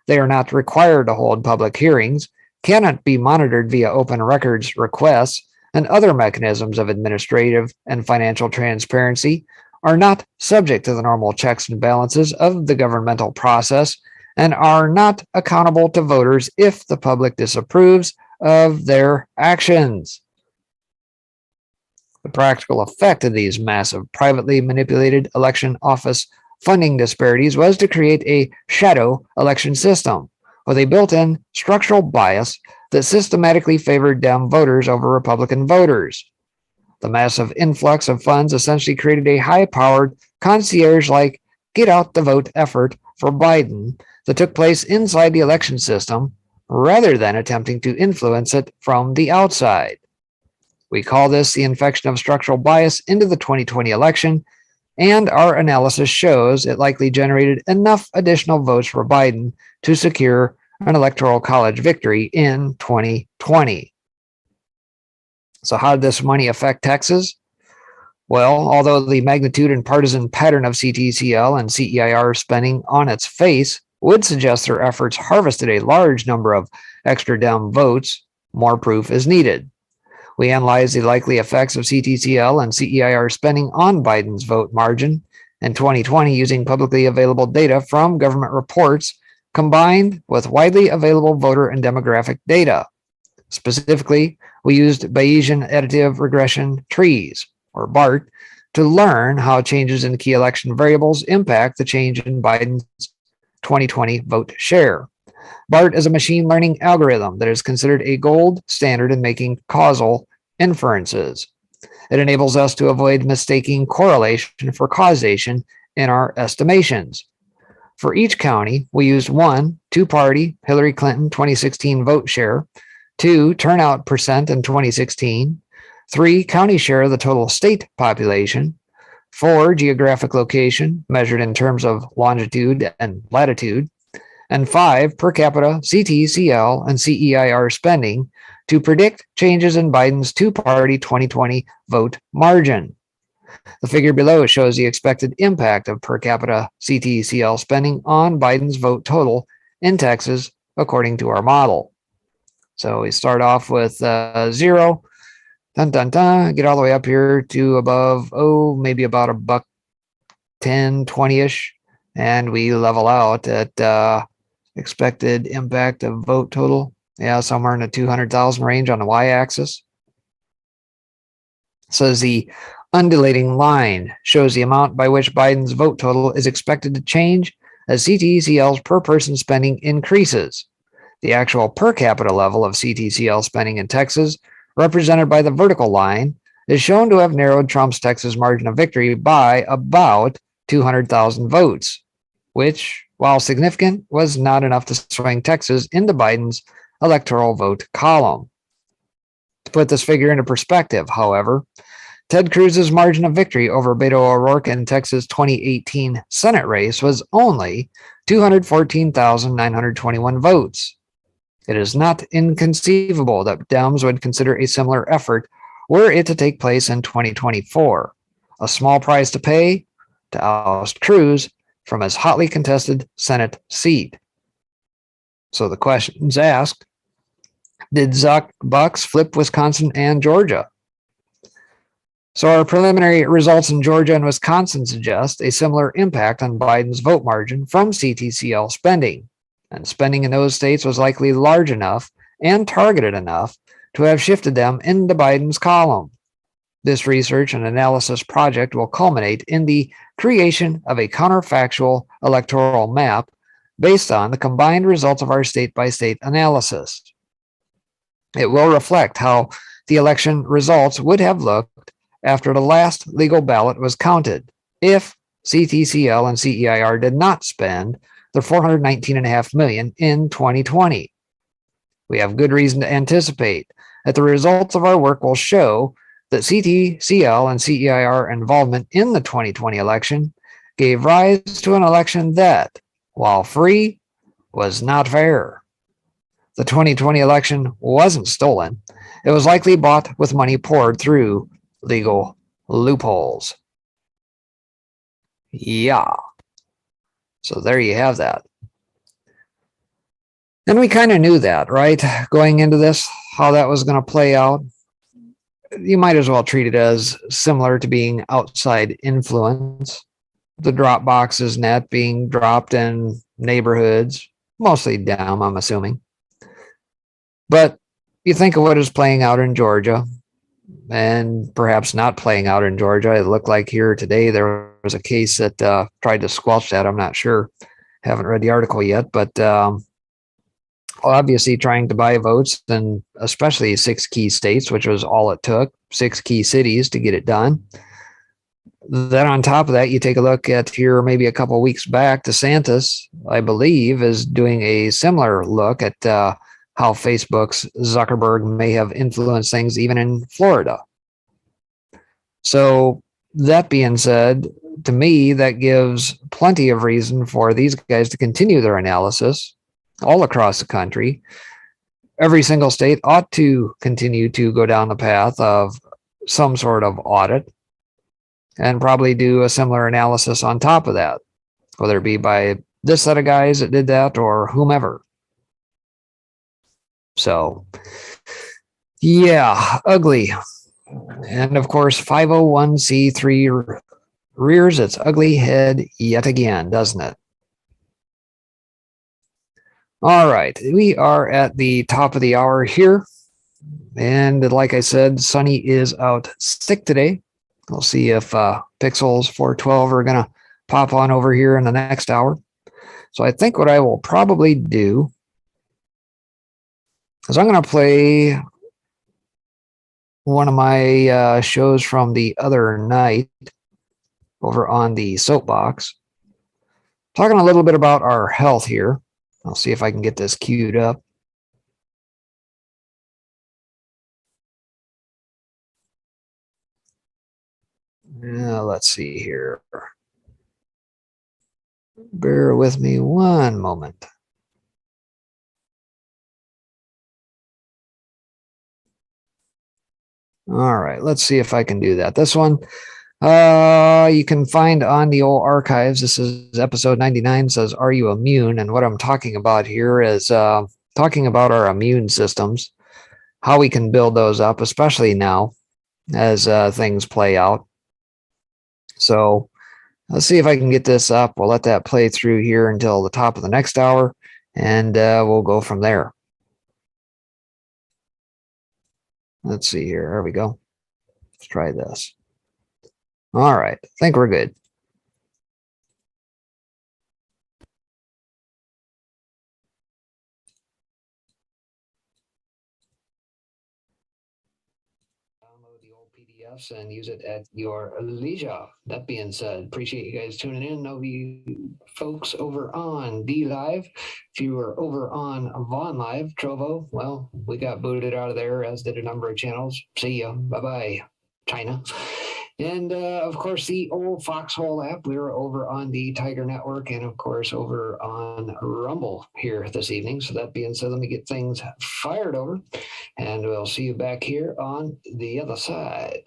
[SPEAKER 1] They are not required to hold public hearings, cannot be monitored via open records requests, and other mechanisms of administrative and financial transparency are not subject to the normal checks and balances of the governmental process and are not accountable to voters if the public disapproves of their actions. The practical effect of these massive privately manipulated election office funding disparities was to create a shadow election system with a built-in structural bias that systematically favored Dem voters over Republican voters. The massive influx of funds essentially created a high-powered, concierge-like get-out-the-vote effort for Biden that took place inside the election system rather than attempting to influence it from the outside. We call this the infection of structural bias into the 2020 election, and our analysis shows it likely generated enough additional votes for Biden to secure an electoral college victory in 2020. So how did this money affect Texas? Well, although the magnitude and partisan pattern of Ctcl and CEIR spending on its face would suggest their efforts harvested a large number of extra Dem votes, more proof is needed. We analyzed the likely effects of Ctcl and CEIR spending on Biden's vote margin in 2020 using publicly available data from government reports combined with widely available voter and demographic data. Specifically, we used Bayesian additive regression trees, or BART, to learn how changes in key election variables impact the change in Biden's 2020 vote share. BART is a machine learning algorithm that is considered a gold standard in making causal inferences. It enables us to avoid mistaking correlation for causation in our estimations. For each county, we used 1, two-party Hillary Clinton 2016 vote share, 2, turnout percent in 2016, 3, county share of the total state population, 4, geographic location measured in terms of longitude and latitude, and 5, per capita Ctcl and CEIR spending to predict changes in Biden's two-party 2020 vote margin. The figure below shows the expected impact of per capita Ctcl spending on Biden's vote total in Texas according to our model. So we start off with 0, get all the way up here to above, maybe about $1.10, 20-ish, and we level out at expected impact of vote total, somewhere in the 200,000 range on the y-axis. So the undulating line shows the amount by which Biden's vote total is expected to change as Ctcl's per person spending increases. The actual per capita level of Ctcl spending in Texas, represented by the vertical line, is shown to have narrowed Trump's Texas margin of victory by about 200,000 votes, which, while significant, was not enough to swing Texas into Biden's electoral vote column. To put this figure into perspective, however, Ted Cruz's margin of victory over Beto O'Rourke in Texas' 2018 Senate race was only 214,921 votes. It is not inconceivable that Dems would consider a similar effort were it to take place in 2024, a small price to pay to oust Cruz from his hotly contested Senate seat. So the question's asked, did Zuck Bucks flip Wisconsin and Georgia? So our preliminary results in Georgia and Wisconsin suggest a similar impact on Biden's vote margin from Ctcl spending, and spending in those states was likely large enough and targeted enough to have shifted them into Biden's column. This research and analysis project will culminate in the creation of a counterfactual electoral map based on the combined results of our state-by-state analysis. It will reflect how the election results would have looked after the last legal ballot was counted if Ctcl and CEIR did not spend the $419.5 million in 2020. We have good reason to anticipate that the results of our work will show that Ctcl and CEIR involvement in the 2020 election gave rise to an election that, while free, was not fair. The 2020 election wasn't stolen. It was likely bought with money poured through legal loopholes. Yeah. So there you have that. And we kind of knew that, right? Going into this, how that was going to play out. you might as well treat it as similar to being outside influence. The drop boxes net being dropped in neighborhoods, mostly down, I'm assuming. But you think of what is playing out in Georgia, and perhaps not playing out in Georgia. It looked like here today there was a case that tried to squelch that. I'm not sure. Haven't read the article yet, but obviously trying to buy votes, and especially 6 key states, which was all it took, 6 key cities to get it done. Then on top of that, you take a look at here maybe a couple of weeks back, DeSantis, I believe, is doing a similar look at how Facebook's Zuckerberg may have influenced things even in Florida. So that being said, to me, that gives plenty of reason for these guys to continue their analysis all across the country. Every single state ought to continue to go down the path of some sort of audit and probably do a similar analysis on top of that, whether it be by this set of guys that did that or whomever. So, yeah, ugly. And of course, 501c3 rears its ugly head yet again, doesn't it? All right, we are at the top of the hour here. And like I said, Sonny is out sick today. We'll see if Pixels 412 are going to pop on over here in the next hour. So I think what I will probably do is I'm going to play one of my shows from the other night over on the Soapbox, talking a little bit about our health here. I'll see if I can get this queued up. Let's see here. Bear with me one moment. All right, let's see if I can do that. This one you can find on the old archives. This is episode 99, says, "Are you immune?" And what I'm talking about here is talking about our immune systems, how we can build those up, especially now as things play out. So let's see if I can get this up. We'll let that play through here until the top of the next hour, and we'll go from there. Let's see here. There we go. Let's try this. All right. I think we're good. Download the old PDFs and use it at your leisure. That being said, appreciate you guys tuning in. Know you folks over on D Live. If you were over on Vaughn Live, Trovo, well, we got booted out of there, as did a number of channels. See ya. Bye-bye, China. And, of course, the old Foxhole app. We were over on the Tiger Network and, of course, over on Rumble here this evening. So that being said, let me get things fired over, and we'll see you back here on the other side.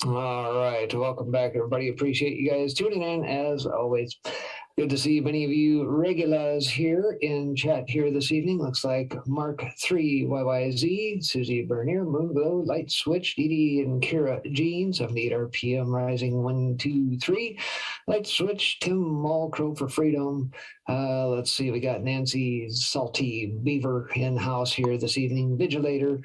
[SPEAKER 1] All right, welcome back, everybody. Appreciate you guys tuning in as always. Good to see many of you regulars here in chat here this evening. Looks like Mark 3 YYZ, Susie Bernier, Moonglow, Light Switch, Dee Dee and Kira Jean, 78 RPM Rising 1, 2, 3. Light Switch, Tim Mall, Crow for Freedom. Let's see, we got Nancy Salty Beaver in house here this evening, Vigilator,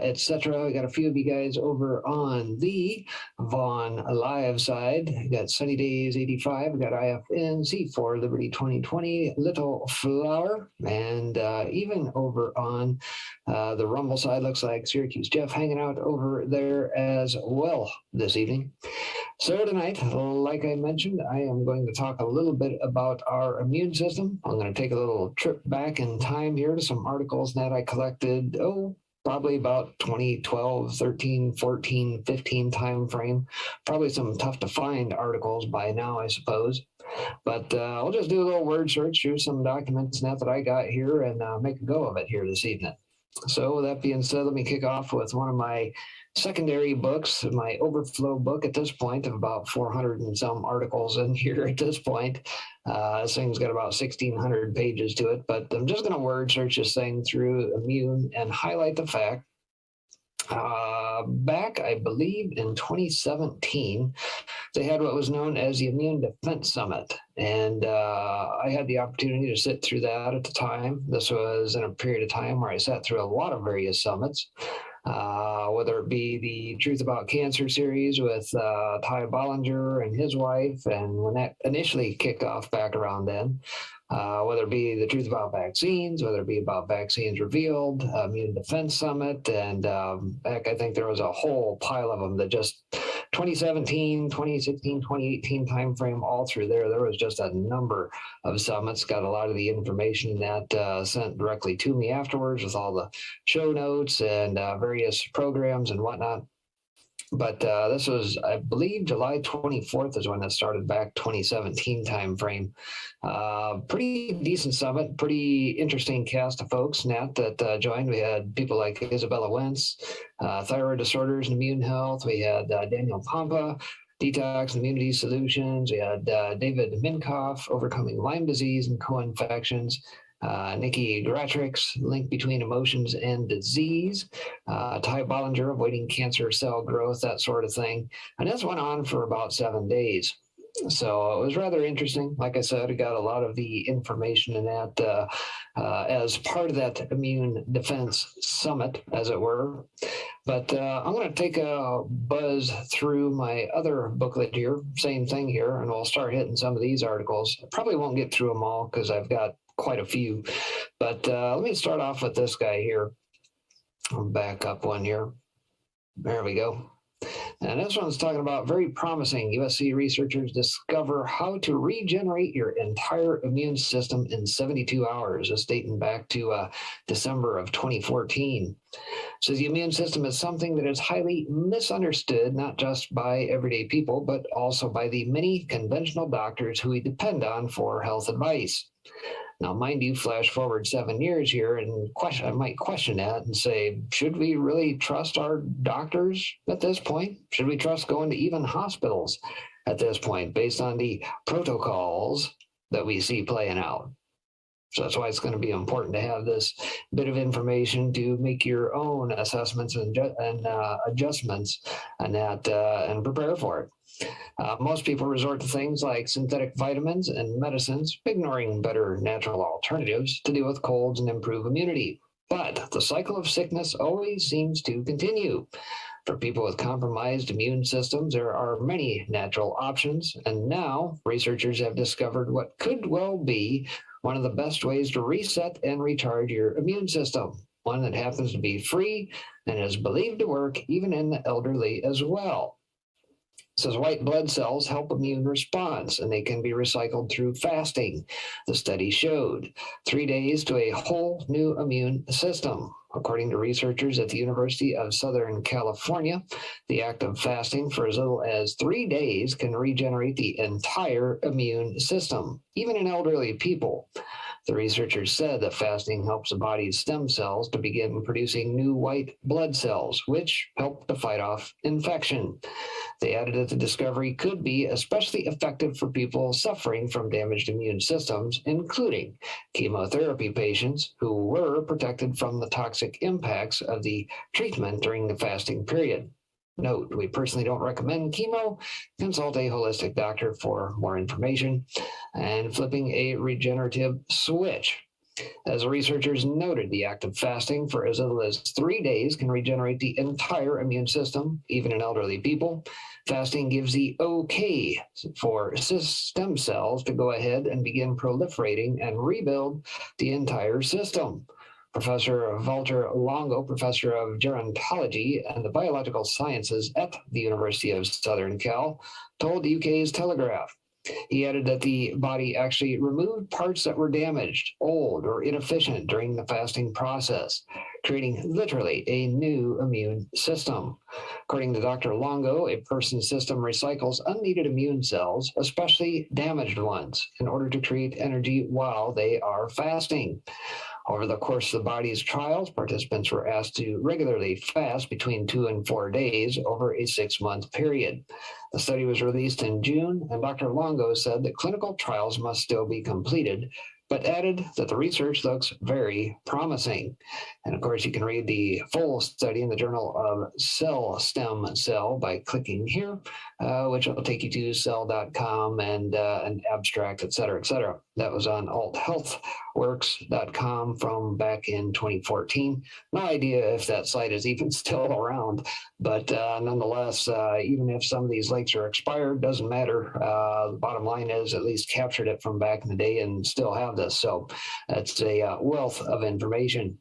[SPEAKER 1] etc. We got a few of you guys over on the Vaughn Live side. We got Sunny Days 85, we got IFN, C4 Liberty 2020, Little Flower, and even over on the Rumble side, looks like Syracuse Jeff hanging out over there as well this evening. So tonight, like I mentioned, I am going to talk a little bit about our immune system. I'm going to take a little trip back in time here to some articles that I collected, probably about 2012, 13, 14, 15 time frame. Probably some tough to find articles by now, I suppose. But I'll just do a little word search through some documents that I got here and make a go of it here this evening. So with that being said, let me kick off with one of my secondary books, my overflow book at this point of about 400 and some articles in here at this point. This thing's got about 1,600 pages to it, but I'm just going to word search this thing through immune and highlight the fact. Back, I believe, in 2017, they had what was known as the Immune Defense Summit. And I had the opportunity to sit through that at the time. This was in a period of time where I sat through a lot of various summits, whether it be the Truth About Cancer series with Ty Bollinger and his wife, and when that initially kicked off back around then, whether it be the Truth About Vaccines, whether it be about Vaccines Revealed, Immune Defense Summit, and heck, I think there was a whole pile of them that just 2017, 2016, 2018 timeframe, all through there. There was just a number of summits. Got a lot of the information that sent directly to me afterwards with all the show notes and various programs and whatnot. But this was, I believe, July 24th is when it started back, 2017 timeframe. Pretty decent summit, pretty interesting cast of folks, Nat, that joined. We had people like Isabella Wentz, Thyroid Disorders and Immune Health. We had Daniel Pompa, Detox and Immunity Solutions. We had David Minkoff, Overcoming Lyme Disease and Co-Infections. Nikki Gratrix, Link Between Emotions and Disease, Ty Bollinger, Avoiding Cancer Cell Growth, that sort of thing. And this went on for about 7 days. So it was rather interesting. Like I said, I got a lot of the information in that as part of that Immune Defense Summit, as it were. But I'm going to take a buzz through my other booklet here, same thing here, and we'll start hitting some of these articles. I probably won't get through them all because I've got quite a few, but let me start off with this guy here. I'll back up one here. There we go. And this one's talking about very promising. USC researchers discover how to regenerate your entire immune system in 72 hours. This dating back to December of 2014. So the immune system is something that is highly misunderstood, not just by everyday people, but also by the many conventional doctors who we depend on for health advice. Now, mind you, flash forward 7 years here, and I might question that and say, should we really trust our doctors at this point? Should we trust going to even hospitals at this point based on the protocols that we see playing out? So that's why it's going to be important to have this bit of information to make your own assessments and adjustments and prepare for it. Most people resort to things like synthetic vitamins and medicines, ignoring better natural alternatives to deal with colds and improve immunity. But the cycle of sickness always seems to continue. For people with compromised immune systems, there are many natural options, and now researchers have discovered what could well be one of the best ways to reset and recharge your immune system, one that happens to be free and is believed to work even in the elderly as well. It says white blood cells help immune response, and they can be recycled through fasting. The study showed 3 days to a whole new immune system. According to researchers at the University of Southern California, the act of fasting for as little as 3 days can regenerate the entire immune system, even in elderly people. The researchers said that fasting helps the body's stem cells to begin producing new white blood cells, which help to fight off infection. They added that the discovery could be especially effective for people suffering from damaged immune systems, including chemotherapy patients who were protected from the toxic impacts of the treatment during the fasting period. Note, we personally don't recommend chemo. Consult a holistic doctor for more information. And flipping a regenerative switch. As the researchers noted, the act of fasting for as little as 3 days can regenerate the entire immune system, even in elderly people. Fasting gives the okay for stem cells to go ahead and begin proliferating and rebuild the entire system. Professor Walter Longo, professor of gerontology and the biological sciences at the University of Southern Cal, told the UK's Telegraph. He added that the body actually removed parts that were damaged, old, or inefficient during the fasting process, creating literally a new immune system. According to Dr. Longo, a person's system recycles unneeded immune cells, especially damaged ones, in order to create energy while they are fasting. Over the course of the body's trials, participants were asked to regularly fast between 2 and 4 days over a 6-month period. The study was released in June, and Dr. Longo said that clinical trials must still be completed, but added that the research looks very promising. And of course, you can read the full study in the Journal of Cell Stem Cell by clicking here, which will take you to cell.com and an abstract, et cetera, et cetera. That was on althealthworks.com from back in 2014. No idea if that site is even still around, but nonetheless, even if some of these links are expired, doesn't matter. The bottom line is at least captured it from back in the day and still have this. So that's a wealth of information.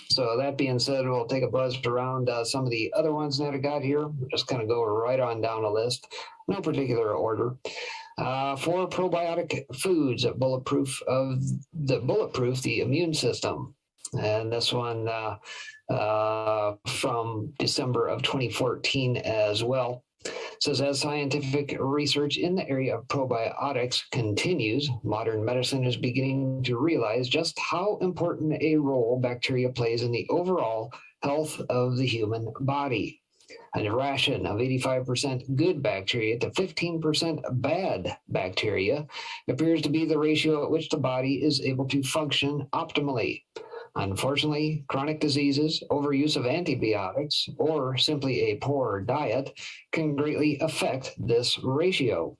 [SPEAKER 1] So that being said, we'll take a buzz around some of the other ones that I got here. We'll just kind of go right on down the list, no particular order. 4 probiotic foods that bulletproof the immune system. And this one from December of 2014 as well. Says, as scientific research in the area of probiotics continues, modern medicine is beginning to realize just how important a role bacteria plays in the overall health of the human body. A ration of 85% good bacteria to 15% bad bacteria appears to be the ratio at which the body is able to function optimally. Unfortunately, chronic diseases, overuse of antibiotics, or simply a poor diet can greatly affect this ratio.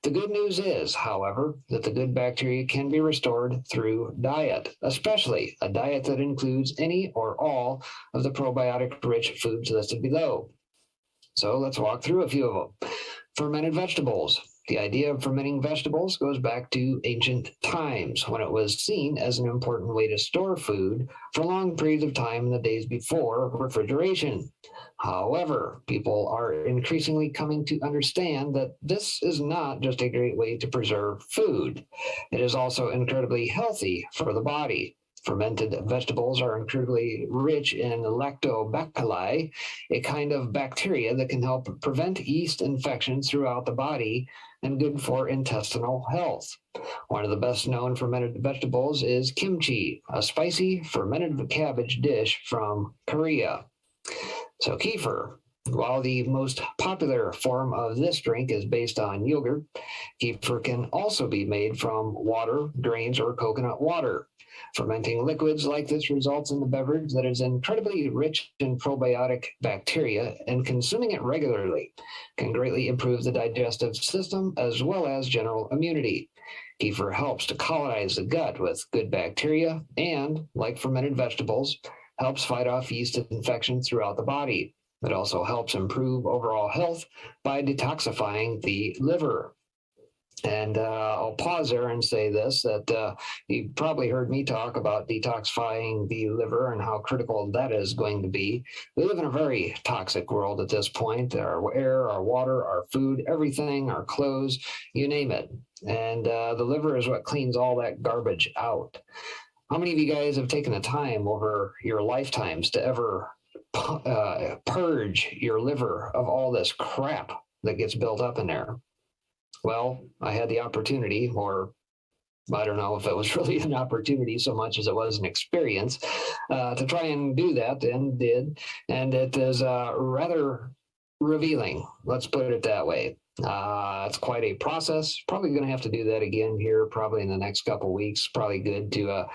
[SPEAKER 1] The good news is, however, that the good bacteria can be restored through diet, especially a diet that includes any or all of the probiotic-rich foods listed below. So let's walk through a few of them. Fermented vegetables. The idea of fermenting vegetables goes back to ancient times, when it was seen as an important way to store food for long periods of time in the days before refrigeration. However, people are increasingly coming to understand that this is not just a great way to preserve food. It is also incredibly healthy for the body. Fermented vegetables are incredibly rich in lactobacilli, a kind of bacteria that can help prevent yeast infections throughout the body and good for intestinal health. One of the best known fermented vegetables is kimchi, a spicy fermented cabbage dish from Korea. So kefir. While the most popular form of this drink is based on yogurt, kefir can also be made from water, grains, or coconut water. Fermenting liquids like this results in a beverage that is incredibly rich in probiotic bacteria, and consuming it regularly can greatly improve the digestive system as well as general immunity. Kefir helps to colonize the gut with good bacteria and, like fermented vegetables, helps fight off yeast infections throughout the body. It also helps improve overall health by detoxifying the liver. And I'll pause there and say this, that you probably heard me talk about detoxifying the liver and how critical that is going to be. We live in a very toxic world at this point. Our air, our water, our food, everything, our clothes, you name it. And the liver is what cleans all that garbage out. How many of you guys have taken the time over your lifetimes to ever purge your liver of all this crap that gets built up in there? Well, I had the opportunity, or I don't know if it was really an opportunity so much as it was an experience to try and do that, and did. And it is rather revealing. Let's put it that way. It's quite a process. Probably going to have to do that again here, probably in the next couple weeks. Probably good to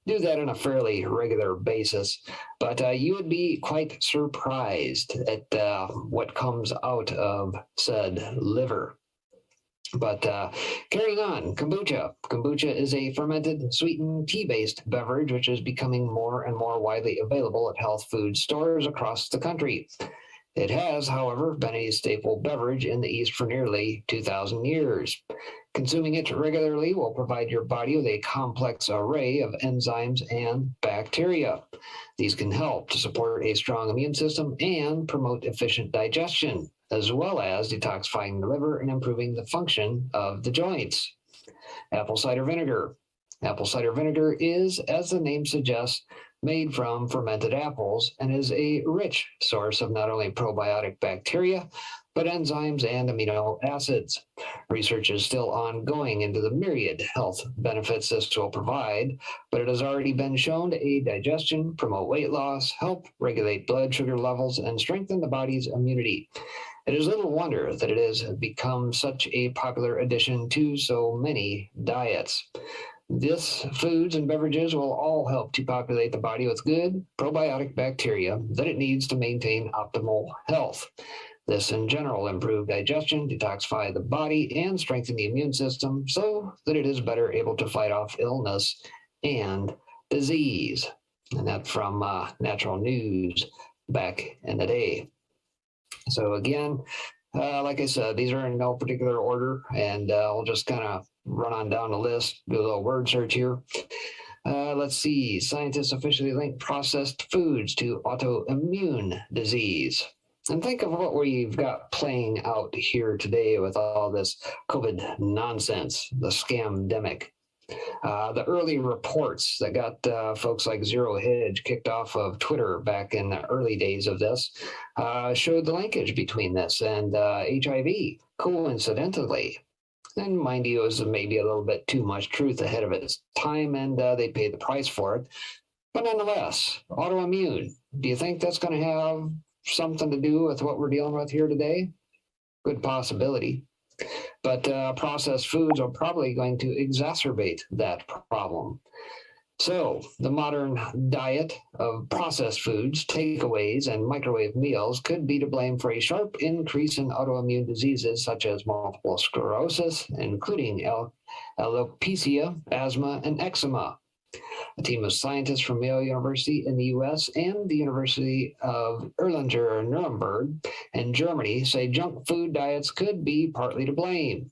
[SPEAKER 1] do that on a fairly regular basis. But you would be quite surprised at what comes out of said liver. But carrying on, kombucha. Kombucha is a fermented, sweetened tea-based beverage which is becoming more and more widely available at health food stores across the country. It has, however, been a staple beverage in the East for nearly 2,000 years. Consuming it regularly will provide your body with a complex array of enzymes and bacteria. These can help to support a strong immune system and promote efficient digestion, as well as detoxifying the liver and improving the function of the joints. Apple cider vinegar. Apple cider vinegar is, as the name suggests, made from fermented apples and is a rich source of not only probiotic bacteria, but enzymes and amino acids. Research is still ongoing into the myriad health benefits this will provide, but it has already been shown to aid digestion, promote weight loss, help regulate blood sugar levels, and strengthen the body's immunity. It is little wonder that it has become such a popular addition to so many diets. This foods and beverages will all help to populate the body with good probiotic bacteria that it needs to maintain optimal health. This in general improve digestion, detoxify the body, and strengthen the immune system so that it is better able to fight off illness and disease. And that's from Natural News back in the day. So again, like I said, these are in no particular order, and I'll just kind of run on down the list, do a little word search here. Let's see. Scientists officially link processed foods to autoimmune disease. And think of what we've got playing out here today with all this COVID nonsense, the scamdemic. The early reports that got folks like Zero Hedge kicked off of Twitter back in the early days of this showed the linkage between this and HIV, coincidentally. And mind you, it was maybe a little bit too much truth ahead of its time, and they paid the price for it. But nonetheless, autoimmune, do you think that's going to have something to do with what we're dealing with here today? Good possibility. But processed foods are probably going to exacerbate that problem. So the modern diet of processed foods, takeaways, and microwave meals could be to blame for a sharp increase in autoimmune diseases such as multiple sclerosis, including alopecia, asthma, and eczema. A team of scientists from Yale University in the U.S. and the University of Erlangen-Nuremberg in Germany say junk food diets could be partly to blame.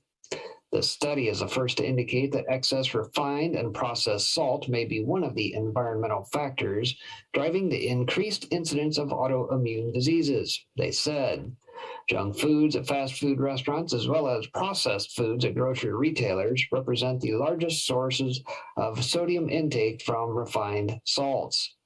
[SPEAKER 1] The study is the first to indicate that excess refined and processed salt may be one of the environmental factors driving the increased incidence of autoimmune diseases, they said. Junk foods at fast food restaurants, as well as processed foods at grocery retailers, represent the largest sources of sodium intake from refined salts.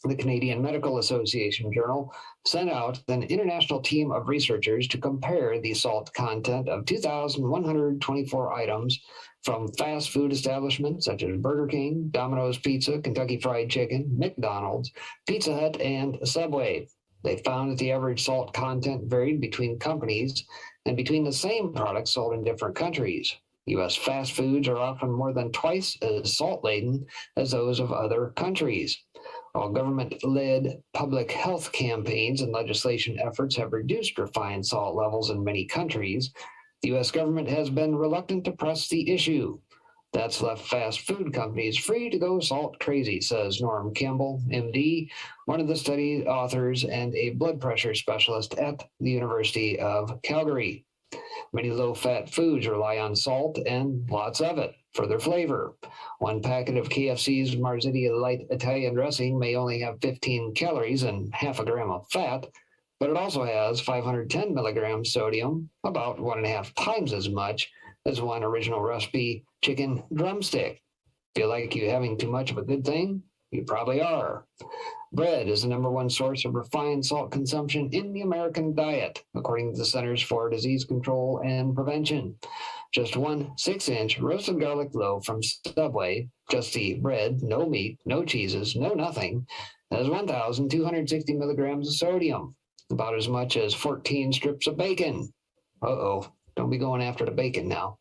[SPEAKER 1] The Canadian Medical Association Journal sent out an international team of researchers to compare the salt content of 2,124 items from fast food establishments such as Burger King, Domino's Pizza, Kentucky Fried Chicken, McDonald's, Pizza Hut, and Subway. They found that the average salt content varied between companies and between the same products sold in different countries. U.S. fast foods are often more than twice as salt-laden as those of other countries. While government-led public health campaigns and legislation efforts have reduced refined salt levels in many countries, the U.S. government has been reluctant to press the issue. That's left fast food companies free to go salt crazy, says Norm Campbell, MD, one of the study authors and a blood pressure specialist at the University of Calgary. Many low-fat foods rely on salt and lots of it for their flavor. One packet of KFC's Marziti Light Italian dressing may only have 15 calories and half a gram of fat, but it also has 510 milligrams sodium, about 1.5 times as much as one original recipe chicken drumstick. Feel like you're having too much of a good thing? You probably are. Bread is the #1 source of refined salt consumption in the American diet, according to the Centers for Disease Control and Prevention. Just one 6-inch roasted garlic loaf from Subway, just the bread, no meat, no cheeses, no nothing, has 1,260 milligrams of sodium, about as much as 14 strips of bacon. Uh-oh, don't be going after the bacon now.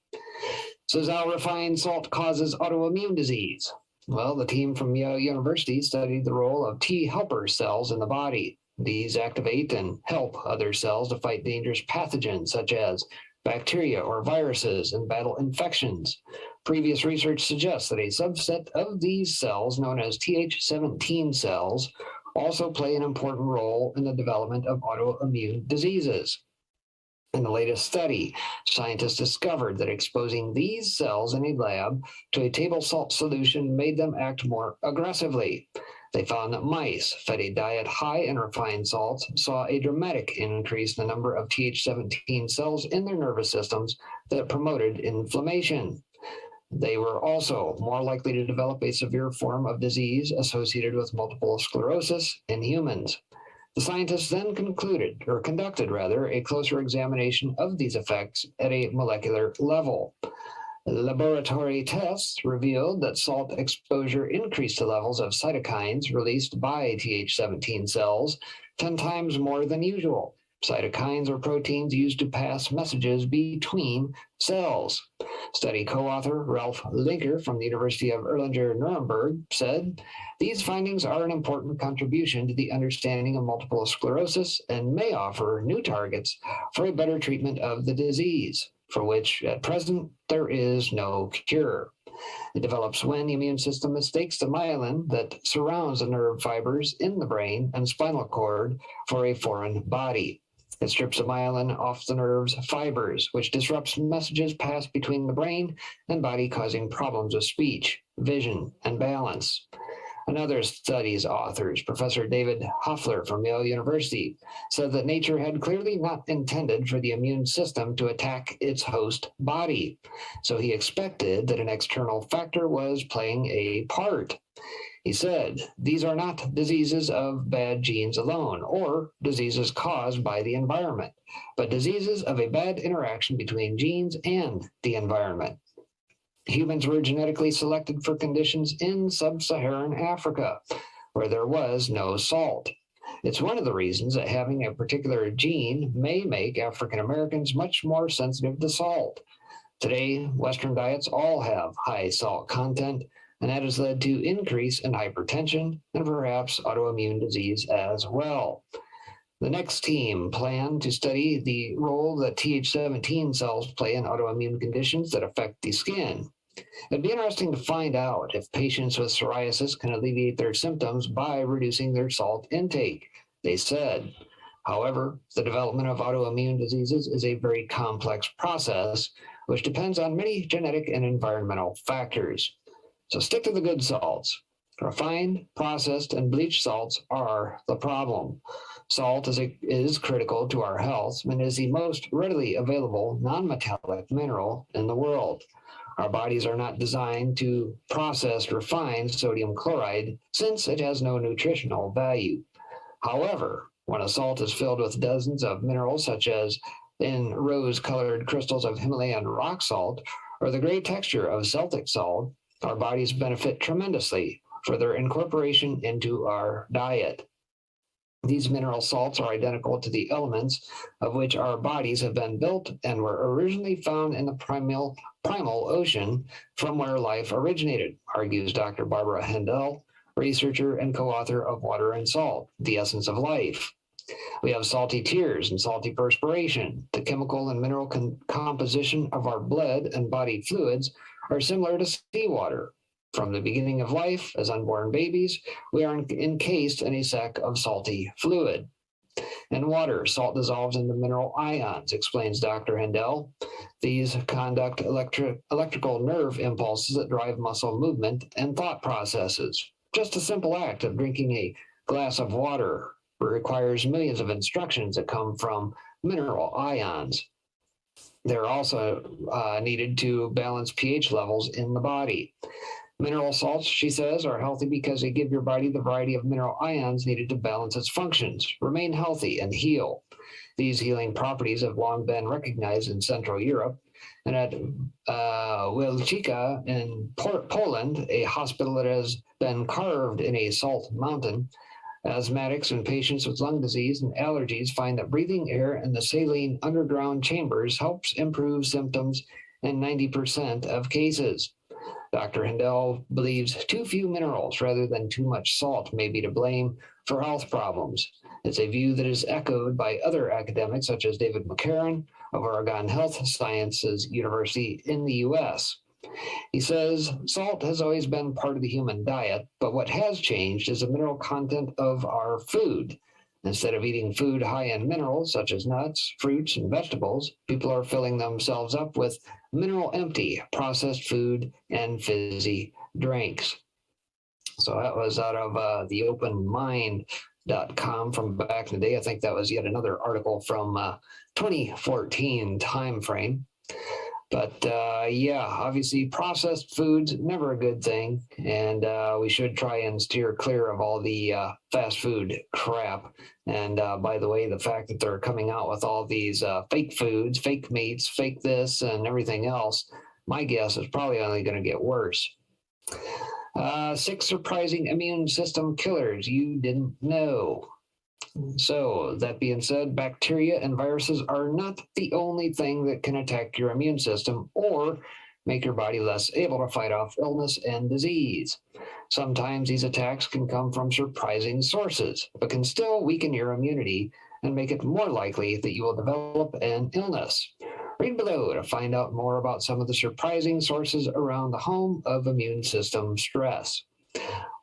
[SPEAKER 1] Says how refined salt causes autoimmune disease. Well, the team from Yale University studied the role of T helper cells in the body. These activate and help other cells to fight dangerous pathogens such as bacteria or viruses and battle infections. Previous research suggests that a subset of these cells, known as Th17 cells, also play an important role in the development of autoimmune diseases. In the latest study, scientists discovered that exposing these cells in a lab to a table salt solution made them act more aggressively. They found that mice fed a diet high in refined salts saw a dramatic increase in the number of Th17 cells in their nervous systems that promoted inflammation. They were also more likely to develop a severe form of disease associated with multiple sclerosis in humans. The scientists then conducted a closer examination of these effects at a molecular level. Laboratory tests revealed that salt exposure increased the levels of cytokines released by Th17 cells 10 times more than usual. Cytokines are proteins used to pass messages between cells. Study co-author Ralph Linker from the University of Erlangen-Nuremberg said, "These findings are an important contribution to the understanding of multiple sclerosis and may offer new targets for a better treatment of the disease, for which at present there is no cure. It develops when the immune system mistakes the myelin that surrounds the nerve fibers in the brain and spinal cord for a foreign body. It strips the myelin off the nerve's fibers, which disrupts messages passed between the brain and body, causing problems of speech, vision, and balance." Another study's authors, Professor David Hoffler from Yale University, said that nature had clearly not intended for the immune system to attack its host body, so he expected that an external factor was playing a part. He said, "These are not diseases of bad genes alone, or diseases caused by the environment, but diseases of a bad interaction between genes and the environment. Humans were genetically selected for conditions in sub-Saharan Africa, where there was no salt. It's one of the reasons that having a particular gene may make African Americans much more sensitive to salt. Today, Western diets all have high salt content, and that has led to increase in hypertension and perhaps autoimmune disease as well." The next team planned to study the role that Th17 cells play in autoimmune conditions that affect the skin. It'd be interesting to find out if patients with psoriasis can alleviate their symptoms by reducing their salt intake, they said. However, the development of autoimmune diseases is a very complex process, which depends on many genetic and environmental factors. So stick to the good salts. Refined, processed, and bleached salts are the problem. Salt is critical to our health and is the most readily available non-metallic mineral in the world. Our bodies are not designed to process refined sodium chloride since it has no nutritional value. However, when a salt is filled with dozens of minerals, such as in rose-colored crystals of Himalayan rock salt or the gray texture of Celtic salt, our bodies benefit tremendously for their incorporation into our diet. These mineral salts are identical to the elements of which our bodies have been built and were originally found in the primal ocean from where life originated, argues Dr. Barbara Hendel, researcher and co-author of Water and Salt, The Essence of Life. We have salty tears and salty perspiration. The chemical and mineral composition of our blood and body fluids are similar to seawater. From the beginning of life, as unborn babies, we are encased in a sack of salty fluid. In water, salt dissolves into mineral ions, explains Dr. Hendel. These conduct electrical nerve impulses that drive muscle movement and thought processes. Just a simple act of drinking a glass of water requires millions of instructions that come from mineral ions. They're also needed to balance pH levels in the body. Mineral salts, she says, are healthy because they give your body the variety of mineral ions needed to balance its functions, remain healthy, and heal. These healing properties have long been recognized in Central Europe, and at Wielczyca in Poland, a hospital that has been carved in a salt mountain, asthmatics and patients with lung disease and allergies find that breathing air in the saline underground chambers helps improve symptoms in 90% of cases. Dr. Hindel believes too few minerals rather than too much salt may be to blame for health problems. It's a view that is echoed by other academics such as David McCarran of Oregon Health Sciences University in the U.S. He says salt has always been part of the human diet, but what has changed is the mineral content of our food. Instead of eating food high in minerals such as nuts, fruits, and vegetables, people are filling themselves up with mineral-empty processed food and fizzy drinks. So that was out of theopenmind.com from back in the day. I think that was yet another article from 2014 time frame. But yeah, obviously processed foods, never a good thing. And we should try and steer clear of all the fast food crap. And by the way, the fact that they're coming out with all these fake foods, fake meats, fake this and everything else, my guess is probably only going to get worse. 6 surprising immune system killers you didn't know. So, that being said, bacteria and viruses are not the only thing that can attack your immune system or make your body less able to fight off illness and disease. Sometimes these attacks can come from surprising sources, but can still weaken your immunity and make it more likely that you will develop an illness. Read below to find out more about some of the surprising sources around the home of immune system stress.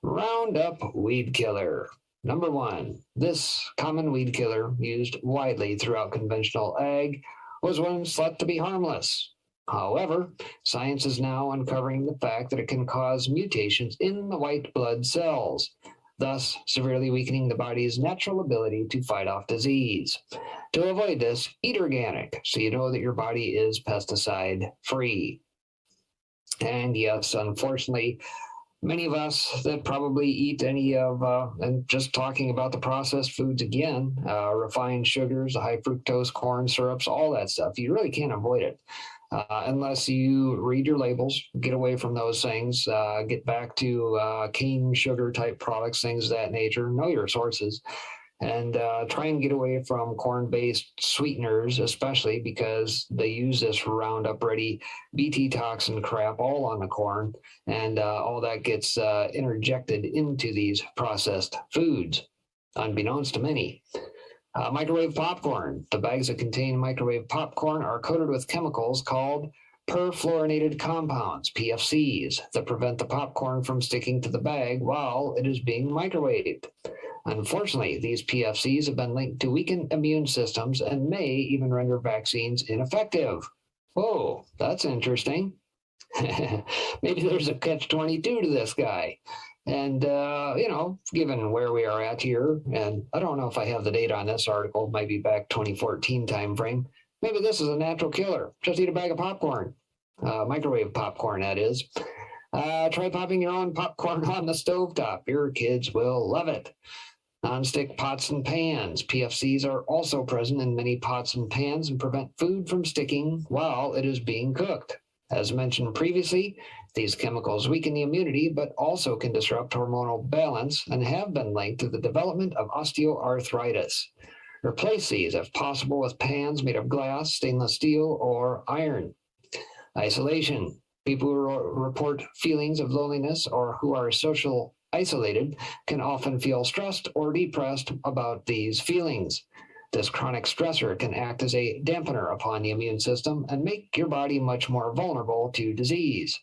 [SPEAKER 1] Roundup weed killer. Number 1, this common weed killer used widely throughout conventional ag was once thought to be harmless. However, science is now uncovering the fact that it can cause mutations in the white blood cells, thus severely weakening the body's natural ability to fight off disease. To avoid this, eat organic so you know that your body is pesticide free. And yes, unfortunately, many of us that probably eat any of, and just talking about the processed foods again, refined sugars, high fructose corn syrups, all that stuff, you really can't avoid it. Unless you read your labels, get away from those things, get back to cane sugar type products, things of that nature, know your sources, and try and get away from corn-based sweeteners, especially because they use this Roundup Ready Bt toxin crap all on the corn, and all that gets interjected into these processed foods, unbeknownst to many. Microwave popcorn. The bags that contain microwave popcorn are coated with chemicals called perfluorinated compounds, PFCs, that prevent the popcorn from sticking to the bag while it is being microwaved. Unfortunately, these PFCs have been linked to weakened immune systems and may even render vaccines ineffective. Whoa, that's interesting. Maybe there's a catch-22 to this guy. And, given where we are at here, and I don't know if I have the date on this article, might be back 2014 time frame. Maybe this is a natural killer. Just eat a bag of popcorn. Microwave popcorn, that is. Try popping your own popcorn on the stovetop. Your kids will love it. Non-stick pots and pans. PFCs are also present in many pots and pans and prevent food from sticking while it is being cooked. As mentioned previously, these chemicals weaken the immunity but also can disrupt hormonal balance and have been linked to the development of osteoarthritis. Replace these, if possible, with pans made of glass, stainless steel, or iron. Isolation. People who report feelings of loneliness or who are social isolated can often feel stressed or depressed about these feelings. This chronic stressor can act as a dampener upon the immune system and make your body much more vulnerable to disease.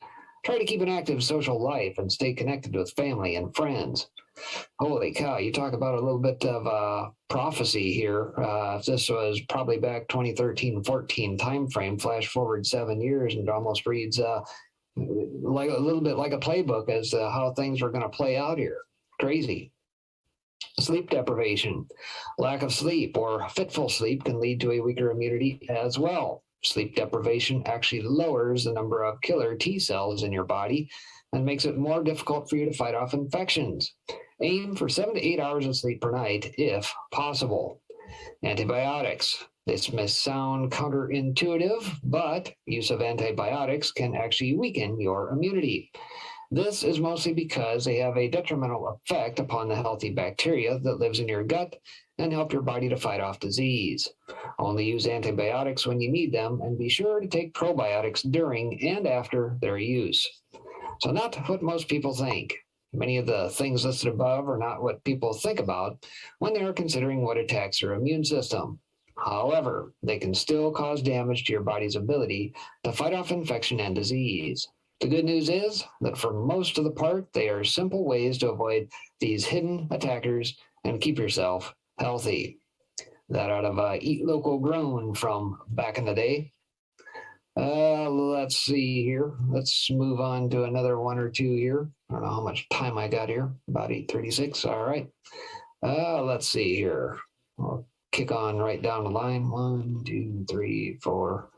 [SPEAKER 1] Try to keep an active social life and stay connected with family and friends. Holy cow, you talk about a little bit of prophecy here. This was probably back 2013-14 time frame, flash forward 7 years, and it almost reads like a little bit like a playbook as to how things are going to play out here. Crazy. Sleep deprivation. Lack of sleep or fitful sleep can lead to a weaker immunity as well. Sleep deprivation actually lowers the number of killer T cells in your body and makes it more difficult for you to fight off infections. Aim for 7 to 8 hours of sleep per night if possible. Antibiotics. This may sound counterintuitive, but use of antibiotics can actually weaken your immunity. This is mostly because they have a detrimental effect upon the healthy bacteria that lives in your gut and help your body to fight off disease. Only use antibiotics when you need them, and be sure to take probiotics during and after their use. So not what most people think. Many of the things listed above are not what people think about when they are considering what attacks their immune system. However, they can still cause damage to your body's ability to fight off infection and disease. The good news is that for most of the part, they are simple ways to avoid these hidden attackers and keep yourself healthy. That out of Eat Local Grown from back in the day. Let's see here. Let's move on to another one or two here. I don't know how much time I got here. About 8:36. All right. Let's see here. I'll kick on right down the line. 1, 2, 3, 4.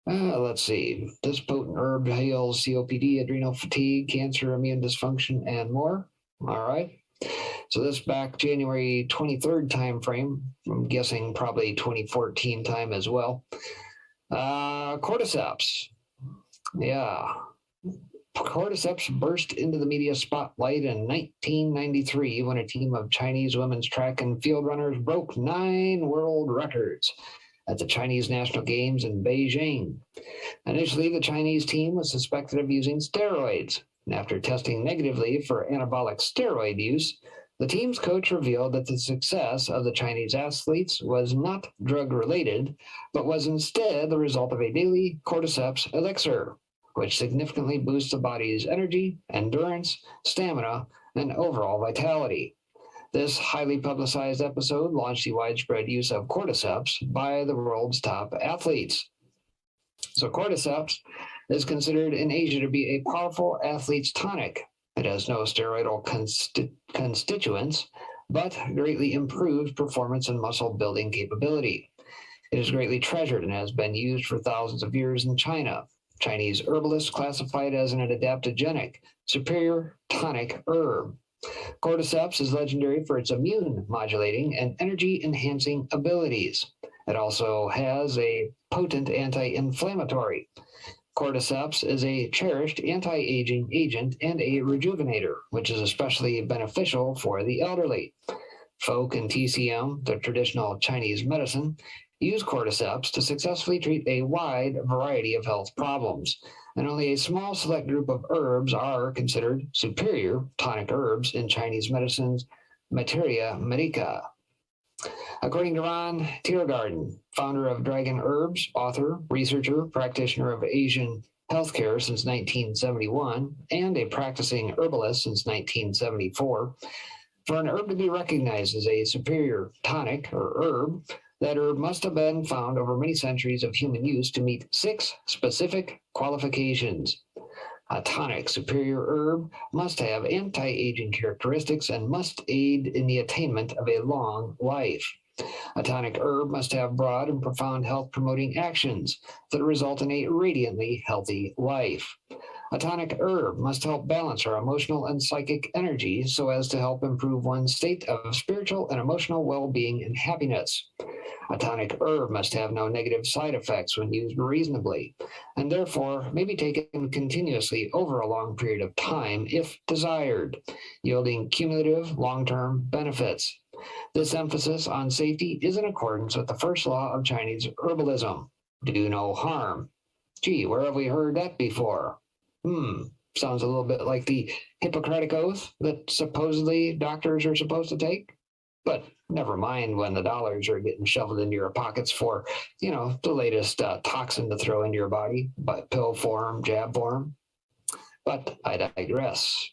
[SPEAKER 1] Let's see. This potent herb heals COPD, adrenal fatigue, cancer, immune dysfunction, and more. All right. So this back January 23rd time frame. I'm guessing probably 2014 time as well. Cordyceps. Yeah. Cordyceps burst into the media spotlight in 1993 when a team of Chinese women's track and field runners broke 9 world records at the Chinese National Games in Beijing. Initially, the Chinese team was suspected of using steroids. And after testing negatively for anabolic steroid use, the team's coach revealed that the success of the Chinese athletes was not drug-related, but was instead the result of a daily cordyceps elixir, which significantly boosts the body's energy, endurance, stamina, and overall vitality. This highly publicized episode launched the widespread use of cordyceps by the world's top athletes. So cordyceps is considered in Asia to be a powerful athlete's tonic. It has no steroidal constituents, but greatly improved performance and muscle building capability. It is greatly treasured and has been used for thousands of years in China. Chinese herbalists classify it as an adaptogenic, superior tonic herb. Cordyceps is legendary for its immune modulating and energy enhancing abilities. It also has a potent anti-inflammatory. Cordyceps is a cherished anti-aging agent and a rejuvenator, which is especially beneficial for the elderly. Folk and TCM, the traditional Chinese medicine, use cordyceps to successfully treat a wide variety of health problems, and only a small select group of herbs are considered superior tonic herbs in Chinese medicine's Materia Medica. According to Ron Tiergarten, founder of Dragon Herbs, author, researcher, practitioner of Asian healthcare since 1971, and a practicing herbalist since 1974, for an herb to be recognized as a superior tonic or herb, that herb must have been found over many centuries of human use to meet 6 specific qualifications. A tonic superior herb must have anti-aging characteristics and must aid in the attainment of a long life. A tonic herb must have broad and profound health-promoting actions that result in a radiantly healthy life. A tonic herb must help balance our emotional and psychic energy so as to help improve one's state of spiritual and emotional well-being and happiness. A tonic herb must have no negative side effects when used reasonably, and therefore may be taken continuously over a long period of time if desired, yielding cumulative long-term benefits. This emphasis on safety is in accordance with the first law of Chinese herbalism: do no harm. Gee, where have we heard that before? Sounds a little bit like the Hippocratic Oath that supposedly doctors are supposed to take. But never mind when the dollars are getting shoveled into your pockets for, the latest toxin to throw into your body, by pill form, jab form. But I digress.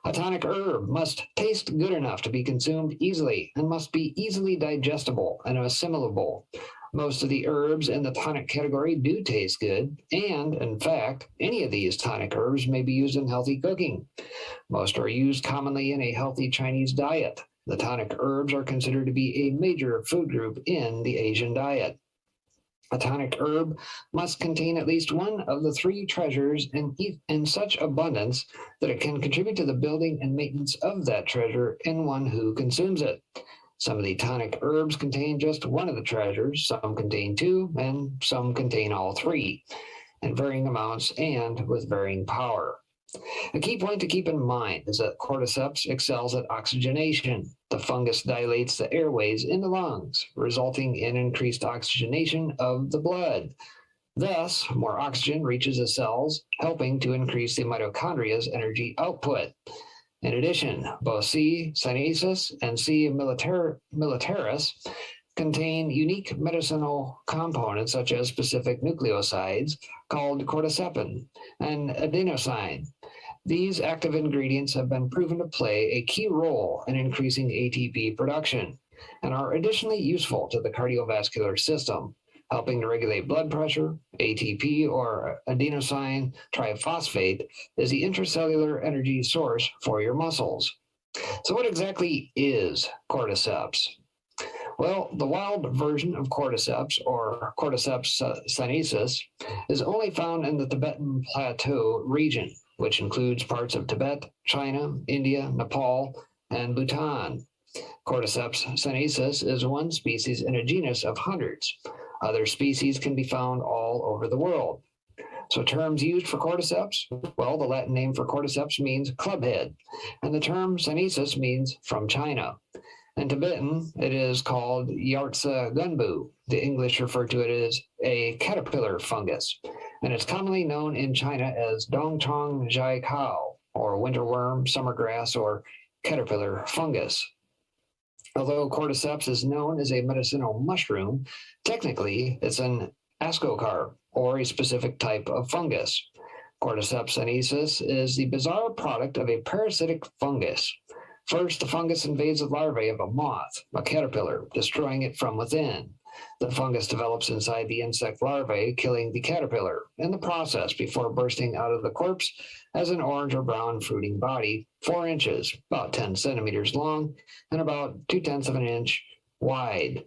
[SPEAKER 1] A tonic herb must taste good enough to be consumed easily and must be easily digestible and assimilable. Most of the herbs in the tonic category do taste good, and, in fact, any of these tonic herbs may be used in healthy cooking. Most are used commonly in a healthy Chinese diet. The tonic herbs are considered to be a major food group in the Asian diet. A tonic herb must contain at least one of the 3 treasures in such abundance that it can contribute to the building and maintenance of that treasure in one who consumes it. Some of the tonic herbs contain just one of the treasures, some contain two, and some contain all three, in varying amounts and with varying power. A key point to keep in mind is that cordyceps excels at oxygenation. The fungus dilates the airways in the lungs, resulting in increased oxygenation of the blood. Thus, more oxygen reaches the cells, helping to increase the mitochondria's energy output. In addition, both C. sinensis and C. militaris contain unique medicinal components such as specific nucleosides called cordycepin and adenosine. These active ingredients have been proven to play a key role in increasing ATP production and are additionally useful to the cardiovascular system, helping to regulate blood pressure. ATP, or adenosine triphosphate, is the intracellular energy source for your muscles. So what exactly is cordyceps? Well, the wild version of cordyceps, or Cordyceps sinensis, is only found in the Tibetan Plateau region, which includes parts of Tibet, China, India, Nepal, and Bhutan. Cordyceps sinensis is one species in a genus of hundreds. Other species can be found all over the world. So terms used for cordyceps, well, the Latin name for cordyceps means clubhead, and the term sinensis means from China. In Tibetan, it is called Yartsa gunbu. The English refer to it as a caterpillar fungus, and it's commonly known in China as dongchong zhai kao, or winterworm, summergrass, or caterpillar fungus. Although cordyceps is known as a medicinal mushroom, technically it's an ascocarp, or a specific type of fungus. Cordyceps sinensis is the bizarre product of a parasitic fungus. First, the fungus invades the larvae of a moth, a caterpillar, destroying it from within. The fungus develops inside the insect larvae, killing the caterpillar in the process before bursting out of the corpse as an orange or brown fruiting body, 4 inches, about 10 centimeters long, and about 0.2 of an inch wide.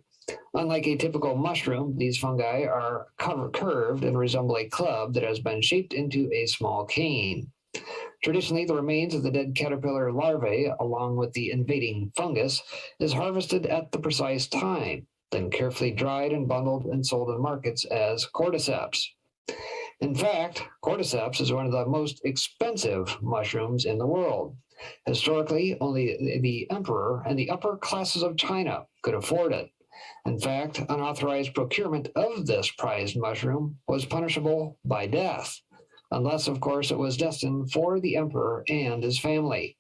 [SPEAKER 1] Unlike a typical mushroom, these fungi are curved and resemble a club that has been shaped into a small cane. Traditionally, the remains of the dead caterpillar larvae, along with the invading fungus, is harvested at the precise time, then carefully dried and bundled and sold in markets as cordyceps. In fact, cordyceps is one of the most expensive mushrooms in the world. Historically, only the emperor and the upper classes of China could afford it. In fact, unauthorized procurement of this prized mushroom was punishable by death, unless, of course, it was destined for the emperor and his family.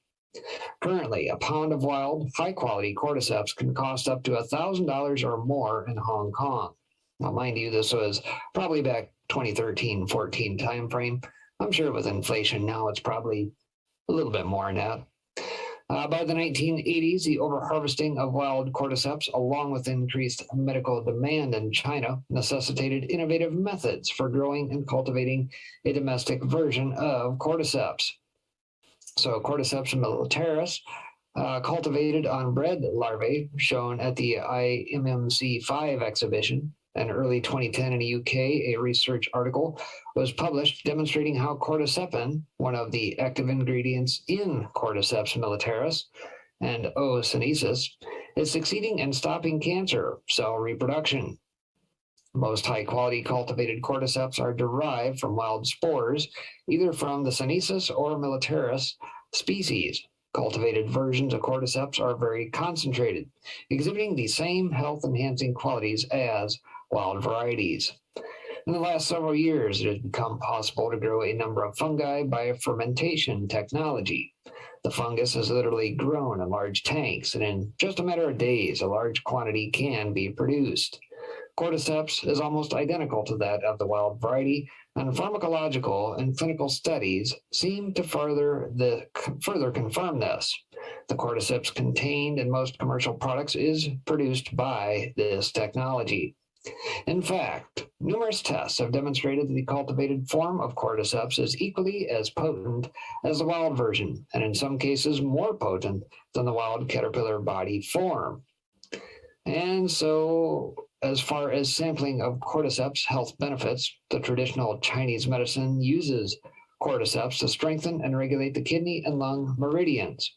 [SPEAKER 1] Currently, a pound of wild, high-quality cordyceps can cost up to $1,000 or more in Hong Kong. Now, mind you, this was probably back 2013-14 timeframe. I'm sure with inflation now, it's probably a little bit more than that. By the 1980s, the overharvesting of wild cordyceps, along with increased medical demand in China, necessitated innovative methods for growing and cultivating a domestic version of cordyceps. So Cordyceps militaris, cultivated on bread larvae, shown at the IMMC5 exhibition. In early 2010 in the UK, a research article was published demonstrating how cordycepin, one of the active ingredients in Cordyceps militaris and O. sinensis, is succeeding in stopping cancer cell reproduction. Most high-quality cultivated cordyceps are derived from wild spores, either from the sinensis or militaris species. Cultivated versions of cordyceps are very concentrated, exhibiting the same health-enhancing qualities as wild varieties. In the last several years, it has become possible to grow a number of fungi by fermentation technology. The fungus is literally grown in large tanks, and in just a matter of days, a large quantity can be produced. Cordyceps is almost identical to that of the wild variety, and pharmacological and clinical studies seem to further confirm this. The cordyceps contained in most commercial products is produced by this technology. In fact, numerous tests have demonstrated that the cultivated form of cordyceps is equally as potent as the wild version, and in some cases more potent than the wild caterpillar body form. And so, as far as sampling of cordyceps health benefits, the traditional Chinese medicine uses cordyceps to strengthen and regulate the kidney and lung meridians.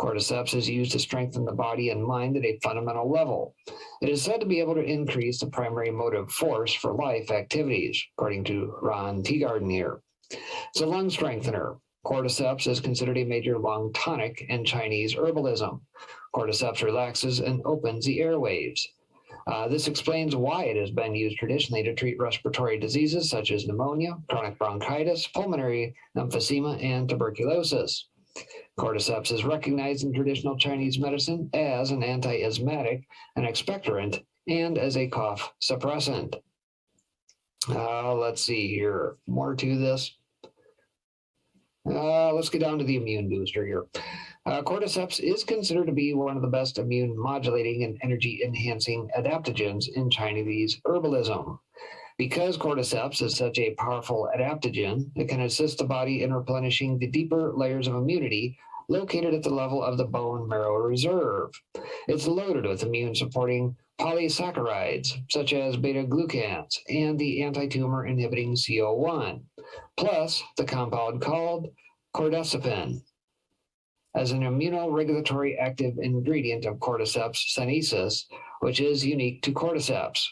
[SPEAKER 1] Cordyceps is used to strengthen the body and mind at a fundamental level. It is said to be able to increase the primary motive force for life activities, according to Ron Teagarden here. It's a lung strengthener. Cordyceps is considered a major lung tonic in Chinese herbalism. Cordyceps relaxes and opens the airwaves. This explains why it has been used traditionally to treat respiratory diseases such as pneumonia, chronic bronchitis, pulmonary emphysema, and tuberculosis. Cordyceps is recognized in traditional Chinese medicine as an anti-asthmatic, an expectorant, and as a cough suppressant. Let's see here. More to this. Let's get down to the immune booster here. Cordyceps is considered to be one of the best immune modulating and energy enhancing adaptogens in Chinese herbalism. Because cordyceps is such a powerful adaptogen, it can assist the body in replenishing the deeper layers of immunity located at the level of the bone marrow reserve. It's loaded with immune-supporting polysaccharides, such as beta-glucans and the anti-tumor inhibiting CO1, plus the compound called cordycepin. As an immunoregulatory active ingredient of Cordyceps sinensis, which is unique to cordyceps.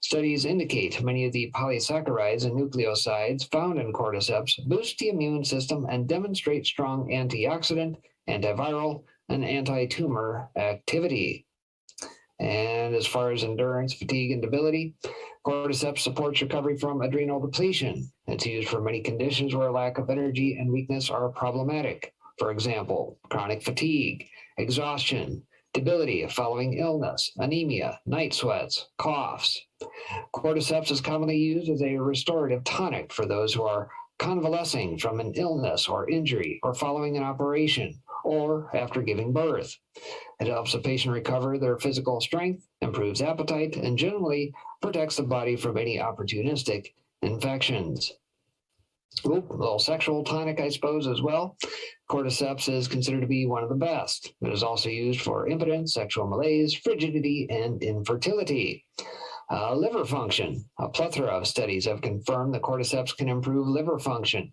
[SPEAKER 1] Studies indicate many of the polysaccharides and nucleosides found in cordyceps boost the immune system and demonstrate strong antioxidant, antiviral, and anti-tumor activity. And as far as endurance, fatigue, and debility, cordyceps supports recovery from adrenal depletion. It's used for many conditions where lack of energy and weakness are problematic. For example, chronic fatigue, exhaustion, debility following illness, anemia, night sweats, coughs. Cordyceps is commonly used as a restorative tonic for those who are convalescing from an illness or injury or following an operation or after giving birth. It helps the patient recover their physical strength, improves appetite, and generally protects the body from any opportunistic infections. A little sexual tonic, I suppose, as well. Cordyceps is considered to be one of the best. It is also used for impotence, sexual malaise, frigidity, and infertility. Liver function. A plethora of studies have confirmed that cordyceps can improve liver function.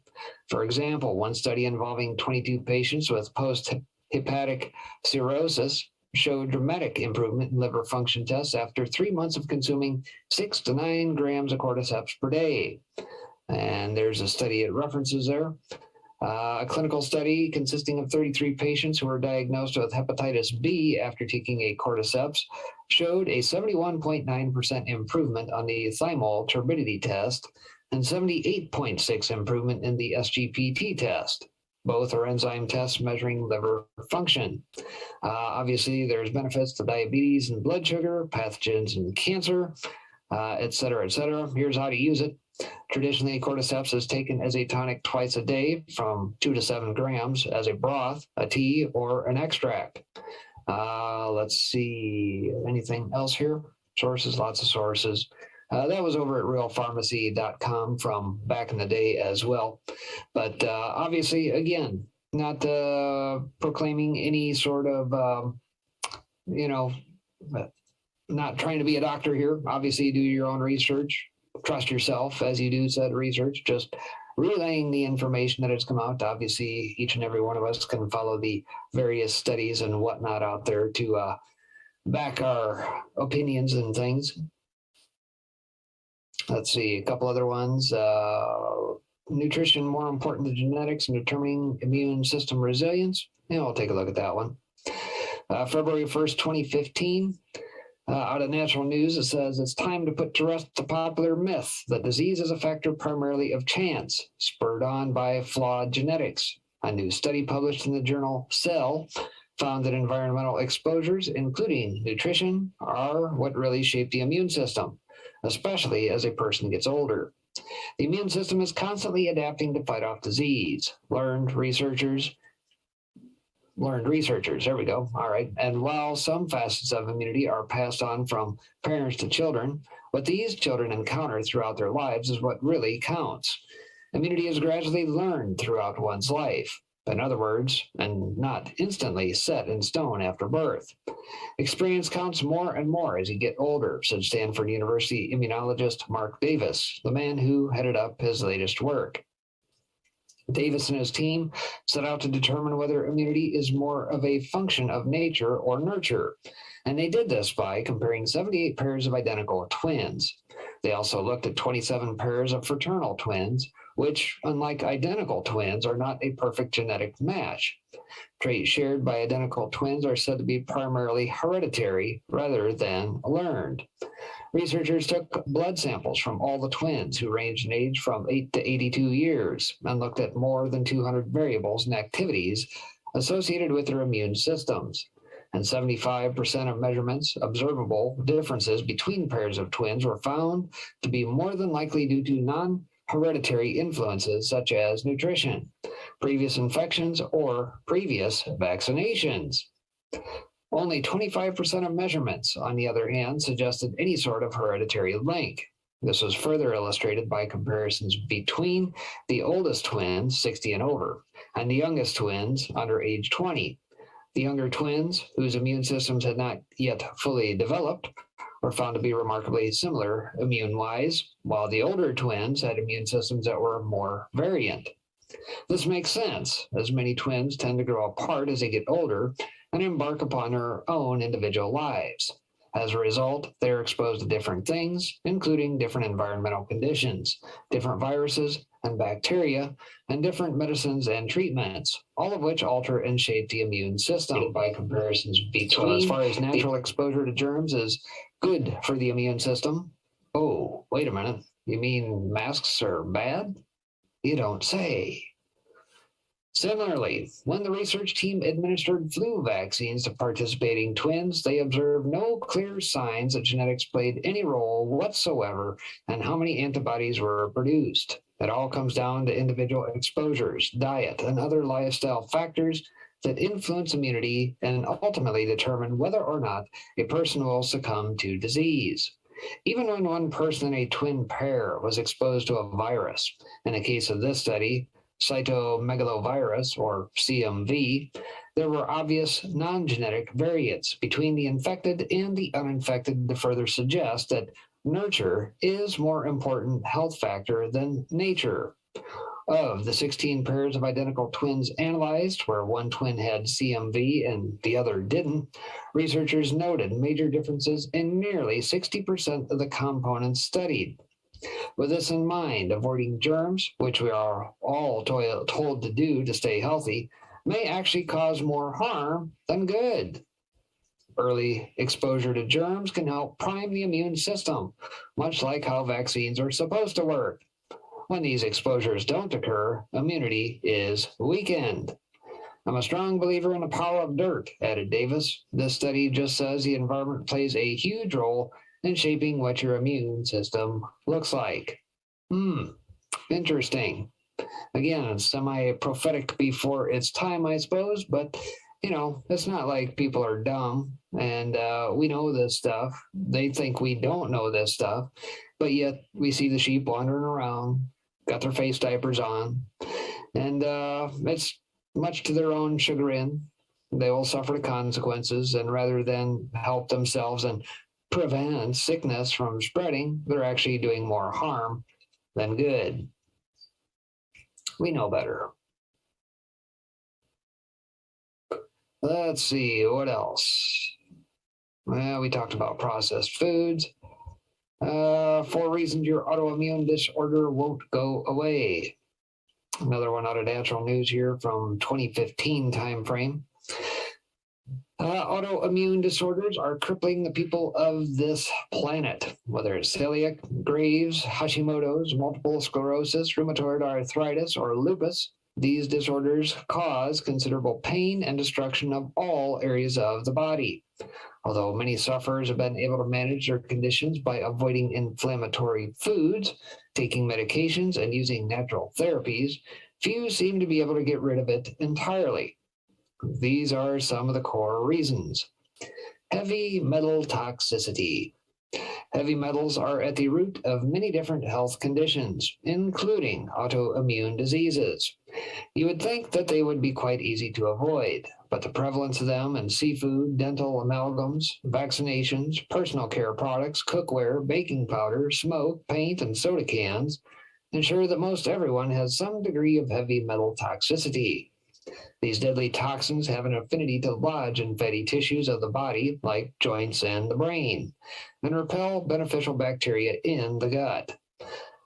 [SPEAKER 1] For example, one study involving 22 patients with post-hepatic cirrhosis showed dramatic improvement in liver function tests after 3 months of consuming 6 to 9 grams of cordyceps per day. And there's a study it references there. A clinical study consisting of 33 patients who were diagnosed with hepatitis B after taking a cordyceps showed a 71.9% improvement on the thymol turbidity test and 78.6% improvement in the SGPT test. Both are enzyme tests measuring liver function. Obviously, there's benefits to diabetes and blood sugar, pathogens and cancer, et cetera, et cetera. Here's how to use it. Traditionally, cordyceps is taken as a tonic twice a day from 2 to 7 grams as a broth, a tea, or an extract. Let's see, anything else here? Sources, lots of sources. That was over at realpharmacy.com from back in the day as well. But obviously, again, not proclaiming any sort of, not trying to be a doctor here. Obviously, do your own research. Trust yourself as you do said research, just relaying the information that has come out. Obviously, each and every one of us can follow the various studies and whatnot out there to back our opinions and things. Let's see, a couple other ones. Nutrition more important than genetics in determining immune system resilience. Yeah, we'll take a look at that one. February 1st, 2015. Out of Natural News, it says it's time to put to rest the popular myth that disease is a factor primarily of chance, spurred on by flawed genetics. A new study published in the journal Cell found that environmental exposures, including nutrition, are what really shape the immune system, especially as a person gets older. The immune system is constantly adapting to fight off disease. Learned researchers, there we go. All right. And while some facets of immunity are passed on from parents to children, what these children encounter throughout their lives is what really counts. Immunity is gradually learned throughout one's life. In other words, and not instantly set in stone after birth. Experience counts more and more as you get older, said Stanford University immunologist Mark Davis, the man who headed up his latest work. Davis and his team set out to determine whether immunity is more of a function of nature or nurture, and they did this by comparing 78 pairs of identical twins. They also looked at 27 pairs of fraternal twins, which, unlike identical twins, are not a perfect genetic match. Traits shared by identical twins are said to be primarily hereditary rather than learned. Researchers took blood samples from all the twins, who ranged in age from 8 to 82 years, and looked at more than 200 variables and activities associated with their immune systems. And 75% of measurements, observable differences between pairs of twins were found to be more than likely due to non-hereditary influences such as nutrition, previous infections, or previous vaccinations. Only 25% of measurements, on the other hand, suggested any sort of hereditary link. This was further illustrated by comparisons between the oldest twins, 60 and over, and the youngest twins, under age 20. The younger twins, whose immune systems had not yet fully developed, were found to be remarkably similar immune-wise, while the older twins had immune systems that were more variant. This makes sense, as many twins tend to grow apart as they get older and embark upon their own individual lives. As a result, they are exposed to different things, including different environmental conditions, different viruses and bacteria, and different medicines and treatments, all of which alter and shape the immune system by comparisons between. So as far as natural exposure to germs is good for the immune system. Oh, wait a minute. You mean masks are bad? You don't say. Similarly, when the research team administered flu vaccines to participating twins, they observed no clear signs that genetics played any role whatsoever in how many antibodies were produced. It all comes down to individual exposures, diet, and other lifestyle factors that influence immunity and ultimately determine whether or not a person will succumb to disease. Even when one person in a twin pair was exposed to a virus, in the case of this study, cytomegalovirus, or CMV, there were obvious non-genetic variants between the infected and the uninfected to further suggest that nurture is more important health factor than nature. Of the 16 pairs of identical twins analyzed, where one twin had CMV and the other didn't, researchers noted major differences in nearly 60% of the components studied. With this in mind, avoiding germs, which we are all told to do to stay healthy, may actually cause more harm than good. Early exposure to germs can help prime the immune system, much like how vaccines are supposed to work. When these exposures don't occur, immunity is weakened. I'm a strong believer in the power of dirt, added Davis. This study just says the environment plays a huge role in shaping what your immune system looks like. Interesting. Again, semi-prophetic before its time, I suppose, but, it's not like people are dumb, and we know this stuff. They think we don't know this stuff, but yet we see the sheep wandering around, got their face diapers on, and it's much to their own chagrin. They will suffer the consequences, and rather than help themselves and prevent sickness from spreading, they're actually doing more harm than good. We know better. Let's see, what else? Well, we talked about processed foods. 4 reasons your autoimmune disorder won't go away. Another one out of Natural News here from 2015 timeframe. Autoimmune disorders are crippling the people of this planet, whether it's celiac, Graves, Hashimoto's, multiple sclerosis, rheumatoid arthritis, or lupus. These disorders cause considerable pain and destruction of all areas of the body. Although many sufferers have been able to manage their conditions by avoiding inflammatory foods, taking medications, and using natural therapies, few seem to be able to get rid of it entirely. These are some of the core reasons. Heavy metal toxicity. Heavy metals are at the root of many different health conditions, including autoimmune diseases. You would think that they would be quite easy to avoid, but the prevalence of them in seafood, dental amalgams, vaccinations, personal care products, cookware, baking powder, smoke, paint, and soda cans ensure that most everyone has some degree of heavy metal toxicity. These deadly toxins have an affinity to lodge in fatty tissues of the body, like joints and the brain, and repel beneficial bacteria in the gut.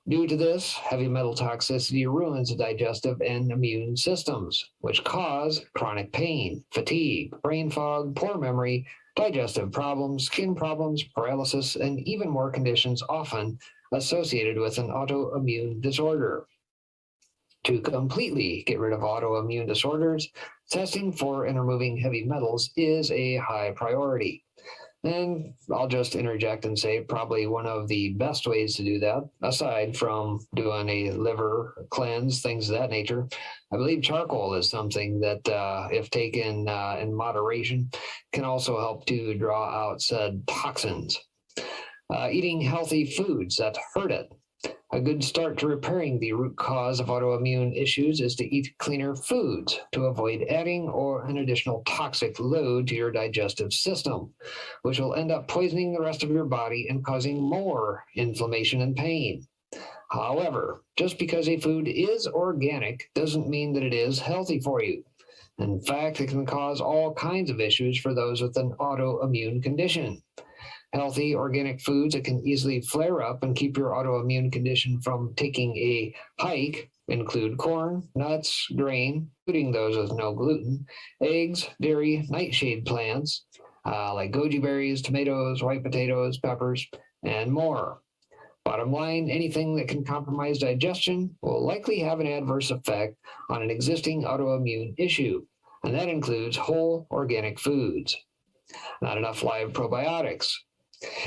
[SPEAKER 1] Due to this, heavy metal toxicity ruins the digestive and immune systems, which cause chronic pain, fatigue, brain fog, poor memory, digestive problems, skin problems, paralysis, and even more conditions often associated with an autoimmune disorder. To completely get rid of autoimmune disorders, testing for and removing heavy metals is a high priority. And I'll just interject and say probably one of the best ways to do that, aside from doing a liver cleanse, things of that nature, I believe charcoal is something that, if taken in moderation, can also help to draw out said toxins. Eating healthy foods that hurt it. A good start to repairing the root cause of autoimmune issues is to eat cleaner foods to avoid adding an additional toxic load to your digestive system, which will end up poisoning the rest of your body and causing more inflammation and pain. However, just because a food is organic doesn't mean that it is healthy for you. In fact, it can cause all kinds of issues for those with an autoimmune condition. Healthy organic foods that can easily flare up and keep your autoimmune condition from taking a hike include corn, nuts, grain, including those with no gluten, eggs, dairy, nightshade plants, like goji berries, tomatoes, white potatoes, peppers, and more. Bottom line, anything that can compromise digestion will likely have an adverse effect on an existing autoimmune issue, and that includes whole organic foods. Not enough live probiotics.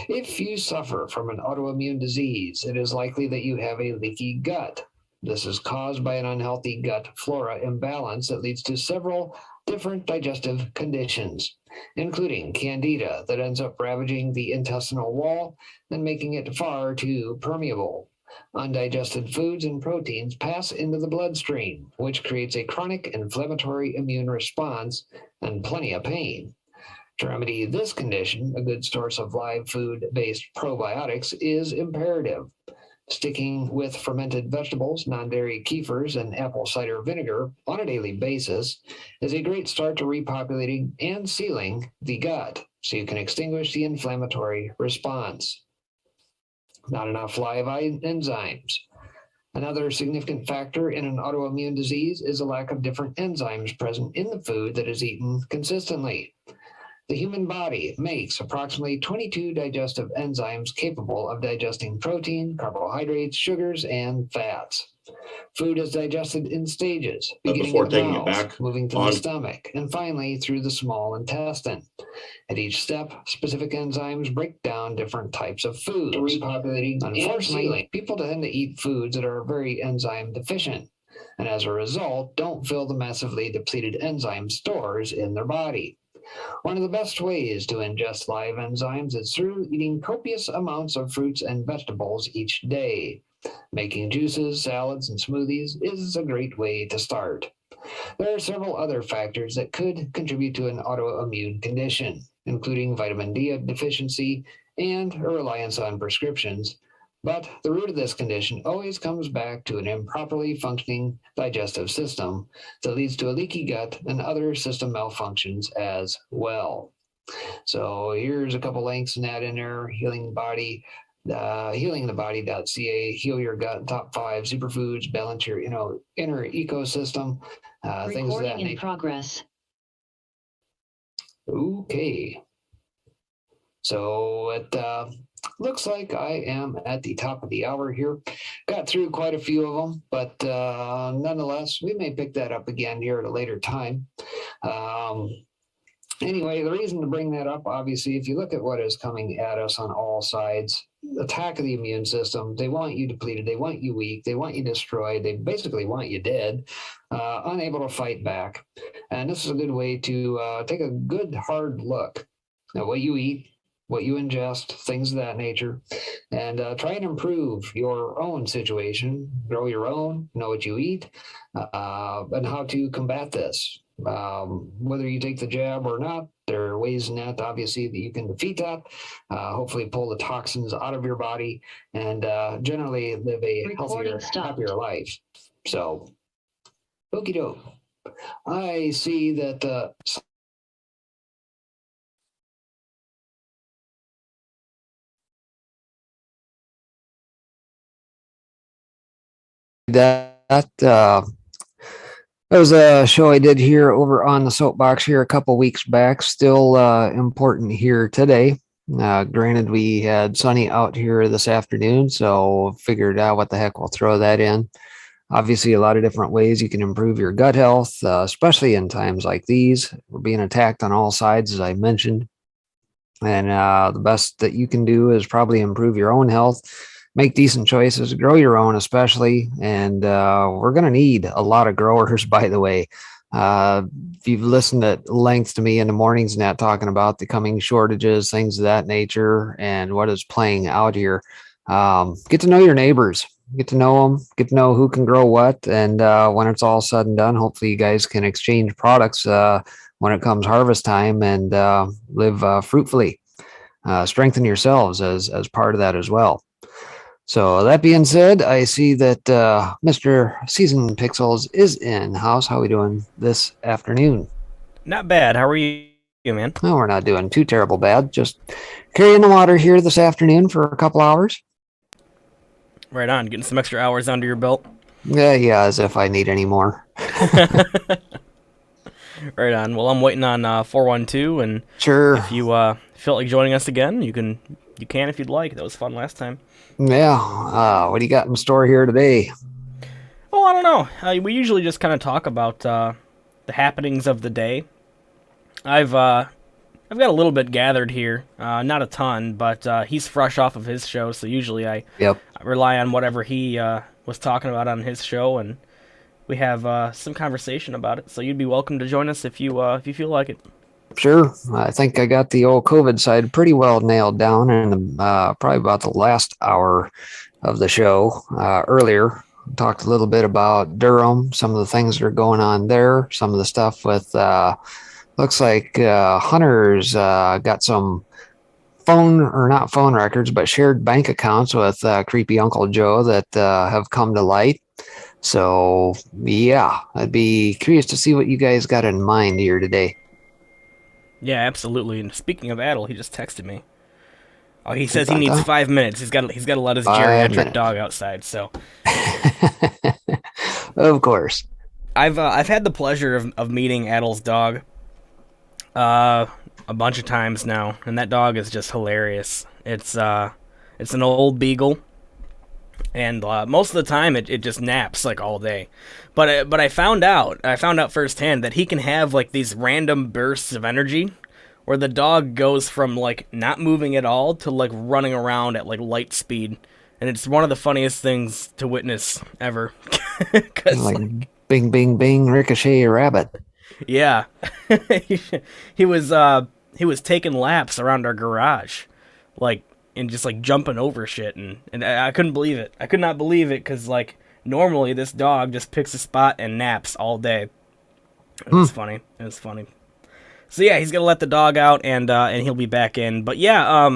[SPEAKER 1] If you suffer from an autoimmune disease, it is likely that you have a leaky gut. This is caused by an unhealthy gut flora imbalance that leads to several different digestive conditions, including candida that ends up ravaging the intestinal wall and making it far too permeable. Undigested foods and proteins pass into the bloodstream, which creates a chronic inflammatory immune response and plenty of pain. To remedy this condition, a good source of live food-based probiotics is imperative. Sticking with fermented vegetables, non-dairy kefirs, and apple cider vinegar on a daily basis is a great start to repopulating and sealing the gut, so you can extinguish the inflammatory response. Not enough live enzymes. Another significant factor in an autoimmune disease is a lack of different enzymes present in the food that is eaten consistently. The human body makes approximately 22 digestive enzymes capable of digesting protein, carbohydrates, sugars, and fats. Food is digested in stages, beginning in the bowels, moving to the stomach, and finally through the small intestine. At each step, specific enzymes break down different types of foods. Unfortunately, people tend to eat foods that are very enzyme deficient, and as a result, don't fill the massively depleted enzyme stores in their body. One of the best ways to ingest live enzymes is through eating copious amounts of fruits and vegetables each day. Making juices, salads, and smoothies is a great way to start. There are several other factors that could contribute to an autoimmune condition, including vitamin D deficiency and a reliance on prescriptions. But the root of this condition always comes back to an improperly functioning digestive system that leads to a leaky gut and other system malfunctions as well. So here's a couple links in that in there: healingthebody.ca, heal your gut, top 5 superfoods, balance your inner ecosystem, things of that nature. Recording in progress. Okay. So it looks like I am at the top of the hour here. Got through quite a few of them, but nonetheless, we may pick that up again here at a later time. Anyway, the reason to bring that up, obviously, if you look at what is coming at us on all sides, attack of the immune system, they want you depleted, they want you weak, they want you destroyed, they basically want you dead, unable to fight back. And this is a good way to take a good hard look at what you eat, what you ingest, things of that nature, and try and improve your own situation, grow your own, know what you eat, and how to combat this. Whether you take the jab or not, there are ways in that, obviously, that you can defeat that. Hopefully, pull the toxins out of your body and generally live a healthier, happier life. So, okie doke. I see that that was a show I did here over on the soapbox here a couple weeks back. Still important here today. Granted, we had sunny out here this afternoon, so figured out what the heck, we'll throw that in. Obviously, a lot of different ways you can improve your gut health, especially in times like these. We're being attacked on all sides, as I mentioned. And the best that you can do is probably improve your own health, make decent choices, grow your own, especially. And we're going to need a lot of growers, by the way. If you've listened at length to me in the mornings and that, talking about the coming shortages, things of that nature, and what is playing out here, get to know your neighbors, get to know them, get to know who can grow what. And when it's all said and done, hopefully you guys can exchange products when it comes harvest time and live fruitfully. Strengthen yourselves as part of that as well. So that being said, I see that Mr. Season Pixels is in house. How are we doing this afternoon?
[SPEAKER 16] Not bad. How are you, man?
[SPEAKER 1] No, we're not doing too terrible bad. Just carrying the water here this afternoon for a couple hours.
[SPEAKER 16] Right on. Getting some extra hours under your belt.
[SPEAKER 1] Yeah, as if I need any more.
[SPEAKER 16] Right on. Well, I'm waiting on 412, and
[SPEAKER 1] sure,
[SPEAKER 16] if you feel like joining us again, you can if you'd like. That was fun last time.
[SPEAKER 1] Yeah. What do you got in store here today?
[SPEAKER 16] Oh, I don't know. We usually just kind of talk about the happenings of the day. I've got a little bit gathered here, not a ton, but he's fresh off of his show, so usually I rely on whatever he was talking about on his show, and we have some conversation about it. So you'd be welcome to join us if you feel like it.
[SPEAKER 1] Sure. I think I got the old COVID side pretty well nailed down in probably about the last hour of the show. Earlier, talked a little bit about Durham, some of the things that are going on there, some of the stuff with, looks like Hunter's got some not phone records, but shared bank accounts with creepy Uncle Joe that have come to light. So, yeah, I'd be curious to see what you guys got in mind here today.
[SPEAKER 16] Yeah, absolutely. And speaking of Adel, he just texted me. Oh, he says he needs 5 minutes. He's got to let his geriatric dog outside. So,
[SPEAKER 1] of course,
[SPEAKER 16] I've had the pleasure of meeting Adel's dog a bunch of times now, and that dog is just hilarious. It's an old beagle, and most of the time it just naps like all day. But I found out firsthand that he can have like these random bursts of energy where the dog goes from like not moving at all to like running around at like light speed, and it's one of the funniest things to witness ever.
[SPEAKER 1] like bing bing bing, ricochet a rabbit.
[SPEAKER 16] Yeah. he was taking laps around our garage, like, and just like jumping over shit, and I couldn't believe it. I could not believe it, because like normally this dog just picks a spot and naps all day. It was funny. It was funny. So yeah, he's gonna let the dog out, and he'll be back in. But yeah,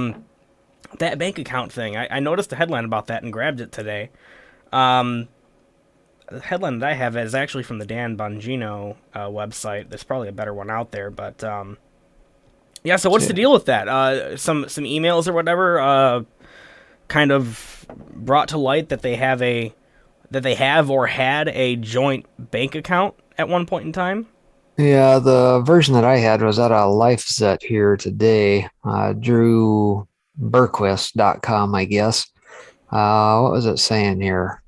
[SPEAKER 16] that bank account thing, I noticed a headline about that and grabbed it today. The headline that I have is actually from the Dan Bongino website. There's probably a better one out there, but yeah. So what's the deal with that? Some emails or whatever kind of brought to light that they have or had a joint bank account at one point in time.
[SPEAKER 1] Yeah, the version that I had was at a LifeZet here today. DrewBerquist.com, I guess. What was it saying here?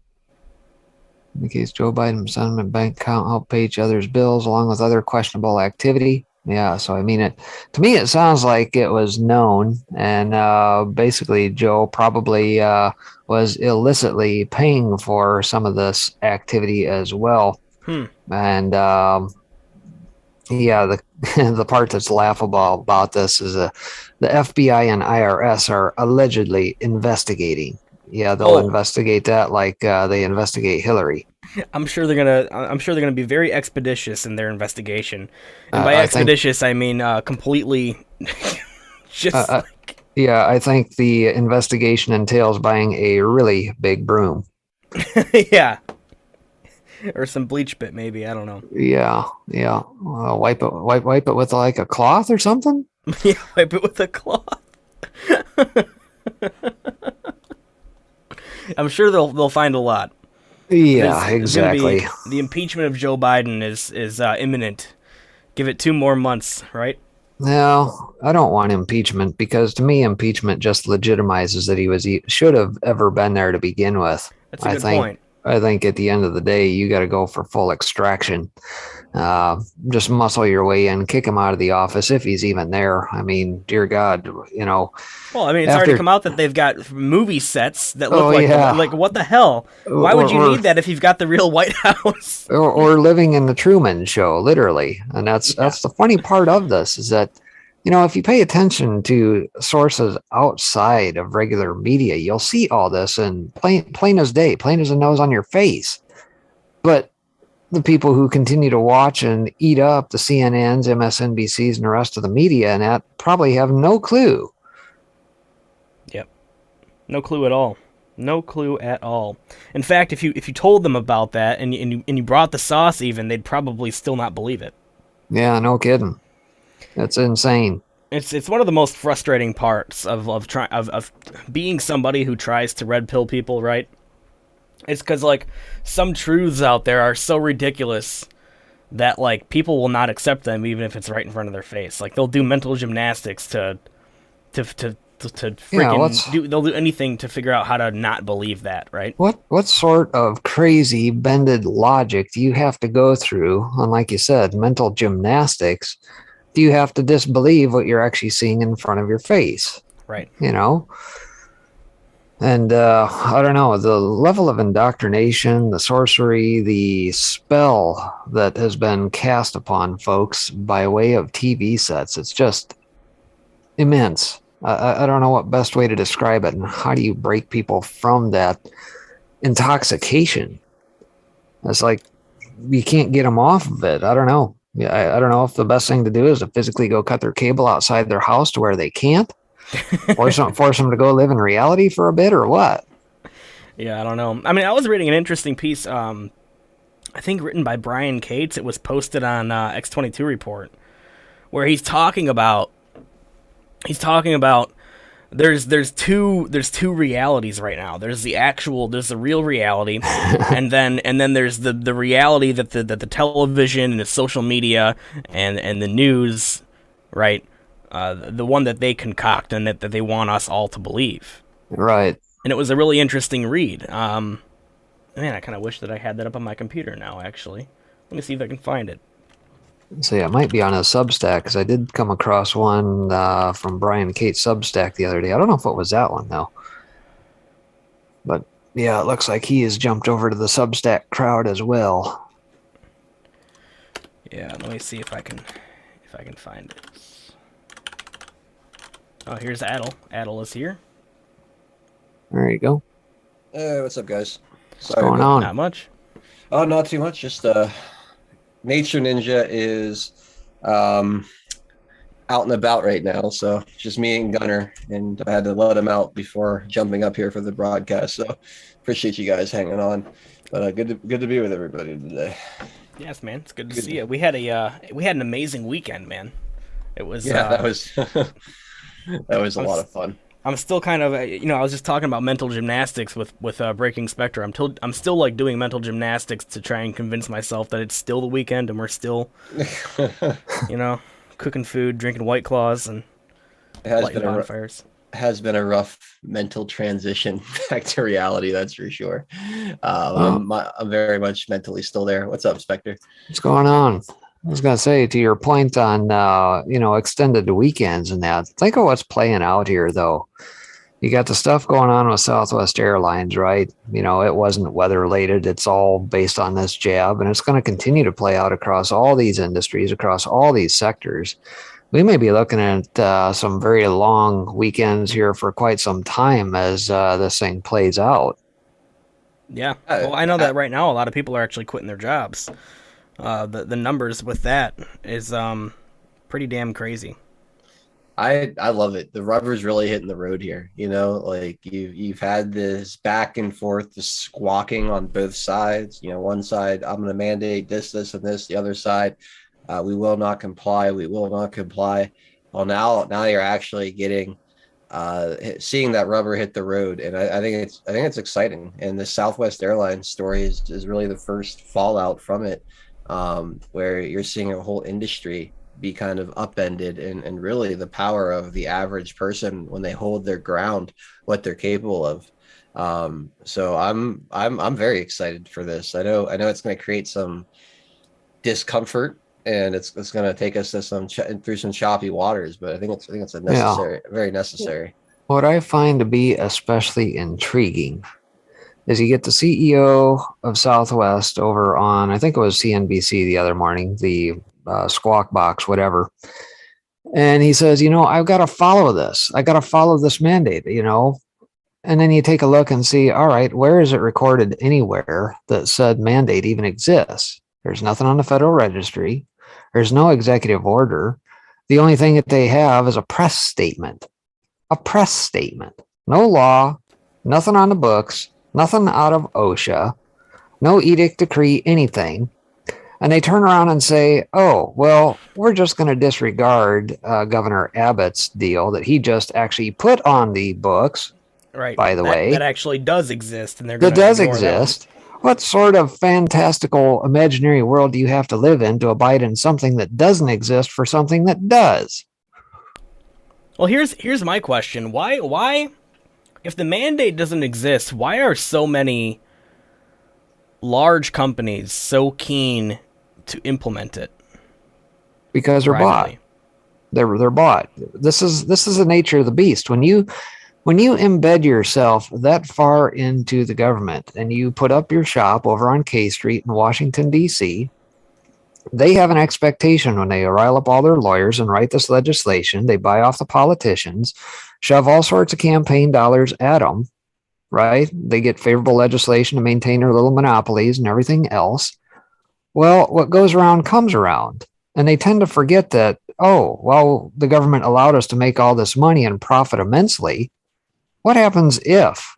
[SPEAKER 1] In case Joe Biden's son bank account help pay each other's bills along with other questionable activity. Yeah, so I mean, to me it sounds like it was known, and basically Joe probably was illicitly paying for some of this activity as well. And yeah, the part that's laughable about this is the FBI and IRS are allegedly investigating. Yeah, they'll investigate that like they investigate Hillary.
[SPEAKER 16] I'm sure they're gonna be very expeditious in their investigation, and by
[SPEAKER 1] I
[SPEAKER 16] expeditious I mean completely. Just
[SPEAKER 1] yeah, I think the investigation entails buying a really big broom.
[SPEAKER 16] yeah, or some bleach bit maybe. I don't know.
[SPEAKER 1] Yeah. Wipe it with like a cloth or something.
[SPEAKER 16] Yeah, wipe it with a cloth. I'm sure they'll find a lot.
[SPEAKER 1] Yeah, exactly.
[SPEAKER 16] The impeachment of Joe Biden is imminent. Give it 2 more months, right?
[SPEAKER 1] No, I don't want impeachment because to me, impeachment just legitimizes that he should have ever been there to begin with.
[SPEAKER 16] That's a good point.
[SPEAKER 1] I think at the end of the day, you got to go for full extraction. Just muscle your way in, kick him out of the office if he's even there. I mean, dear God, you know.
[SPEAKER 16] Well, I mean, it's already come out that they've got movie sets that look like what the hell? Why would you need that if you've got the real White House?
[SPEAKER 1] Or living in the Truman Show, literally. And that's the funny part of this is that, you know, if you pay attention to sources outside of regular media, you'll see all this and plain as day, plain as a nose on your face. But the people who continue to watch and eat up the CNNs, MSNBCs, and the rest of the media and that probably have no clue.
[SPEAKER 16] Yep. No clue at all. No clue at all. In fact, if you told them about that and you brought the sauce even, they'd probably still not believe it.
[SPEAKER 1] Yeah, no kidding. That's insane.
[SPEAKER 16] It's one of the most frustrating parts of being somebody who tries to red pill people, right? It's because like some truths out there are so ridiculous that like people will not accept them even if it's right in front of their face. Like they'll do mental gymnastics to freaking they'll do anything to figure out how to not believe that, right?
[SPEAKER 1] What sort of crazy bended logic do you have to go through on, like you said, mental gymnastics? Do you have to disbelieve what you're actually seeing in front of your face?
[SPEAKER 16] Right.
[SPEAKER 1] You know? And I don't know, the level of indoctrination, the sorcery, the spell that has been cast upon folks by way of TV sets, it's just immense. I don't know what best way to describe it, and how do you break people from that intoxication? It's like you can't get them off of it. I don't know. Yeah, I don't know if the best thing to do is to physically go cut their cable outside their house to where they can't, force them to go live in reality for a bit, or what?
[SPEAKER 16] Yeah, I don't know. I mean, I was reading an interesting piece, I think written by Brian Cates. It was posted on X22 Report, where he's talking about there's two realities right now. There's the real reality, and then there's the reality that the television and the social media and the news, right? The one that they concoct and that they want us all to believe.
[SPEAKER 1] Right.
[SPEAKER 16] And it was a really interesting read. Man, I kind of wish that I had that up on my computer now, actually. Let me see if I can find it.
[SPEAKER 1] So yeah, it might be on a Substack, because I did come across one from Brian Cates' Substack the other day. I don't know if it was that one, though. But yeah, it looks like he has jumped over to the Substack crowd as well.
[SPEAKER 16] Yeah, let me see if I can find it. Oh, here's Adel. Adel is here.
[SPEAKER 1] There you go.
[SPEAKER 17] Hey, what's up, guys?
[SPEAKER 1] What's going on?
[SPEAKER 16] Not much.
[SPEAKER 17] Oh, not too much. Just Nature Ninja is out and about right now, so just me and Gunner, and I had to let him out before jumping up here for the broadcast. So appreciate you guys hanging on. But good to be with everybody today.
[SPEAKER 16] Yes, man, it's good to see you. We had an amazing weekend, man. It was
[SPEAKER 17] that was that was a lot of fun.
[SPEAKER 16] I'm still kind of, I was just talking about mental gymnastics with Breaking Spectre. I'm still like doing mental gymnastics to try and convince myself that it's still the weekend and we're still, cooking food, drinking White Claws, and lighting bonfires.
[SPEAKER 17] Has been a rough mental transition back to reality, that's for sure. I'm very much mentally still there. What's up, Spectre?
[SPEAKER 1] What's going on? I was going to say, to your point on, extended weekends and that, think of what's playing out here, though. You got the stuff going on with Southwest Airlines, right? It wasn't weather related. It's all based on this jab, and it's going to continue to play out across all these industries, across all these sectors. We may be looking at some very long weekends here for quite some time as this thing plays out.
[SPEAKER 16] Yeah. Well, I know that right now a lot of people are actually quitting their jobs. The numbers with that is pretty damn crazy.
[SPEAKER 17] I love it. The rubber's really hitting the road here. You know, like you've had this back and forth, this squawking on both sides. You know, one side, I'm going to mandate this, and this. The other side, we will not comply. We will not comply. Well, now you're actually getting seeing that rubber hit the road, and I think it's exciting. And the Southwest Airlines story is really the first fallout from it, where you're seeing a whole industry be kind of upended, and really the power of the average person when they hold their ground, what they're capable of. So I'm very excited for this. I know it's going to create some discomfort, and it's going to take us to through some choppy waters, but I think it's a necessary, very necessary.
[SPEAKER 1] What I find to be especially intriguing is you get the CEO of Southwest over on, I think it was CNBC the other morning, the Squawk Box, whatever. And he says, I've got to follow this. I got to follow this mandate, And then you take a look and see, all right, where is it recorded anywhere that said mandate even exists? There's nothing on the Federal Registry. There's no executive order. The only thing that they have is a press statement. A press statement. No law, nothing on the books, nothing out of OSHA, no edict, decree, anything. And they turn around and say, oh, well, we're just going to disregard Governor Abbott's deal that he just actually put on the books.
[SPEAKER 16] Right.
[SPEAKER 1] By the way.
[SPEAKER 16] That actually does exist. And
[SPEAKER 1] that does exist. What sort of fantastical imaginary world do you have to live in to abide in something that doesn't exist for something that does?
[SPEAKER 16] Well, here's my question. Why, if the mandate doesn't exist, why are so many large companies so keen to implement it?
[SPEAKER 1] Because they're bought. They're bought. This is the nature of the beast. When you embed yourself that far into the government and you put up your shop over on K Street in Washington, D.C., they have an expectation when they rile up all their lawyers and write this legislation. They buy off the politicians, shove all sorts of campaign dollars at them, right? They get favorable legislation to maintain their little monopolies and everything else. Well, what goes around comes around. And they tend to forget that, oh, well, the government allowed us to make all this money and profit immensely. What happens if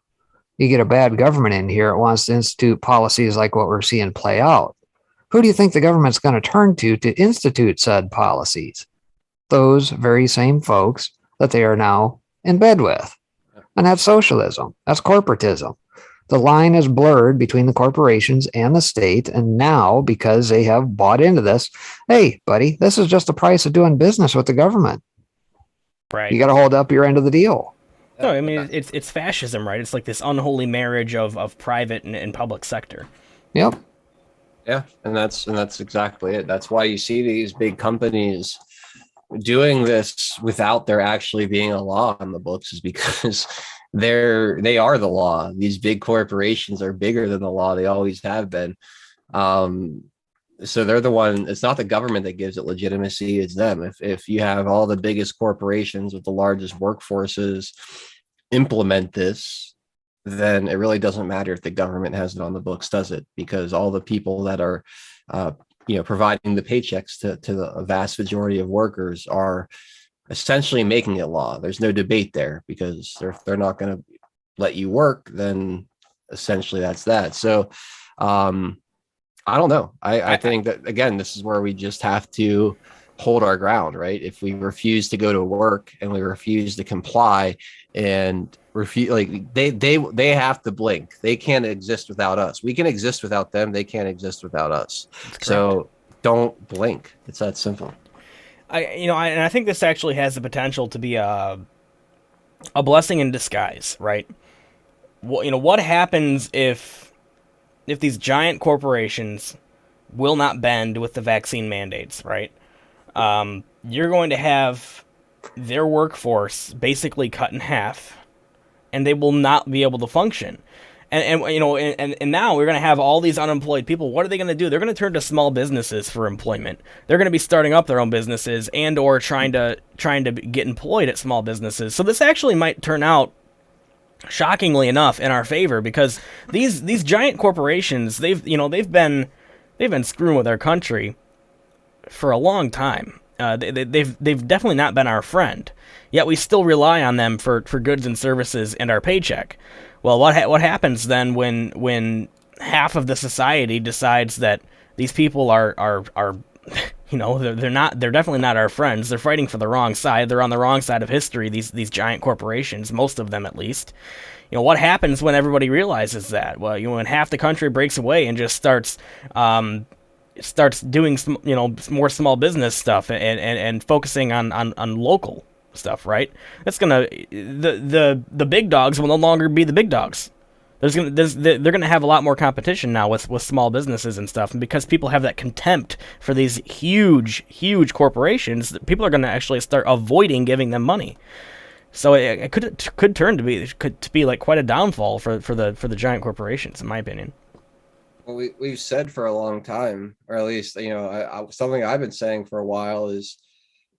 [SPEAKER 1] you get a bad government in here that wants to institute policies like what we're seeing play out? Who do you think the government's going to turn to institute said policies? Those very same folks that they are now in bed with. And that's socialism. That's corporatism. The line is blurred between the corporations and the state. And now, because they have bought into this, hey, buddy, this is just the price of doing business with the government.
[SPEAKER 16] Right.
[SPEAKER 1] You got to hold up your end of the deal.
[SPEAKER 16] No, I mean, it's fascism, right? It's like this unholy marriage of private and public sector.
[SPEAKER 1] Yep.
[SPEAKER 17] Yeah, and that's exactly it. That's why you see these big companies doing this without there actually being a law on the books, is because they are the law. These big corporations are bigger than the law. They always have been. So they're the one. It's not the government that gives it legitimacy. It's them. If you have all the biggest corporations with the largest workforces implement this, then it really doesn't matter if the government has it on the books, does it? Because all the people that are, providing the paychecks to the vast majority of workers are essentially making it law. There's no debate there, because if they're not going to let you work, then essentially that's that. So, I don't know. I think that, again, this is where we just have to hold our ground, right? If we refuse to go to work and we refuse to comply and refuse, like they have to blink. They can't exist without us. We can exist without them. They can't exist without us. So don't blink. It's that simple.
[SPEAKER 16] I think this actually has the potential to be a blessing in disguise, right? What happens if these giant corporations will not bend with the vaccine mandates, right? You're going to have their workforce basically cut in half, and they will not be able to function. And now we're going to have all these unemployed people. What are they going to do? They're going to turn to small businesses for employment. They're going to be starting up their own businesses and or trying to get employed at small businesses. So this actually might turn out shockingly enough, in our favor, because these giant corporations, they've been screwing with our country for a long time. They've definitely not been our friend. Yet we still rely on them for goods and services and our paycheck. Well, what happens then when half of the society decides that these people are they're definitely not our friends. They're fighting for the wrong side. They're on the wrong side of history. These giant corporations, most of them at least. What happens when everybody realizes that? Well, when half the country breaks away and just starts doing more small business stuff and focusing on local stuff, right? That's gonna the big dogs will no longer be the big dogs. They're gonna have a lot more competition now with small businesses and stuff, and because people have that contempt for these huge corporations, people are gonna actually start avoiding giving them money. So it could turn to be like quite a downfall for the giant corporations, in my opinion.
[SPEAKER 17] Well, we've said for a long time, or at least something I've been saying for a while, is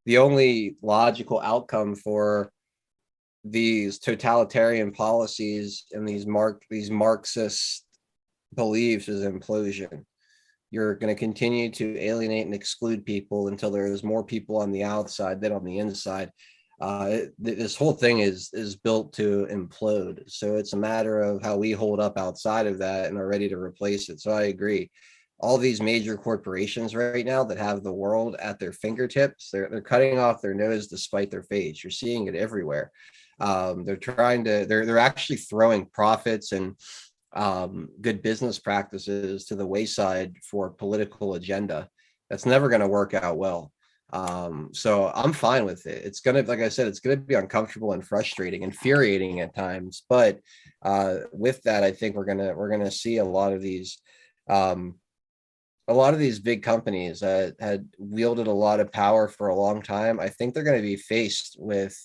[SPEAKER 17] the only logical outcome for these totalitarian policies and these Marxist beliefs is implosion. You're going to continue to alienate and exclude people until there's more people on the outside than on the inside. This whole thing is built to implode. So it's a matter of how we hold up outside of that and are ready to replace it. So I agree. All these major corporations right now that have the world at their fingertips, they're cutting off their nose to spite their face. You're seeing it everywhere. They're actually throwing profits and good business practices to the wayside for political agenda. That's never going to work out well. So I'm fine with it. It's going to, like I said, it's going to be uncomfortable and frustrating, infuriating at times. But with that, I think we're going to see a lot of these big companies that had wielded a lot of power for a long time. I think they're going to be faced with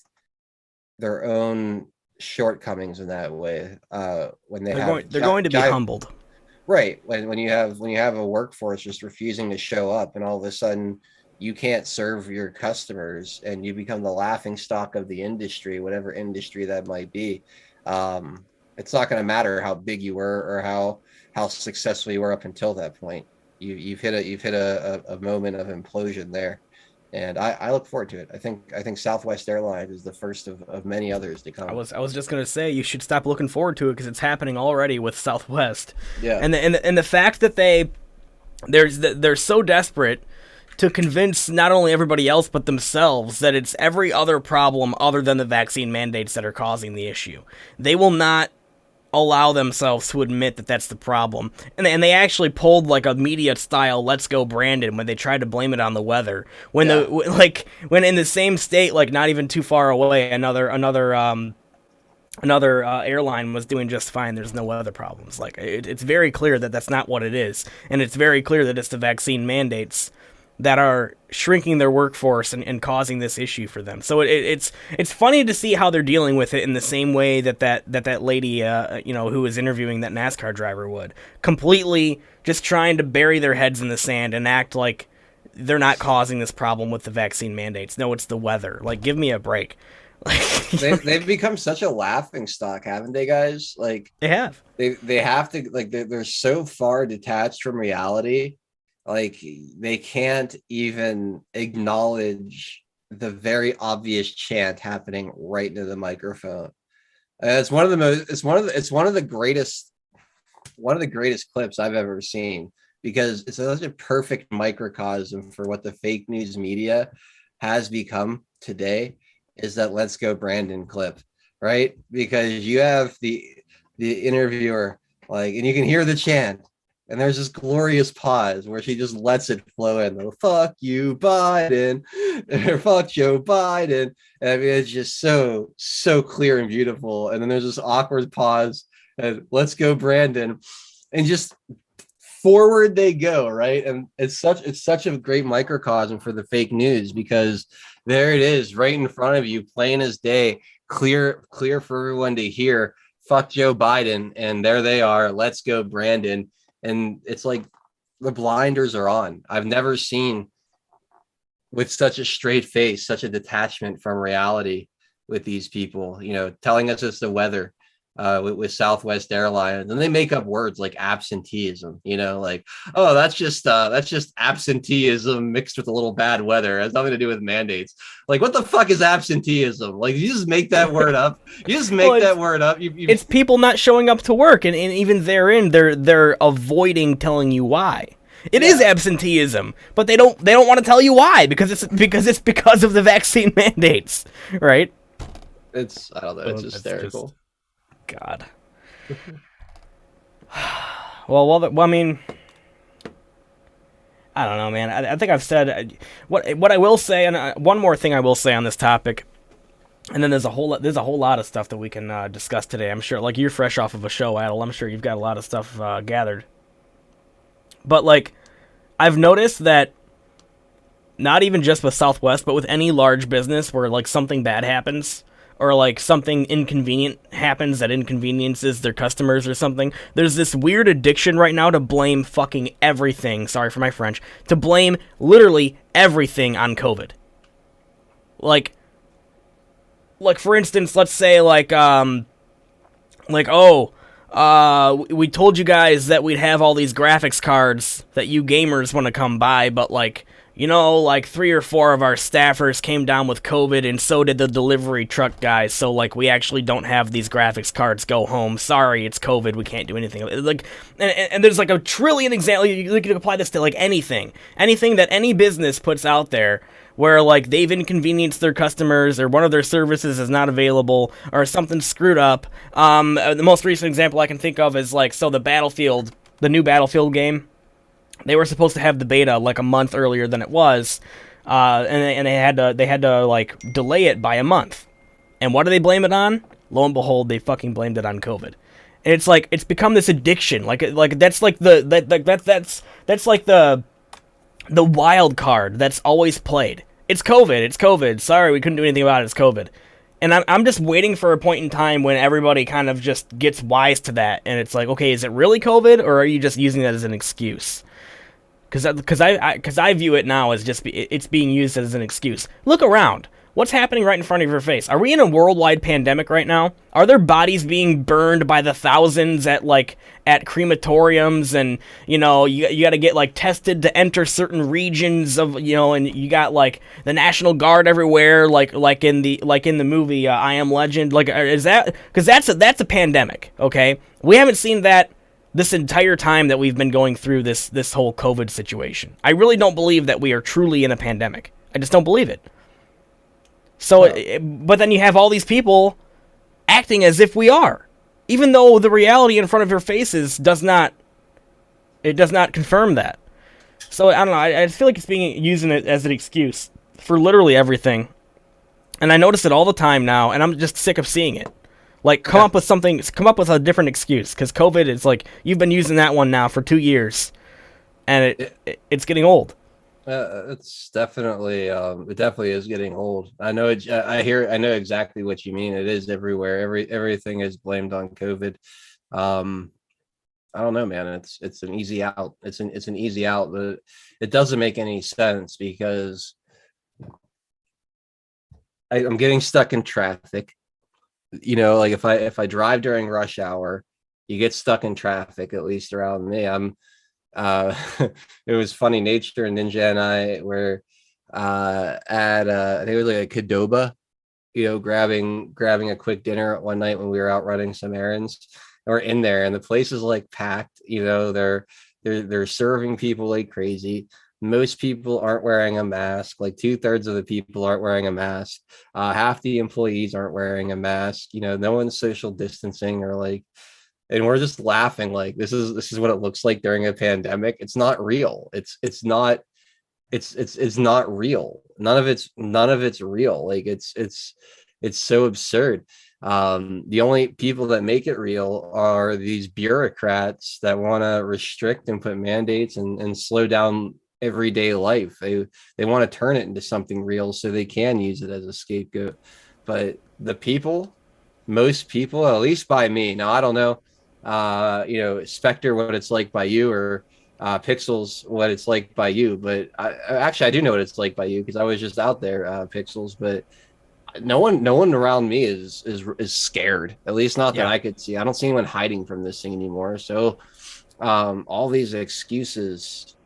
[SPEAKER 17] their own shortcomings in that way. When they're going to be humbled, right? When you have a workforce just refusing to show up, and all of a sudden you can't serve your customers, and you become the laughing stock of the industry, whatever industry that might be. It's not going to matter how big you were or how successful you were up until that point. You've hit a moment of implosion there. And I look forward to it. I think Southwest Airlines is the first of many others to come.
[SPEAKER 16] I was just gonna say you should stop looking forward to it, because it's happening already with Southwest.
[SPEAKER 17] Yeah.
[SPEAKER 16] And the fact that they're so desperate to convince not only everybody else but themselves that it's every other problem other than the vaccine mandates that are causing the issue. They will not allow themselves to admit that that's the problem. And they actually pulled like a media style "Let's Go Brandon" when they tried to blame it on the weather. When when in the same state, like not even too far away, another airline was doing just fine. There's no weather problems. Like it's very clear that that's not what it is, and it's very clear that it's the vaccine mandates that are shrinking their workforce and causing this issue for them. So it's funny to see how they're dealing with it in the same way that lady who was interviewing that NASCAR driver would, completely just trying to bury their heads in the sand and act like they're not causing this problem with the vaccine mandates. No, it's the weather. Like, give me a break.
[SPEAKER 17] They've become such a laughing stock, haven't they, guys? Like,
[SPEAKER 16] they have.
[SPEAKER 17] They have to, like, they're so far detached from reality. Like, they can't even acknowledge the very obvious chant happening right into the microphone. It's one of the greatest clips I've ever seen, because it's such a perfect microcosm for what the fake news media has become today. Is that "Let's Go Brandon" clip, right? Because you have the interviewer, like, and you can hear the chant. And there's this glorious pause where she just lets it flow in. The "fuck you, Biden," or "fuck Joe Biden." And I mean, it's just so clear and beautiful. And then there's this awkward pause and "Let's go, Brandon," and just forward they go, right? And it's such a great microcosm for the fake news, because there it is, right in front of you, plain as day, clear for everyone to hear. "Fuck Joe Biden," and there they are. "Let's go, Brandon." And it's like the blinders are on. I've never seen with such a straight face, such a detachment from reality with these people, telling us it's the weather. with Southwest Airlines, and they make up words like absenteeism, like, oh, that's just absenteeism mixed with a little bad weather. It has nothing to do with mandates. Like, what the fuck is absenteeism? Like, you just make that word up. You just make that word up.
[SPEAKER 16] It's people not showing up to work, and even therein, they're avoiding telling you why. It is absenteeism, but they don't want to tell you why, because it's because of the vaccine mandates, right?
[SPEAKER 17] I don't know. It's hysterical.
[SPEAKER 16] God. Well, I mean, I don't know, man. I think I've said what I will say, and one more thing I will say on this topic, and then there's a whole lot of stuff that we can discuss today. I'm sure, like, you're fresh off of a show, Adel. I'm sure you've got a lot of stuff gathered. But, like, I've noticed that not even just with Southwest, but with any large business where, like, something bad happens, or like something inconvenient happens that inconveniences their customers or something, there's this weird addiction right now to blame fucking everything, sorry for my French, to blame literally everything on COVID. Like for instance, let's say we told you guys that we'd have all these graphics cards that you gamers want to come buy, but like 3 or 4 of our staffers came down with COVID, and so did the delivery truck guys, so, like, we actually don't have these graphics cards. Go home. Sorry, it's COVID. We can't do anything. Like, and there's, like, a trillion examples. You can apply this to, like, anything. Anything that any business puts out there where, like, they've inconvenienced their customers, or one of their services is not available, or something screwed up. The most recent example I can think of is, like, so the new Battlefield game, they were supposed to have the beta like a month earlier than it was, and they had to like delay it by a month. And what do they blame it on? Lo and behold, they fucking blamed it on COVID. And it's like it's become this addiction. Like that's like that's like the wild card that's always played. It's COVID. It's COVID. Sorry, we couldn't do anything about it. It's COVID. And I'm just waiting for a point in time when everybody kind of just gets wise to that, and it's like, okay, is it really COVID, or are you just using that as an excuse? Because I view it now as just it's being used as an excuse. Look around. What's happening right in front of your face? Are we in a worldwide pandemic right now? Are there bodies being burned by the thousands at crematoriums, and you got to get like tested to enter certain regions of and you got like the National Guard everywhere, like in the movie I Am Legend. Like, is that because that's a pandemic? Okay, we haven't seen that this entire time that we've been going through this whole COVID situation. I really don't believe that we are truly in a pandemic. I just don't believe it. So, but then you have all these people acting as if we are, even though the reality in front of your faces does not confirm that. So, I don't know, I feel like it's being used as an excuse for literally everything. And I notice it all the time now, and I'm just sick of seeing it. Like, come up with a different excuse, because COVID is like, you've been using that one now for 2 years, and it's getting old.
[SPEAKER 17] It's definitely, it definitely is getting old. I know I know exactly what you mean. It is everywhere. Everything is blamed on COVID. I don't know, man. It's an easy out. It's an easy out, but it doesn't make any sense because I'm getting stuck in traffic. Like if I drive during rush hour, you get stuck in traffic, at least around me. It was funny. Nature and Ninja and I were at I think it was like a Qdoba, grabbing a quick dinner one night when we were out running some errands. And we're in there, and the place is like packed. They're serving people like crazy. Most people aren't wearing a mask. Like 2/3 of the people aren't wearing a mask. Half the employees aren't wearing a mask. No one's social distancing or like, and we're just laughing like this is what it looks like during a pandemic. It's not real. It's not real. None of it's real. Like it's so absurd. The only people that make it real are these bureaucrats that want to restrict and put mandates and slow down everyday life. They want to turn it into something real so they can use it as a scapegoat. But most people, at least by me, now I don't know, Spectre, what it's like by you, or Pixels, what it's like by you, but I do know what it's like by you because I was just out there, Pixels. But no one around me is scared. At least not that I could see. I don't see anyone hiding from this thing anymore. So, all these excuses,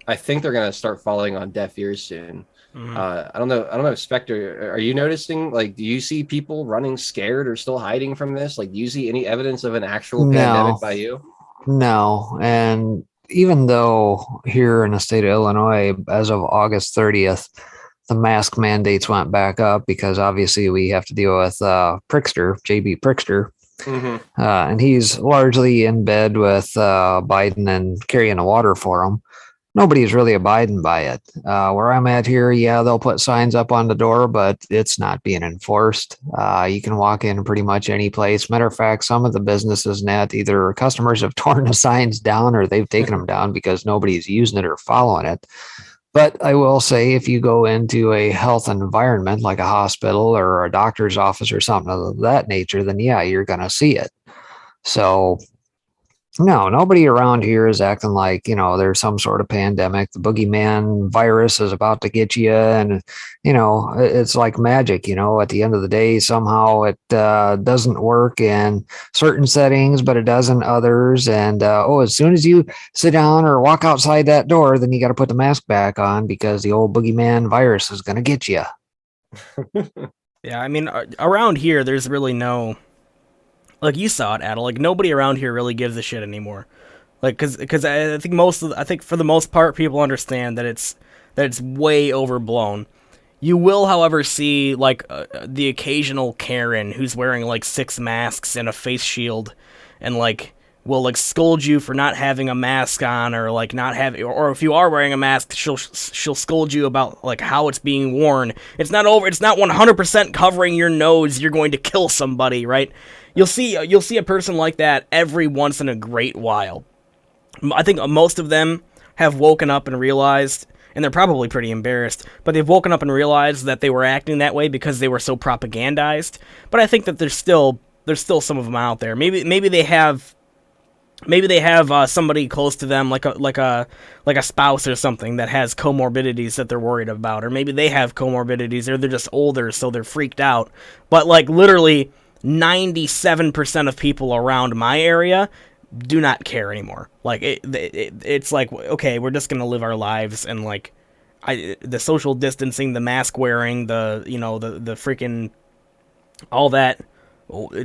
[SPEAKER 17] I think they're gonna start falling on deaf ears soon. I don't know, Spectre, are you noticing, like, do you see people running scared or still hiding from this? Like, do you see any evidence of an actual pandemic by you?
[SPEAKER 1] No. And even though here in the state of Illinois, as of August 30th, the mask mandates went back up because obviously we have to deal with Prickster, JB Prickster. And he's largely in bed with Biden and carrying the water for him. Nobody's really abiding by it. Where I'm at here, yeah, they'll put signs up on the door, but it's not being enforced. You can walk in pretty much any place. Matter of fact, some of the businesses net either customers have torn the signs down or they've taken them down because nobody's using it or following it. But I will say, if you go into a health environment like a hospital or a doctor's office or something of that nature, then yeah, you're going to see it. So no, nobody around here is acting like, there's some sort of pandemic. The boogeyman virus is about to get you. And, it's like magic, at the end of the day, somehow it doesn't work in certain settings, but it does in others. And, as soon as you sit down or walk outside that door, then you got to put the mask back on because the old boogeyman virus is going to get you.
[SPEAKER 16] Yeah, I mean, around here, there's really no... Like, you saw it, Adel. Like, nobody around here really gives a shit anymore. Like, because I think for the most part, people understand that it's way overblown. You will, however, see like the occasional Karen who's wearing like 6 masks and a face shield, and like will like scold you for not having a mask on, or like not having, or if you are wearing a mask, she'll scold you about like how it's being worn. It's not 100% covering your nose. You're going to kill somebody, right? You'll see a person like that every once in a great while. I think most of them have woken up and realized, and they're probably pretty embarrassed, but they've woken up and realized that they were acting that way because they were so propagandized. But I think that there's still some of them out there. Maybe they have somebody close to them, like a spouse or something, that has comorbidities that they're worried about, or maybe they have comorbidities, or they're just older, so they're freaked out. But like literally 97% of people around my area do not care anymore. Like it's like, okay, we're just gonna live our lives, and like the social distancing, the mask wearing, the freaking all that,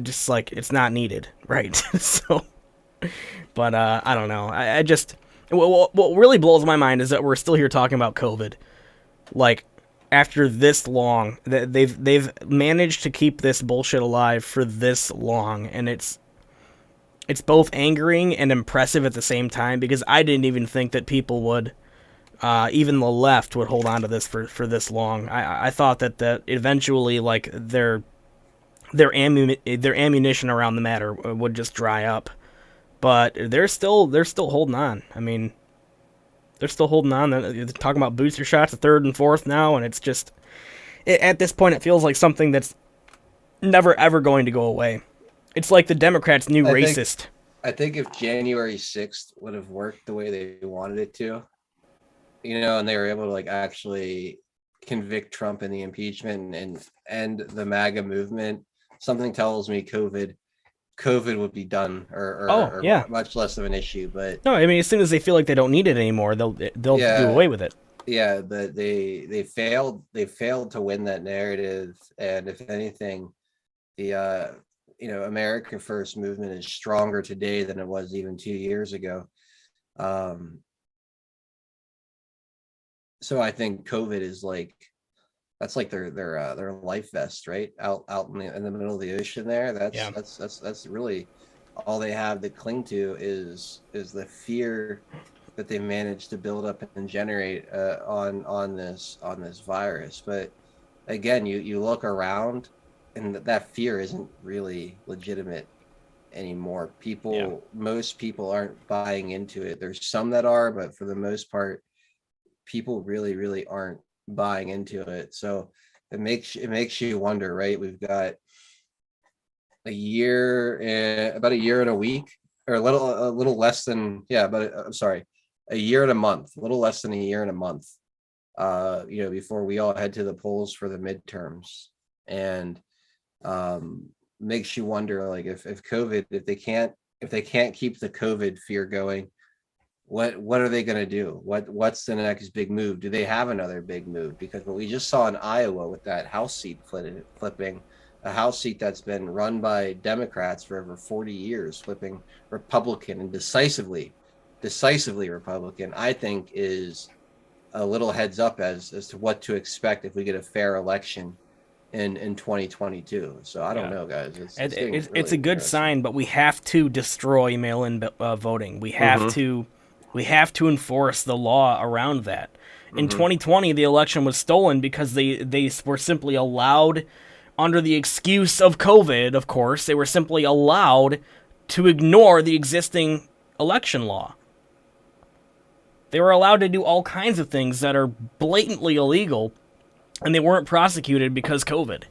[SPEAKER 16] just like it's not needed, right? So, but I don't know. I just what really blows my mind is that we're still here talking about COVID, like, after this long. They've managed to keep this bullshit alive for this long, and it's both angering and impressive at the same time, because I didn't even think that people would, even the left would hold on to this for this long. I thought that eventually, like, their ammunition around the matter would just dry up, but they're still holding on. I mean, they're still holding on. They're talking about booster shots, the 3rd and 4th now, and it's just, at this point, it feels like something that's never ever going to go away. It's like the Democrats' new racist.
[SPEAKER 17] I think if January 6th would have worked the way they wanted it to, and they were able to like actually convict Trump in the impeachment and end the MAGA movement, something tells me COVID would be done, or much less of an issue. But
[SPEAKER 16] no, I mean, as soon as they feel like they don't need it anymore, they'll do away with it.
[SPEAKER 17] Yeah, but they failed to win that narrative, and if anything, the America First movement is stronger today than it was even 2 years ago. So I think COVID is like, that's like their life vest, right? Out in the middle of the ocean there. That's really all they have to cling to is the fear that they managed to build up and generate on this virus. But again, you look around, and that fear isn't really legitimate anymore. Most people aren't buying into it. There's some that are, but for the most part, people really, really aren't buying into it. So it makes you wonder, right? We've got about a year and a week, or a little less than, a year and a month, a little less than a year and a month, before we all head to the polls for the midterms. and makes you wonder, like, if COVID, if they can't keep the COVID fear going, what are they going to do? What's the next big move? Do they have another big move? Because what we just saw in Iowa with that House seat flipping, a House seat that's been run by Democrats for over 40 years, flipping Republican, and decisively Republican, I think is a little heads up as to what to expect if we get a fair election in 2022. So I don't know, guys.
[SPEAKER 16] It's a good sign, but we have to destroy mail-in voting. We have to enforce the law around that. In 2020, the election was stolen because they were simply allowed, under the excuse of COVID, of course, they were simply allowed to ignore the existing election law. They were allowed to do all kinds of things that are blatantly illegal, and they weren't prosecuted because COVID,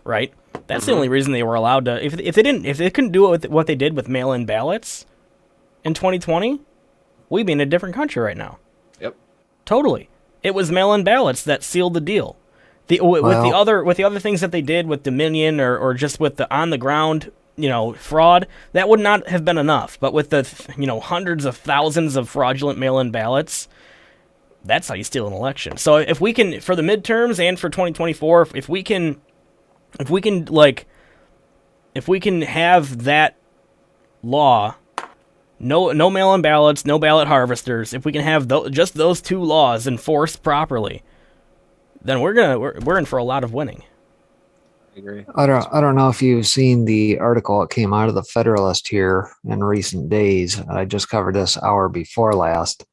[SPEAKER 16] right? That's the only reason they were allowed to. If they couldn't do it with what they did with mail-in ballots in 2020, we'd be in a different country right now.
[SPEAKER 17] Yep.
[SPEAKER 16] Totally. It was mail-in ballots that sealed the deal. With the other things that they did with Dominion or just with the on the ground, fraud, that would not have been enough. But with the hundreds of thousands of fraudulent mail-in ballots, that's how you steal an election. So if we can, for the midterms and for 2024, if we can have that law, no mail-in ballots, no ballot harvesters, if we can have just those two laws enforced properly, then we're in for a lot of winning.
[SPEAKER 17] I agree.
[SPEAKER 1] I don't know if you've seen the article that came out of the Federalist here in recent days. I just covered this hour before last,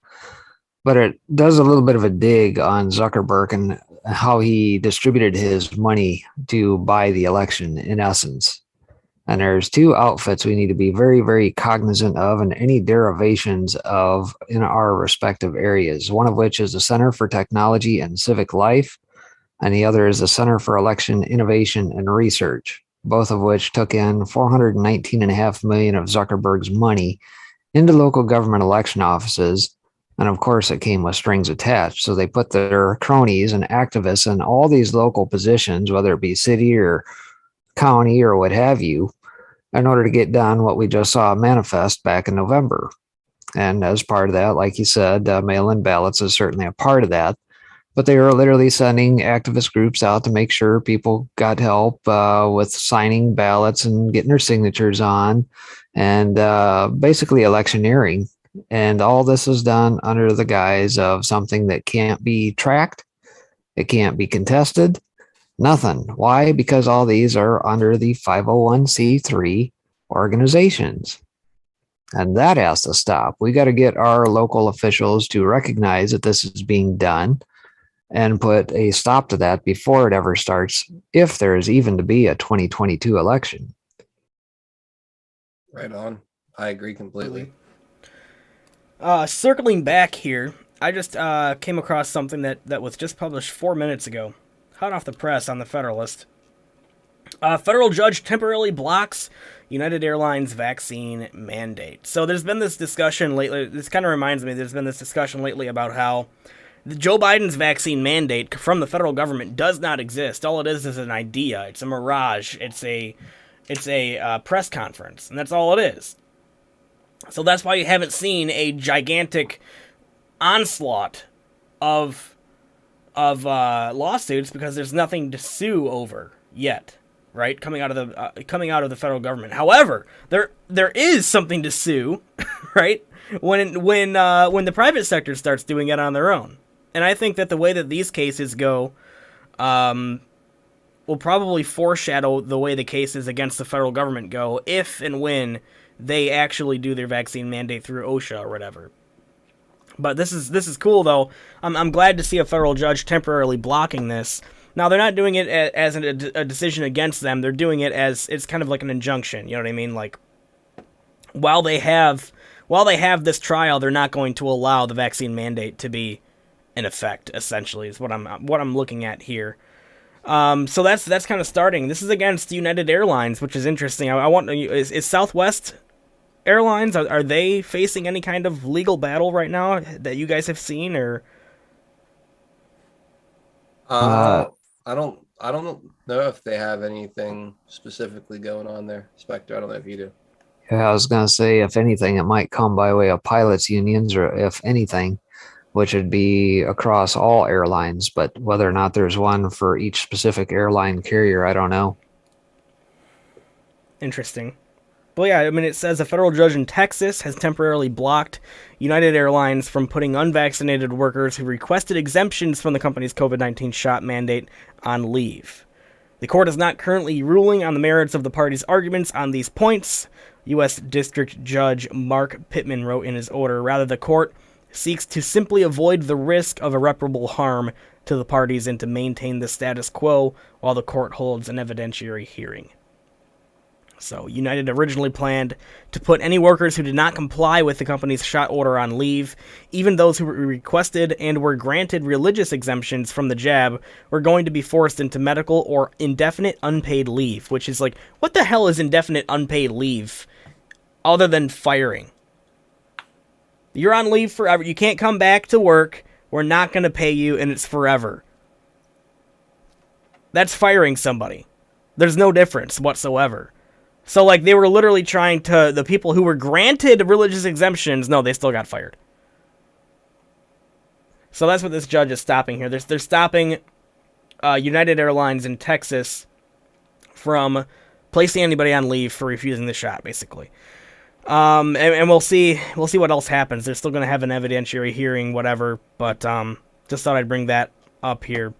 [SPEAKER 1] but it does a little bit of a dig on Zuckerberg and how he distributed his money to buy the election, in essence. And there's two outfits we need to be very, very cognizant of, and any derivations of in our respective areas. One of which is the Center for Technology and Civic Life, and the other is the Center for Election Innovation and Research, both of which took in $419.5 million of Zuckerberg's money into local government election offices. And of course, it came with strings attached. So they put their cronies and activists in all these local positions, whether it be city or county or what have you, in order to get done what we just saw manifest back in November. And as part of that, like you said, mail-in ballots is certainly a part of that. But they were literally sending activist groups out to make sure people got help with signing ballots and getting their signatures on, and basically electioneering. And all this is done under the guise of something that can't be tracked. It can't be contested. Nothing. Why? Because all these are under the 501c3 organizations. And that has to stop. We got to get our local officials to recognize that this is being done and put a stop to that before it ever starts, if there is even to be a 2022 election.
[SPEAKER 17] Right on. I agree completely.
[SPEAKER 16] Circling back here, I just came across something that was just published 4 minutes ago. Hot off the press on the Federalist. Federal judge temporarily blocks United Airlines vaccine mandate. So there's been this discussion lately. This kind of reminds me, there's been this discussion lately about how Joe Biden's vaccine mandate from the federal government does not exist. All it is an idea. It's a mirage. It's a press conference, and that's all it is. So that's why you haven't seen a gigantic onslaught of lawsuits, because there's nothing to sue over yet, right? Coming out of the federal government. However, there is something to sue, right? When the private sector starts doing it on their own. And I think that the way that these cases go will probably foreshadow the way the cases against the federal government go if and when they actually do their vaccine mandate through OSHA or whatever. But this is cool, though. I'm glad to see a federal judge temporarily blocking this. Now, they're not doing it as a decision against them. They're doing it as it's kind of like an injunction. You know what I mean? Like, while they have this trial, they're not going to allow the vaccine mandate to be in effect. Essentially, is what I'm looking at here. So that's kind of starting. This is against United Airlines, which is interesting. I want is Southwest Airlines, are they facing any kind of legal battle right now that you guys have seen, or?
[SPEAKER 17] I don't I don't know if they have anything specifically going on there. Spectre, I don't know if you do.
[SPEAKER 1] Yeah, I was gonna say, if anything, it might come by way of pilots unions, or if anything, which would be across all airlines. But whether or not there's one for each specific airline carrier, I don't know.
[SPEAKER 16] Interesting. But yeah, I mean, it says a federal judge in Texas has temporarily blocked United Airlines from putting unvaccinated workers who requested exemptions from the company's COVID-19 shot mandate on leave. The court is not currently ruling on the merits of the parties' arguments on these points. U.S. District Judge Mark Pittman wrote in his order, rather the court seeks to simply avoid the risk of irreparable harm to the parties and to maintain the status quo while the court holds an evidentiary hearing. So, United originally planned to put any workers who did not comply with the company's shot order on leave. Even those who requested and were granted religious exemptions from the jab were going to be forced into medical or indefinite unpaid leave, which is like, what the hell is indefinite unpaid leave other than firing? You're on leave forever. You can't come back to work. We're not going to pay you, and it's forever. That's firing somebody. There's no difference whatsoever. So, like, they were literally trying to, the people who were granted religious exemptions, no, they still got fired. So that's what this judge is stopping here. They're stopping United Airlines in Texas from placing anybody on leave for refusing the shot, basically. And we'll see what else happens. They're still going to have an evidentiary hearing, whatever, but just thought I'd bring that up here.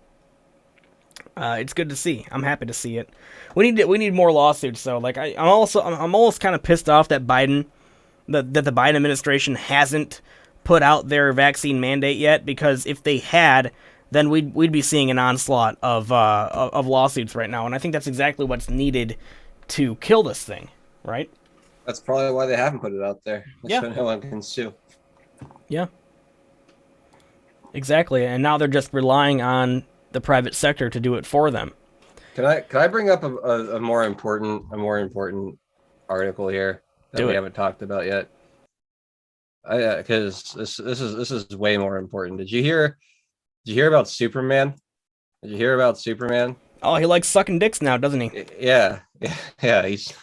[SPEAKER 16] It's good to see. I'm happy to see it. We need more lawsuits though. Like I'm almost kind of pissed off that the Biden administration hasn't put out their vaccine mandate yet, because if they had, then we'd be seeing an onslaught of lawsuits right now, and I think that's exactly what's needed to kill this thing, right?
[SPEAKER 17] That's probably why they haven't put it out there.
[SPEAKER 16] Yeah.
[SPEAKER 17] So no one can sue.
[SPEAKER 16] Yeah. Exactly, and now they're just relying on the private sector to do it for them.
[SPEAKER 17] Can I bring up a more important article here that we haven't talked about yet? Because this is way more important. Did you hear about Superman? Did you hear about Superman?
[SPEAKER 16] Oh, he likes sucking dicks now, doesn't he?
[SPEAKER 17] Yeah. He's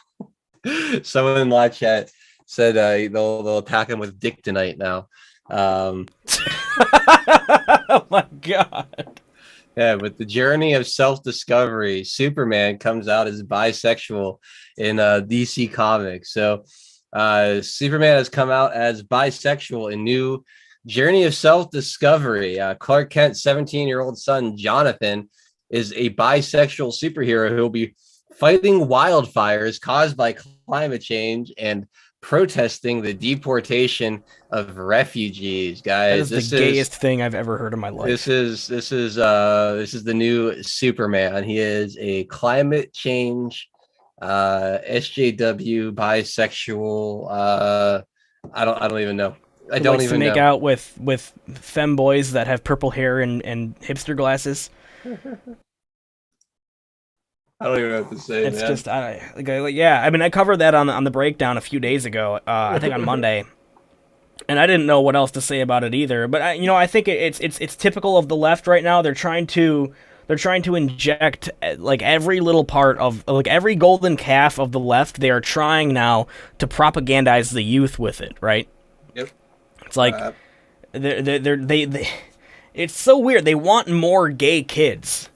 [SPEAKER 17] someone in live chat said they'll attack him with dick tonight now.
[SPEAKER 16] Oh my god.
[SPEAKER 17] Yeah, with the journey of self-discovery, Superman comes out as bisexual in DC Comics. So Superman has come out as bisexual in new journey of self-discovery. Clark Kent's 17-year-old son, Jonathan, is a bisexual superhero who will be fighting wildfires caused by climate change and protesting the deportation of refugees. Guys,
[SPEAKER 16] that is the gayest thing I've ever heard in my life.
[SPEAKER 17] This is the new Superman. He is a climate change SJW bisexual. I don't even know. I don't even know.
[SPEAKER 16] Make out with femboys that have purple hair and hipster glasses.
[SPEAKER 17] I don't even know what to say.
[SPEAKER 16] It's just, yeah. I mean, I covered that on the breakdown a few days ago. I think on Monday, and I didn't know what else to say about it either. But I think it's typical of the left right now. They're trying to inject like every little part of like every golden calf of the left. They are trying now to propagandize the youth with it, right?
[SPEAKER 17] Yep.
[SPEAKER 16] It's like they it's so weird. They want more gay kids.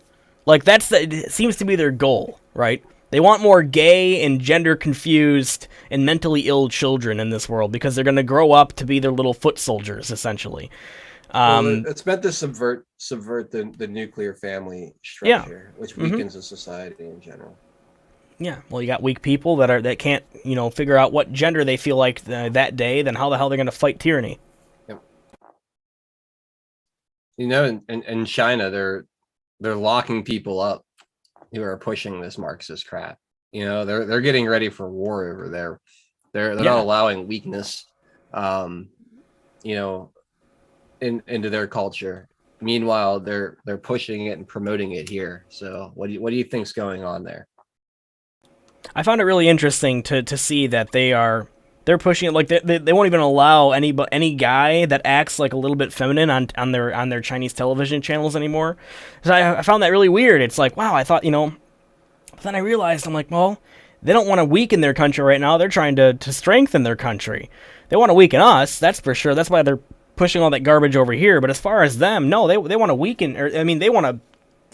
[SPEAKER 16] Like it seems to be their goal, right? They want more gay and gender confused and mentally ill children in this world because they're going to grow up to be their little foot soldiers, essentially.
[SPEAKER 17] It's meant to subvert the nuclear family structure, which weakens the society in general.
[SPEAKER 16] Yeah, well, you got weak people that can't figure out what gender they feel like that day. Then how the hell they're going to fight tyranny?
[SPEAKER 17] Yep. In China, they're locking people up who are pushing this Marxist crap. They're getting ready for war over there. They're not allowing weakness, into their culture. Meanwhile, they're pushing it and promoting it here. So what do you think's going on there?
[SPEAKER 16] I found it really interesting to see that they're They're pushing it like they won't even allow any guy that acts like a little bit feminine on their Chinese television channels anymore. So I found that really weird. It's like, wow, I thought, but then I realized, I'm like, well, they don't want to weaken their country right now. They're trying to strengthen their country. They want to weaken us, that's for sure. That's why they're pushing all that garbage over here. But as far as them, no, they want to weaken, they want to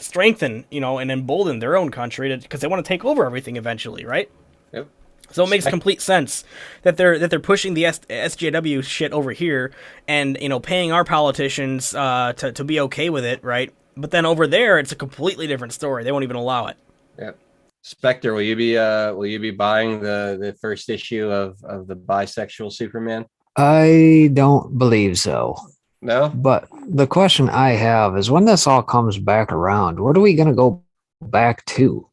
[SPEAKER 16] strengthen, and embolden their own country because they want to take over everything eventually, right?
[SPEAKER 17] Yep.
[SPEAKER 16] So it makes complete sense that they're pushing the SJW shit over here and paying our politicians to be okay with it, right? But then over there, it's a completely different story. They won't even allow it.
[SPEAKER 17] Yep. Spectre, will you be buying the first issue of the bisexual Superman?
[SPEAKER 1] I don't believe so.
[SPEAKER 17] No?
[SPEAKER 1] But the question I have is, when this all comes back around, what are we going to go back to?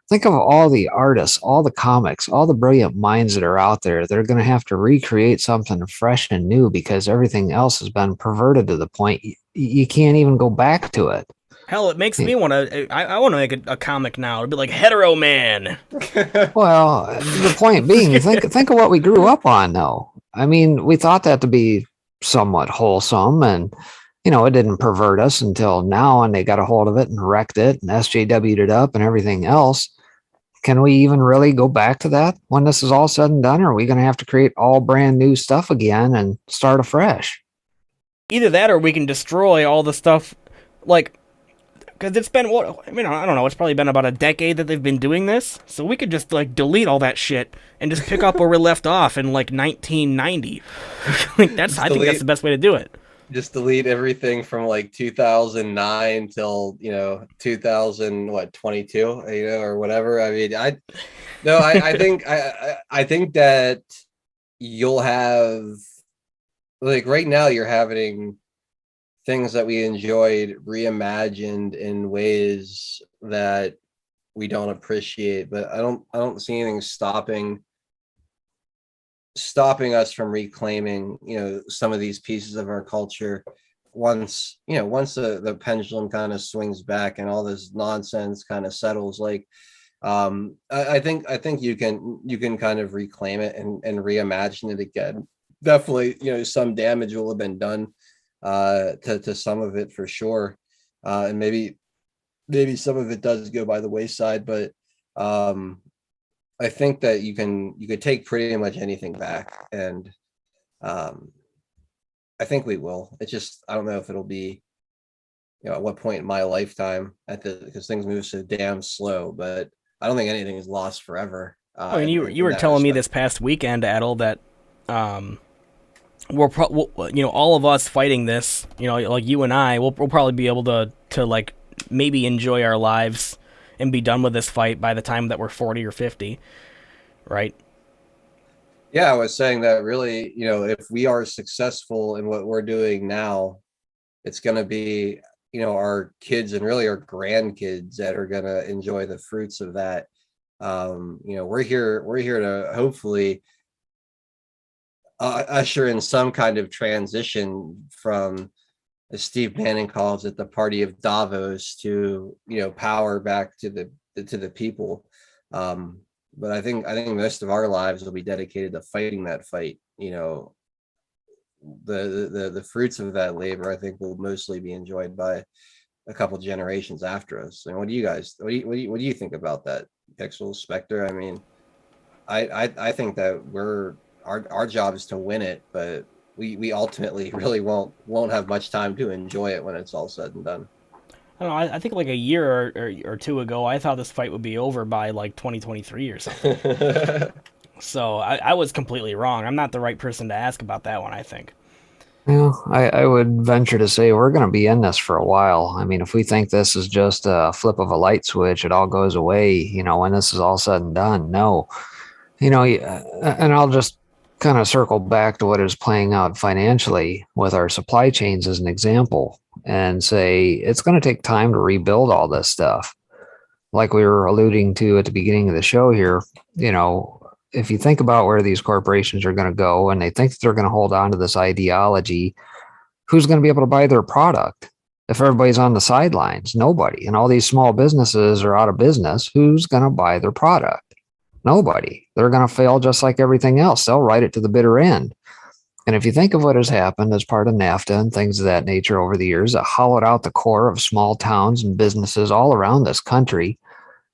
[SPEAKER 1] Think of all the artists, all the comics, all the brilliant minds that are out there. They're going to have to recreate something fresh and new because everything else has been perverted to the point you can't even go back to it.
[SPEAKER 16] Hell, it makes me want to. I want to make a comic now. It'd be like Hetero Man.
[SPEAKER 1] Well, the point being, think of what we grew up on, though. I mean, we thought that to be somewhat wholesome, and it didn't pervert us until now, and they got a hold of it and wrecked it and SJW'd it up and everything else. Can we even really go back to that when this is all said and done? Or are we going to have to create all brand new stuff again and start afresh?
[SPEAKER 16] Either that, or we can destroy all the stuff, because it's been, I don't know, it's probably been about a decade that they've been doing this, so we could just, delete all that shit and just pick up where we left off in, 1990. I think that's the best way to do it.
[SPEAKER 17] Just delete everything from, 2009 till, 2022, or whatever. I mean, I think that you'll have, right now you're having things that we enjoyed reimagined in ways that we don't appreciate, but I don't see anything stopping us from reclaiming, some of these pieces of our culture once the pendulum kind of swings back and all this nonsense kind of settles. I think you can kind of reclaim it and reimagine it again. Definitely, some damage will have been done to some of it for sure, and maybe some of it does go by the wayside, but I think that you could take pretty much anything back, and I think we will. It's just, I don't know if it'll be, at what point in my lifetime, because things move so damn slow, but I don't think anything is lost forever.
[SPEAKER 16] And you were telling me this past weekend, Adel, that all of us fighting this, like you and I, we'll probably be able to maybe enjoy our lives and be done with this fight by the time that we're 40 or 50, right?
[SPEAKER 17] Yeah, I was saying that really, if we are successful in what we're doing now, it's going to be, our kids and really our grandkids that are going to enjoy the fruits of that. We're here to hopefully usher in some kind of transition from, as Steve Bannon calls it, the party of Davos, to power back to the people. But I think most of our lives will be dedicated to fighting that fight. The fruits of that labor, I think, will mostly be enjoyed by a couple generations after us. And what do you think about that, Pixel, Spectre? I mean, I think that our job is to win it, but we ultimately really won't have much time to enjoy it when it's all said and done.
[SPEAKER 16] I don't know. I think a year or two ago, I thought this fight would be over by 2023 or something. So I was completely wrong. I'm not the right person to ask about that one, I think.
[SPEAKER 1] Well, I would venture to say we're going to be in this for a while. I mean, if we think this is just a flip of a light switch, it all goes away, when this is all said and done. No. And I'll just kind of circle back to what is playing out financially with our supply chains as an example, and say it's going to take time to rebuild all this stuff. Like we were alluding to at the beginning of the show here, if you think about where these corporations are going to go and they think that they're going to hold on to this ideology, who's going to be able to buy their product? If everybody's on the sidelines, nobody. And all these small businesses are out of business, who's going to buy their product? Nobody. They're going to fail just like everything else. They'll ride it to the bitter end. And if you think of what has happened as part of NAFTA and things of that nature over the years, that hollowed out the core of small towns and businesses all around this country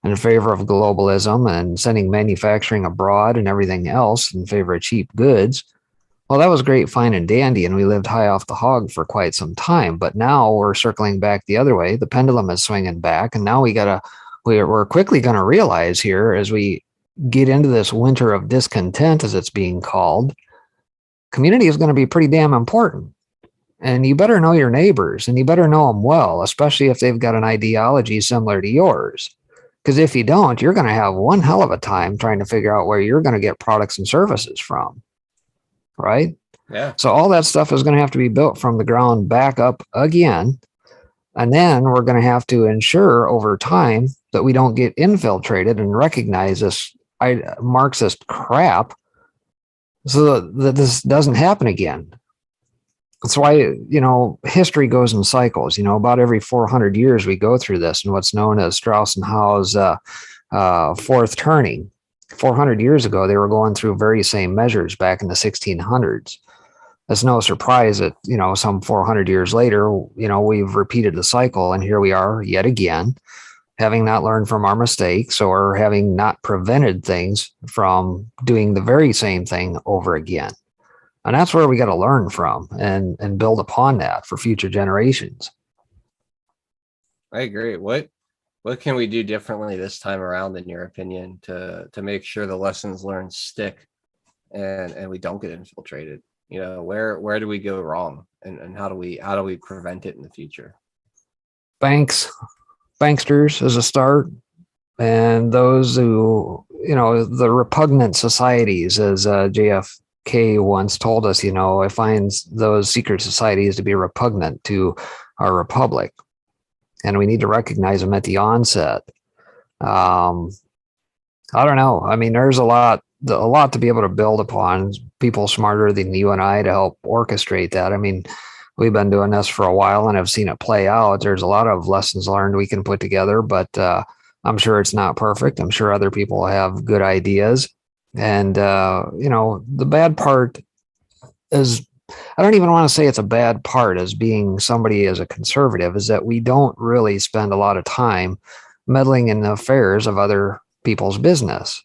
[SPEAKER 1] in favor of globalism and sending manufacturing abroad and everything else in favor of cheap goods. Well, that was great, fine, and dandy, and we lived high off the hog for quite some time. But now we're circling back the other way. The pendulum is swinging back, and now we're quickly going to realize here as we get into this winter of discontent, as it's being called, community is going to be pretty damn important. And you better know your neighbors, and you better know them well, especially if they've got an ideology similar to yours. Because if you don't, you're going to have one hell of a time trying to figure out where you're going to get products and services from. Right?
[SPEAKER 17] Yeah.
[SPEAKER 1] So all that stuff is going to have to be built from the ground back up again. And then we're going to have to ensure over time that we don't get infiltrated and recognize this Marxist crap so that this doesn't happen again. That's why, history goes in cycles. About every 400 years we go through this and what's known as Strauss and Howe's fourth turning. 400 years ago, they were going through very same measures back in the 1600s. It's no surprise that, some 400 years later, we've repeated the cycle, and here we are yet again, having not learned from our mistakes or having not prevented things from doing the very same thing over again. And that's where we got to learn from and build upon that for future generations.
[SPEAKER 17] I agree. What can we do differently this time around, in your opinion, to make sure the lessons learned stick and we don't get infiltrated? Where do we go wrong, and how do we prevent it in the future?
[SPEAKER 1] Banksters as a start, and those who, the repugnant societies, as JFK once told us, I find those secret societies to be repugnant to our republic. And we need to recognize them at the onset. I don't know. I mean, there's a lot to be able to build upon. People smarter than you and I to help orchestrate that. I mean, we've been doing this for a while and I've seen it play out. There's a lot of lessons learned we can put together, but I'm sure it's not perfect. I'm sure other people have good ideas. And, the bad part is, I don't even want to say it's a bad part as being somebody as a conservative, is that we don't really spend a lot of time meddling in the affairs of other people's business.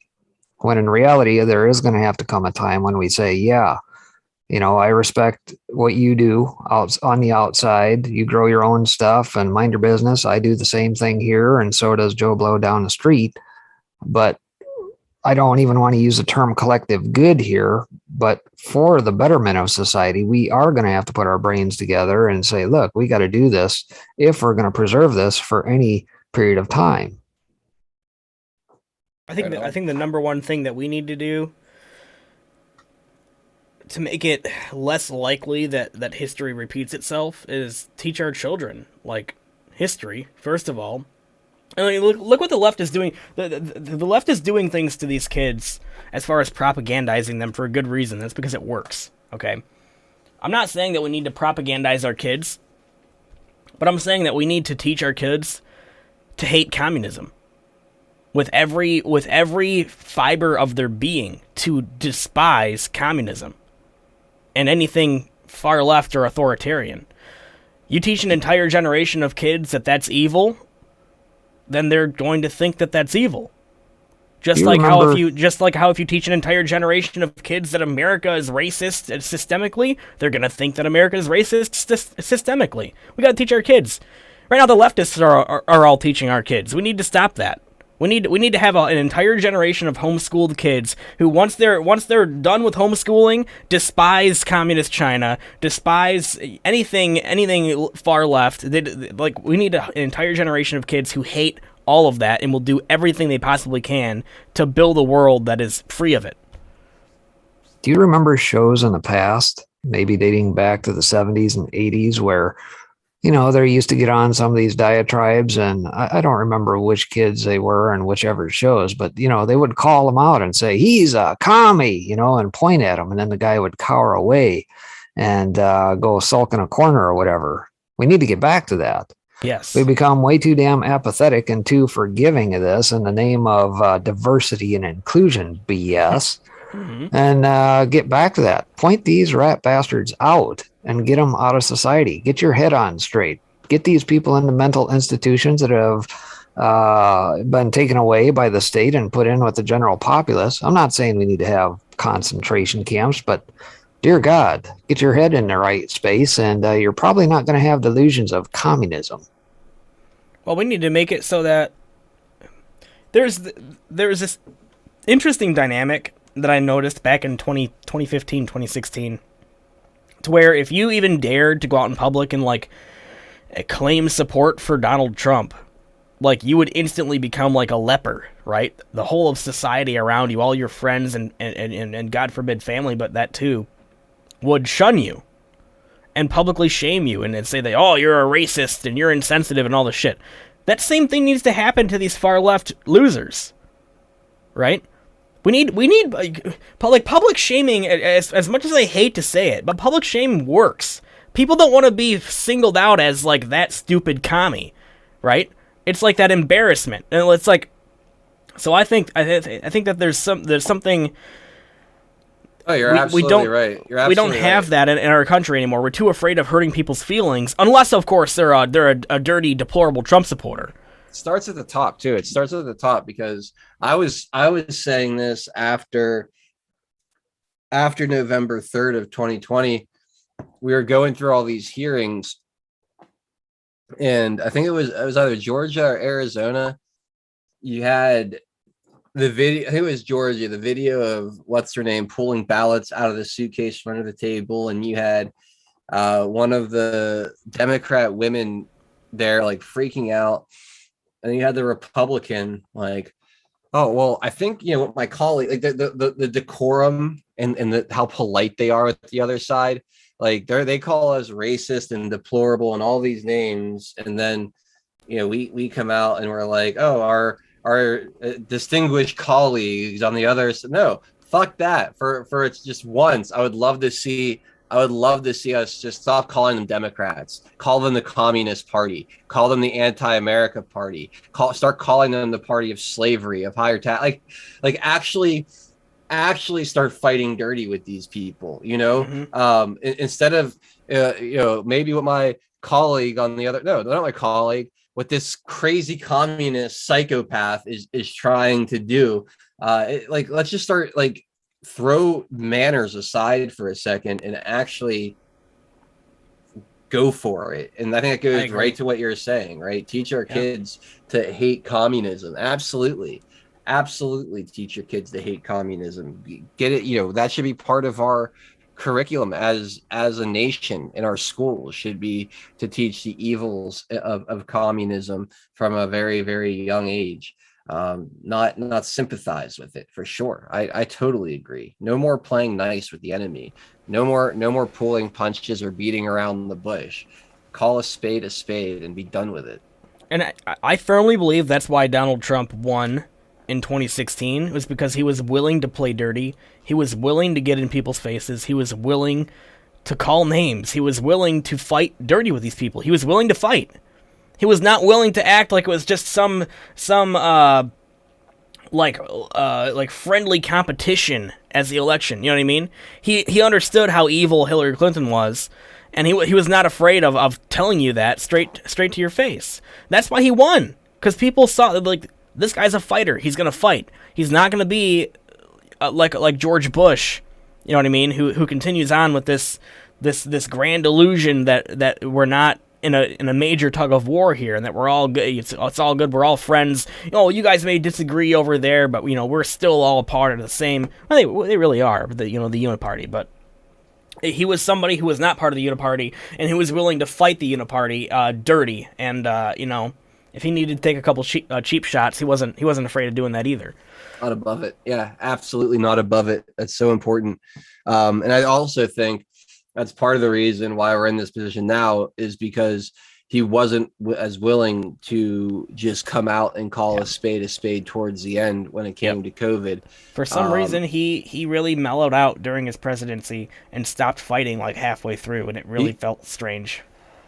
[SPEAKER 1] When in reality, there is going to have to come a time when we say, yeah, I respect what you do out on the outside. You grow your own stuff and mind your business. I do the same thing here. And so does Joe Blow down the street. But I don't even want to use the term collective good here, but for the betterment of society, we are going to have to put our brains together and say, look, we got to do this if we're going to preserve this for any period of time.
[SPEAKER 16] I think the number one thing that we need to do to make it less likely that history repeats itself is teach our children, history, first of all. I mean, look what the left is doing. The left is doing things to these kids as far as propagandizing them for a good reason. That's because it works, okay? I'm not saying that we need to propagandize our kids, but I'm saying that we need to teach our kids to hate communism with every fiber of their being, to despise communism and anything far left or authoritarian. You teach an entire generation of kids that that's evil, then they're going to think that that's evil. Just like how if you teach an entire generation of kids that America is racist systemically, they're going to think that America is racist systemically. We got to teach our kids. Right now, the leftists are all teaching our kids. We need to stop that. We need to have an entire generation of homeschooled kids who, once they're done with homeschooling, despise communist China, despise anything far left. We need an entire generation of kids who hate all of that and will do everything they possibly can to build a world that is free of it.
[SPEAKER 1] Do you remember shows in the past, maybe dating back to the 70s and 80s, where they used to get on some of these diatribes, and I don't remember which kids they were and whichever shows, but, they would call them out and say, he's a commie, and point at him. And then the guy would cower away and go sulk in a corner or whatever. We need to get back to that.
[SPEAKER 16] Yes.
[SPEAKER 1] We become way too damn apathetic and too forgiving of this in the name of diversity and inclusion BS. And get back to that. Point these rat bastards out and get them out of society. Get your head on straight. Get these people into mental institutions that have been taken away by the state and put in with the general populace. I'm not saying we need to have concentration camps, but dear God, get your head in the right space, and you're probably not going to have delusions of communism.
[SPEAKER 16] Well, we need to make it so that there's this interesting dynamic that I noticed back in 2015, 2016, to where if you even dared to go out in public and, like, claim support for Donald Trump, like, you would instantly become like a leper, right? The whole of society around you, all your friends and God forbid family, but that too, would shun you and publicly shame you and say that, you're a racist and you're insensitive and all this shit. That same thing needs to happen to these far left losers, right? We need like public shaming, as much as I hate to say it, but public shame works. People don't want to be singled out as like that stupid commie, right? It's like that embarrassment, and it's like, so I think that there's something.
[SPEAKER 17] Oh, you're absolutely right.
[SPEAKER 16] We don't have that in our country anymore. We're too afraid of hurting people's feelings, unless, of course, they're a dirty, deplorable Trump supporter.
[SPEAKER 17] It starts at the top too. It starts at the top because I was saying this after November 3rd of 2020. We were going through all these hearings, and I think it was either Georgia or Arizona. You had the video, I think it was Georgia, the video of what's her name pulling ballots out of the suitcase in front of the table, and you had one of the Democrat women there like freaking out, and you had the Republican like, oh well, I think what my colleague, like the decorum and how polite they are with the other side, like they call us racist and deplorable and all these names, and then we come out and we're like, oh, our distinguished colleagues on the other side. No, fuck that. For it's just once, I would love to see us just stop calling them Democrats, call them the Communist Party, call them the Anti-America Party, start calling them the party of slavery, of higher tax, like actually start fighting dirty with these people, instead of maybe what my colleague on the other, no, not my colleague, what this crazy communist psychopath is trying to do. Let's just start throw manners aside for a second and actually go for it. And I think it goes right to what you're saying, right? Teach our kids to hate communism. Absolutely teach your kids to hate communism. Get it, that should be part of our curriculum as a nation in our schools, should be to teach the evils of communism from a very, very young age. Not sympathize with it, for sure. I totally agree. No more playing nice with the enemy. No more pulling punches or beating around the bush. Call a spade and be done with it.
[SPEAKER 16] And I firmly believe that's why Donald Trump won in 2016. It was because he was willing to play dirty. He was willing to get in people's faces. He was willing to call names. He was willing to fight dirty with these people. He was willing to fight. He was not willing to act like it was just some friendly competition as the election. You know what I mean? He understood how evil Hillary Clinton was, and he was not afraid of telling you that straight to your face. That's why he won, because people saw this guy's a fighter. He's gonna fight. He's not gonna be like George Bush. You know what I mean? Who continues on with this grand illusion that we're not in a major tug of war here, and that we're all good. It's all good. We're all friends. You guys may disagree over there, but we're still all a part of the same. Well, they really are. The Uniparty, but he was somebody who was not part of the Uniparty, and who was willing to fight the Uniparty dirty. And if he needed to take a couple cheap shots, he wasn't afraid of doing that either.
[SPEAKER 17] Not above it. Yeah, absolutely not above it. That's so important. And I also think that's part of the reason why we're in this position now, is because he wasn't as willing to just come out and call a spade towards the end when it came to COVID.
[SPEAKER 16] For some reason, he really mellowed out during his presidency and stopped fighting like halfway through, and it really felt strange.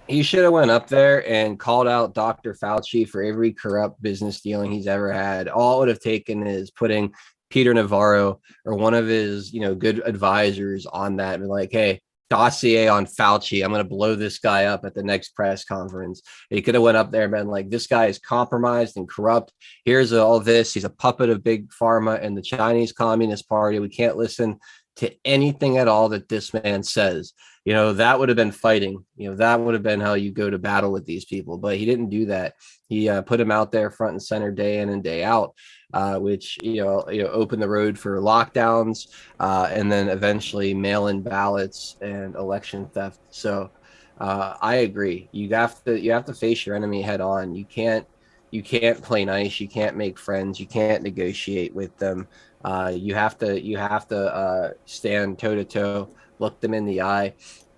[SPEAKER 17] He should have went up there and called out Dr. Fauci for every corrupt business dealing he's ever had. All it would have taken is putting Peter Navarro or one of his, good advisors on that and like, hey, dossier on Fauci. I'm going to blow this guy up at the next press conference. He could have went up there and been like, this guy is compromised and corrupt. Here's all this. He's a puppet of big pharma and the Chinese Communist Party. We can't listen to anything at all that this man says. That would have been fighting. That would have been how you go to battle with these people. But he didn't do that. He put him out there front and center day in and day out, which opened the road for lockdowns and then eventually mail-in ballots and election theft. So I agree. You have to face your enemy head on. You can't play nice. You can't make friends. You can't negotiate with them. You have to stand toe to toe, look them in the eye,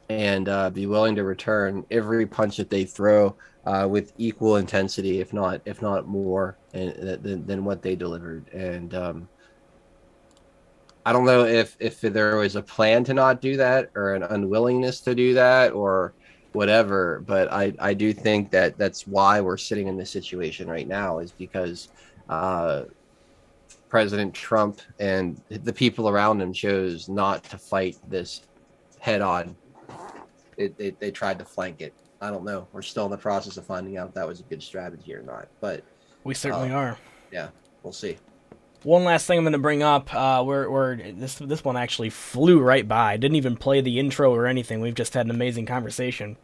[SPEAKER 17] and be willing to return every punch that they throw with equal intensity, if not more, than what they delivered. And I don't know if there was a plan to not do that or an unwillingness to do that or whatever, but I do think that that's why we're sitting in this situation right now, is because President Trump and the people around him chose not to fight this head on. They tried to flank it. I don't know. We're still in the process of finding out if that was a good strategy or not, but
[SPEAKER 16] we certainly are.
[SPEAKER 17] Yeah, we'll see.
[SPEAKER 16] One last thing I'm going to bring up. This one actually flew right by. Didn't even play the intro or anything. We've just had an amazing conversation.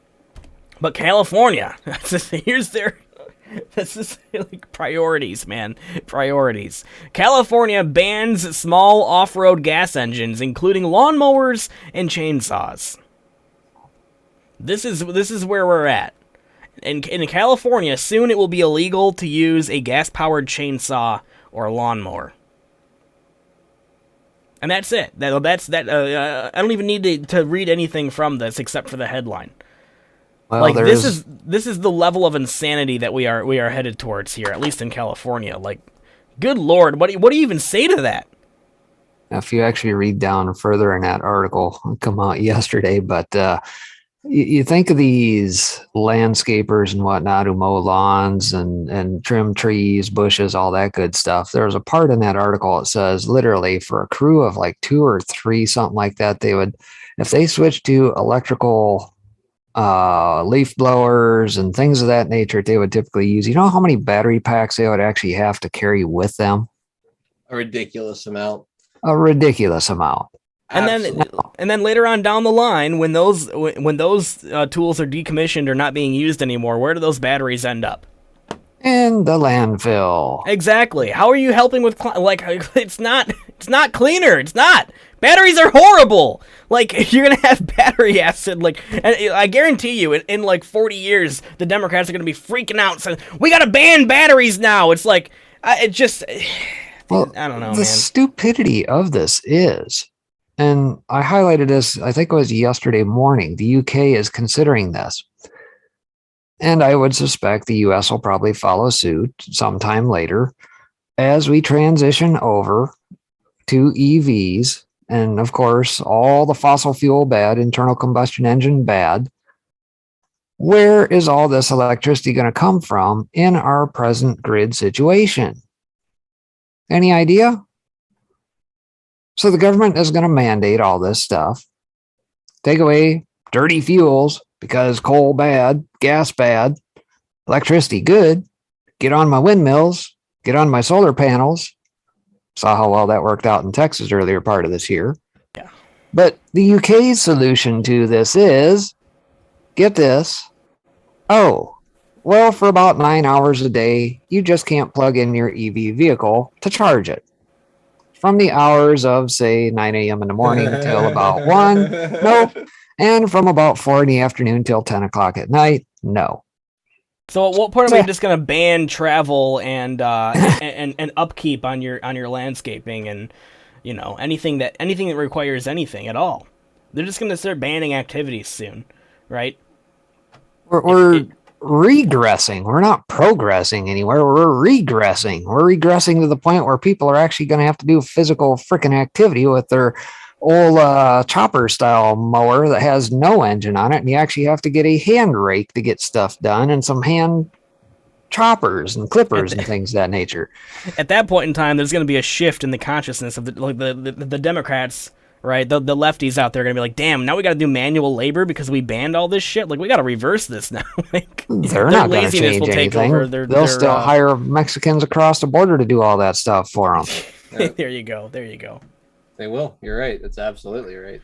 [SPEAKER 16] But California, this is like priorities, man. Priorities. California bans small off-road gas engines, including lawnmowers and chainsaws. This is where we're at. In California, soon it will be illegal to use a gas-powered chainsaw or lawnmower. And that's it. I don't even need to read anything from this except for the headline.
[SPEAKER 1] Well,
[SPEAKER 16] this is the level of insanity that we are headed towards here, at least in California. Like, good Lord, what do you even say to that?
[SPEAKER 1] If you actually read down further in that article, come out yesterday, but you think of these landscapers and whatnot who mow lawns and trim trees, bushes, all that good stuff. There's a part in that article that says literally for a crew of like 2 or 3, something like that, they would, if they switched to electrical leaf blowers and things of that nature, they would typically use, you know how many battery packs they would actually have to carry with them?
[SPEAKER 17] A ridiculous amount.
[SPEAKER 1] A ridiculous amount.
[SPEAKER 16] And then later on down the line, when those tools are decommissioned or not being used anymore, where do those batteries end up?
[SPEAKER 1] In the landfill.
[SPEAKER 16] Exactly. How are you helping with it's not cleaner. It's not. Batteries are horrible. Like, you're gonna have battery acid. Like, and I guarantee you, in like 40 years, the Democrats are gonna be freaking out saying, "We gotta ban batteries now." It's like, I don't know,
[SPEAKER 1] the
[SPEAKER 16] man.
[SPEAKER 1] stupidity of this is, and I highlighted this, I think it was yesterday morning, the UK is considering this. And I would suspect the US will probably follow suit sometime later as we transition over to EVs. And of course, all the fossil fuel bad, internal combustion engine bad. Where is all this electricity going to come from in our present grid situation? Any idea? So the government is going to mandate all this stuff, take away dirty fuels because coal bad, gas bad, electricity good, get on my windmills, get on my solar panels. Saw how well that worked out in Texas earlier part of this year.
[SPEAKER 16] Yeah.
[SPEAKER 1] But the UK's solution to this is, get this, for about 9 hours a day, you just can't plug in your EV vehicle to charge it. From the hours of, say, 9 a.m. in the morning till about 1, nope. And from about 4 in the afternoon till 10 o'clock at night, no.
[SPEAKER 16] So at what point are we just going to ban travel and upkeep on your landscaping and, you know, anything that requires anything at all? They're just going to start banning activities soon, right?
[SPEAKER 1] We're regressing. We're not progressing anywhere. We're regressing. We're regressing to the point where people are actually going to have to do physical freaking activity with their old chopper style mower that has no engine on it, and you actually have to get a hand rake to get stuff done, and some hand choppers and clippers and things of that nature.
[SPEAKER 16] At that point in time, there's going to be a shift in the consciousness of the Democrats, right? The lefties out there are going to be like, damn, now we got to do manual labor because we banned all this shit. Like, we got to reverse this now. Like,
[SPEAKER 1] They're not going to change anything. They'll still hire Mexicans across the border to do all that stuff for them.
[SPEAKER 16] Yep. There you go.
[SPEAKER 17] They will. You're right. That's absolutely right.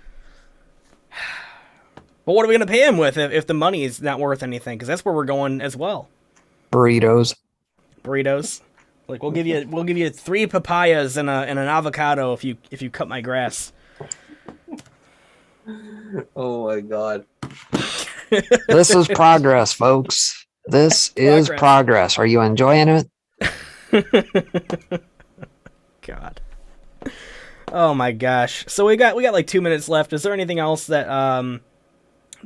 [SPEAKER 16] But what are we going to pay them with if the money is not worth anything? Because that's where we're going as well.
[SPEAKER 1] Burritos.
[SPEAKER 16] Like, we'll give you 3 papayas and an avocado if you cut my grass.
[SPEAKER 17] Oh my God.
[SPEAKER 1] This is progress, folks. This is progress. Are you enjoying it?
[SPEAKER 16] God. Oh my gosh. So we got like 2 minutes left. Is there anything else that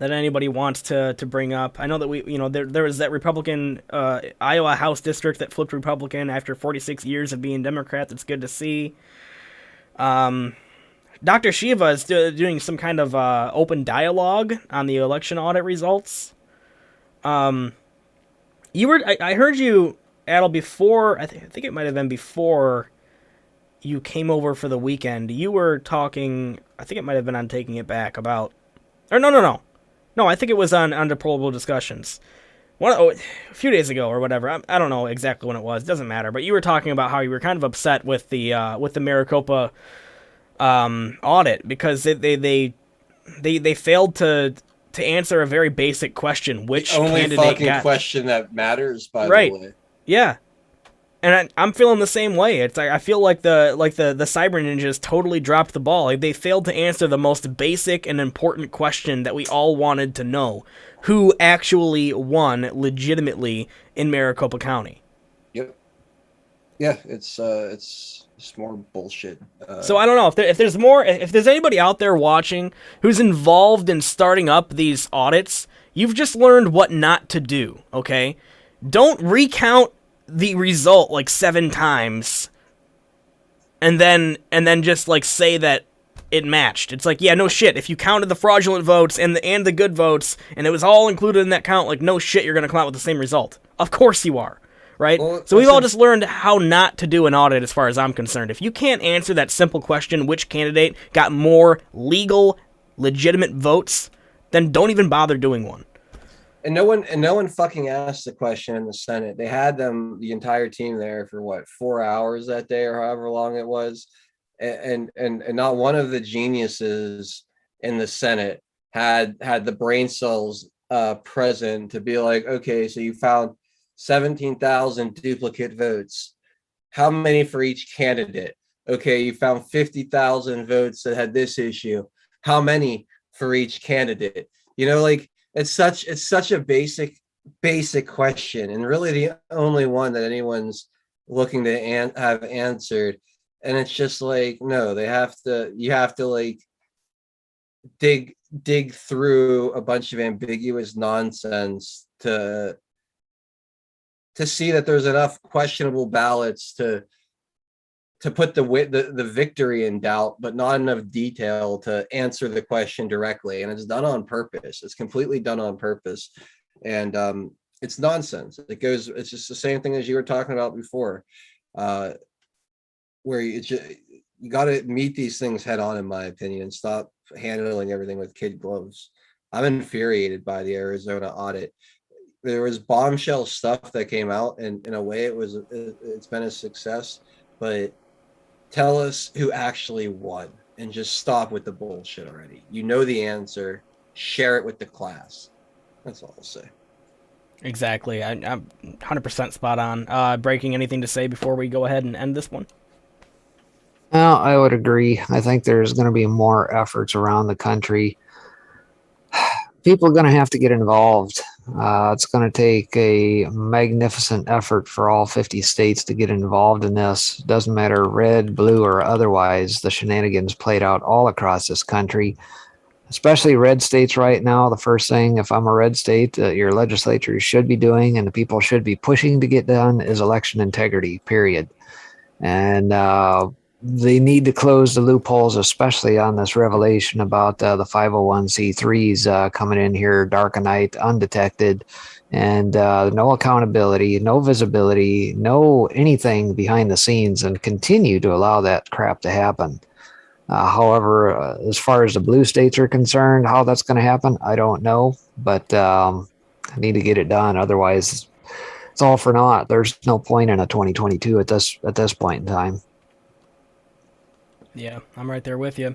[SPEAKER 16] anybody wants to bring up? I know that there was that Republican Iowa House district that flipped Republican after 46 years of being Democrat. That's good to see. Dr. Shiva is doing some kind of open dialogue on the election audit results. I heard you, Adel, before. I think it might have been before you came over for the weekend. You were talking. I think it might have been on Taking It Back about. Or no. No, I think it was on Undeplorable Discussions. A few days ago or whatever. I don't know exactly when it was. It doesn't matter. But you were talking about how you were kind of upset with the Maricopa audit because they failed to answer a very basic question. Which
[SPEAKER 17] the only
[SPEAKER 16] candidate
[SPEAKER 17] fucking question that matters, by the way.
[SPEAKER 16] Yeah. And I'm feeling the same way. It's like I feel like the Cyber Ninjas totally dropped the ball. Like, they failed to answer the most basic and important question that we all wanted to know: who actually won legitimately in Maricopa County?
[SPEAKER 17] Yep. Yeah, it's more bullshit.
[SPEAKER 16] So I don't know if there's anybody out there watching who's involved in starting up these audits. You've just learned what not to do. Okay, don't recount the result like 7 times and then just like say that it matched. It's like, yeah, no shit. If you counted the fraudulent votes and the good votes and it was all included in that count, like, no shit, you're gonna come out with the same result. Of course you are, right? Well, so we've all just learned how not to do an audit as far as I'm concerned. If you can't answer that simple question, which candidate got more legal, legitimate votes, then don't even bother doing one.
[SPEAKER 17] And no one fucking asked the question in the Senate. They had the entire team there for 4 hours that day or however long it was. And not one of the geniuses in the Senate had the brain cells present to be like, okay, so you found 17,000 duplicate votes. How many for each candidate? Okay, you found 50,000 votes that had this issue. How many for each candidate? Like, it's such a basic question, and really the only one that anyone's looking to have answered. And it's just like, no, you have to like dig through a bunch of ambiguous nonsense to see that there's enough questionable ballots to put the victory in doubt, but not enough detail to answer the question directly. And it's done on purpose. It's completely done on purpose. And it's nonsense. It's just the same thing as you were talking about before, where you got to meet these things head on, in my opinion, and stop handling everything with kid gloves. I'm infuriated by the Arizona audit. There was bombshell stuff that came out, and in a way it's been a success, but tell us who actually won and just stop with the bullshit already. You know the answer. Share it with the class. That's all I'll say.
[SPEAKER 16] Exactly. I'm 100% spot on. Breaking, anything to say before we go ahead and end this one?
[SPEAKER 1] Well, I would agree. I think there's going to be more efforts around the country. People are going to have to get involved. It's going to take a magnificent effort for all 50 states to get involved in this. Doesn't matter red, blue, or otherwise. The shenanigans played out all across this country, especially red states right now. The first thing, if I'm a red state, your legislature should be doing and the people should be pushing to get done is election integrity, period. And they need to close the loopholes, especially on this revelation about the 501c3s coming in here dark of night, undetected, and no accountability, no visibility, no anything behind the scenes, and continue to allow that crap to happen. However, as far as the blue states are concerned, how that's going to happen, I don't know, but I need to get it done. Otherwise, it's all for naught. There's no point in a 2022 at this point in time.
[SPEAKER 16] Yeah, I'm right there with you.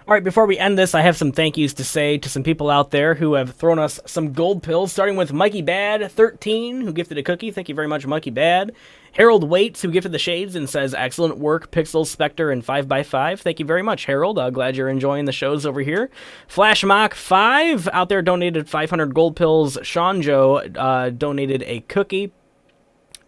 [SPEAKER 16] All right, before we end this, I have some thank yous to say to some people out there who have thrown us some gold pills, starting with Mikey Bad 13, who gifted a cookie. Thank you very much, Mikey Bad. Harold Waits, who gifted the shades and says, excellent work, Pixel, Spectre, and 5x5. Thank you very much, Harold. Glad you're enjoying the shows over here. Flashmock 5 out there donated 500 gold pills. Sean Joe donated a cookie.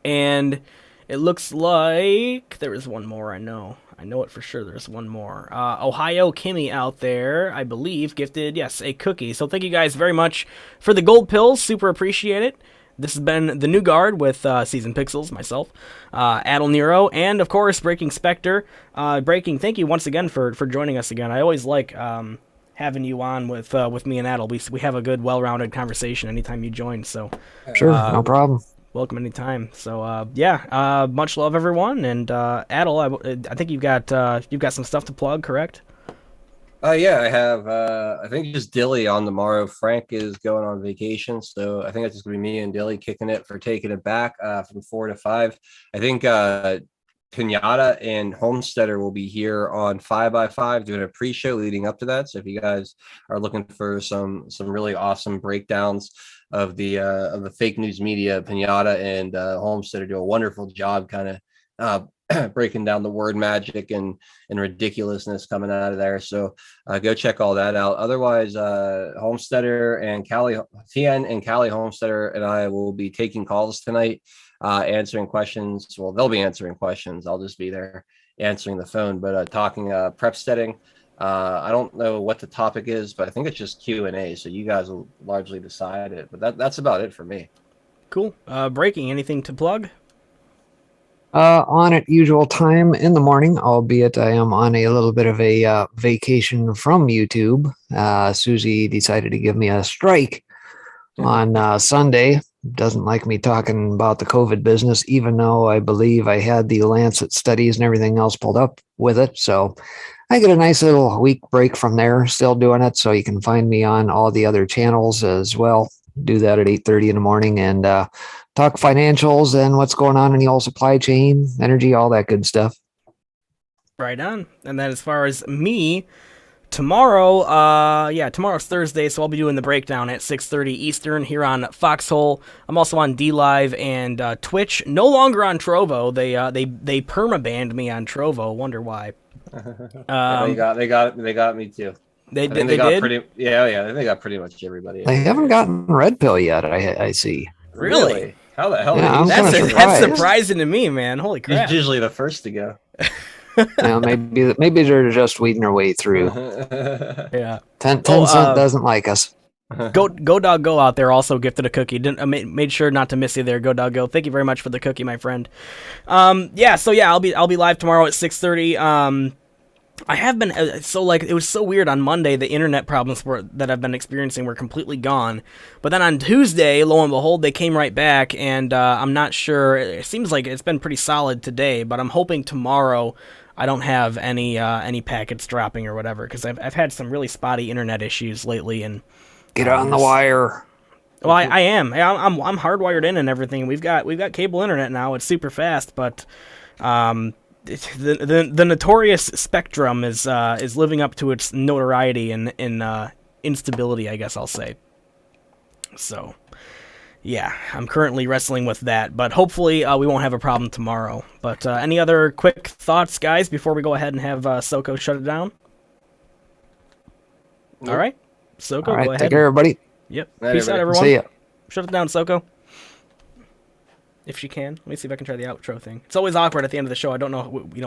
[SPEAKER 16] And it looks like there is one more, I know it for sure. There's one more. Ohio Kimmy out there, I believe, gifted, yes, a cookie. So thank you guys very much for the gold pills. Super appreciate it. This has been the New Guard with Season Pixels, myself, Adel Nero, and of course Breaking Spectre. Breaking, thank you once again for joining us again. I always like having you on with me and Adel. We have a good, well-rounded conversation anytime you join. So
[SPEAKER 1] sure, no problem.
[SPEAKER 16] Welcome anytime. So yeah, much love everyone, and Adel, I think you've got some stuff to plug, correct?
[SPEAKER 17] Yeah, I have. I think just Dilly on tomorrow. Frank is going on vacation, so I think it's just gonna be me and Dilly kicking it for taking it back from 4 to 5. I think Pinata and Homesteader will be here on 5x5 doing a pre-show leading up to that. So if you guys are looking for some really awesome breakdowns of the fake news media, Pinata and Homesteader do a wonderful job kind of breaking down the word magic and ridiculousness coming out of there. So go check all that out. Otherwise, Homesteader and Tien and Callie Homesteader and I will be taking calls tonight, answering questions. Well, they'll be answering questions. I'll just be there answering the phone, but talking prep setting. I don't know what the topic is, but I think it's just Q&A. So you guys will largely decide it, but that's about it for me.
[SPEAKER 16] Cool. Breaking, anything to plug?
[SPEAKER 1] On at usual time in the morning, albeit I am on a little bit of a vacation from YouTube. Susie decided to give me a strike on Sunday. Doesn't like me talking about the COVID business, even though I believe I had the Lancet studies and everything else pulled up with it. So I get a nice little week break from there, still doing it. So you can find me on all the other channels as well. Do that at 8:30 in the morning and talk financials and what's going on in the old supply chain, energy, all that good stuff.
[SPEAKER 16] Right on. And then as far as me, tomorrow, tomorrow's Thursday, so I'll be doing the breakdown at 6:30 Eastern here on Foxhole. I'm also on DLive and Twitch. No longer on Trovo. They perma-banned me on Trovo. Wonder why.
[SPEAKER 17] They got me too.
[SPEAKER 16] They
[SPEAKER 17] got
[SPEAKER 16] did?
[SPEAKER 17] They got pretty much everybody.
[SPEAKER 1] They haven't gotten Red Pill yet, I see.
[SPEAKER 16] Really?
[SPEAKER 17] How the hell?
[SPEAKER 1] Yeah,
[SPEAKER 16] that's surprising to me, man. Holy crap!
[SPEAKER 17] He's usually the first to go.
[SPEAKER 1] Maybe they're just weeding their way through.
[SPEAKER 16] Yeah.
[SPEAKER 1] 10 Cent doesn't like us.
[SPEAKER 16] Go Dog Go out there also gifted a cookie. Made sure not to miss you there. Go Dog Go. Thank you very much for the cookie, my friend. I'll be live tomorrow at 6:30. I have been it was so weird on Monday. The internet problems that I've been experiencing were completely gone, but then on Tuesday, lo and behold, they came right back. And I'm not sure. It seems like it's been pretty solid today, but I'm hoping tomorrow I don't have any packets dropping or whatever, because I've had some really spotty internet issues lately. And
[SPEAKER 1] get on the wire.
[SPEAKER 16] Well, I am. I'm hardwired in and everything. We've got cable internet now. It's super fast, but the notorious Spectrum is living up to its notoriety in instability, I guess I'll say. So, yeah, I'm currently wrestling with that, but hopefully we won't have a problem tomorrow. But any other quick thoughts, guys, before we go ahead and have Soko shut it down? Nope. All right, Soko, go ahead.
[SPEAKER 1] Take care, everybody.
[SPEAKER 16] Yep.
[SPEAKER 17] Night,
[SPEAKER 16] Peace out, everyone.
[SPEAKER 1] See ya.
[SPEAKER 16] Shut it down, Soko. If she can. Let me see if I can try the outro thing. It's always awkward at the end of the show. I don't know,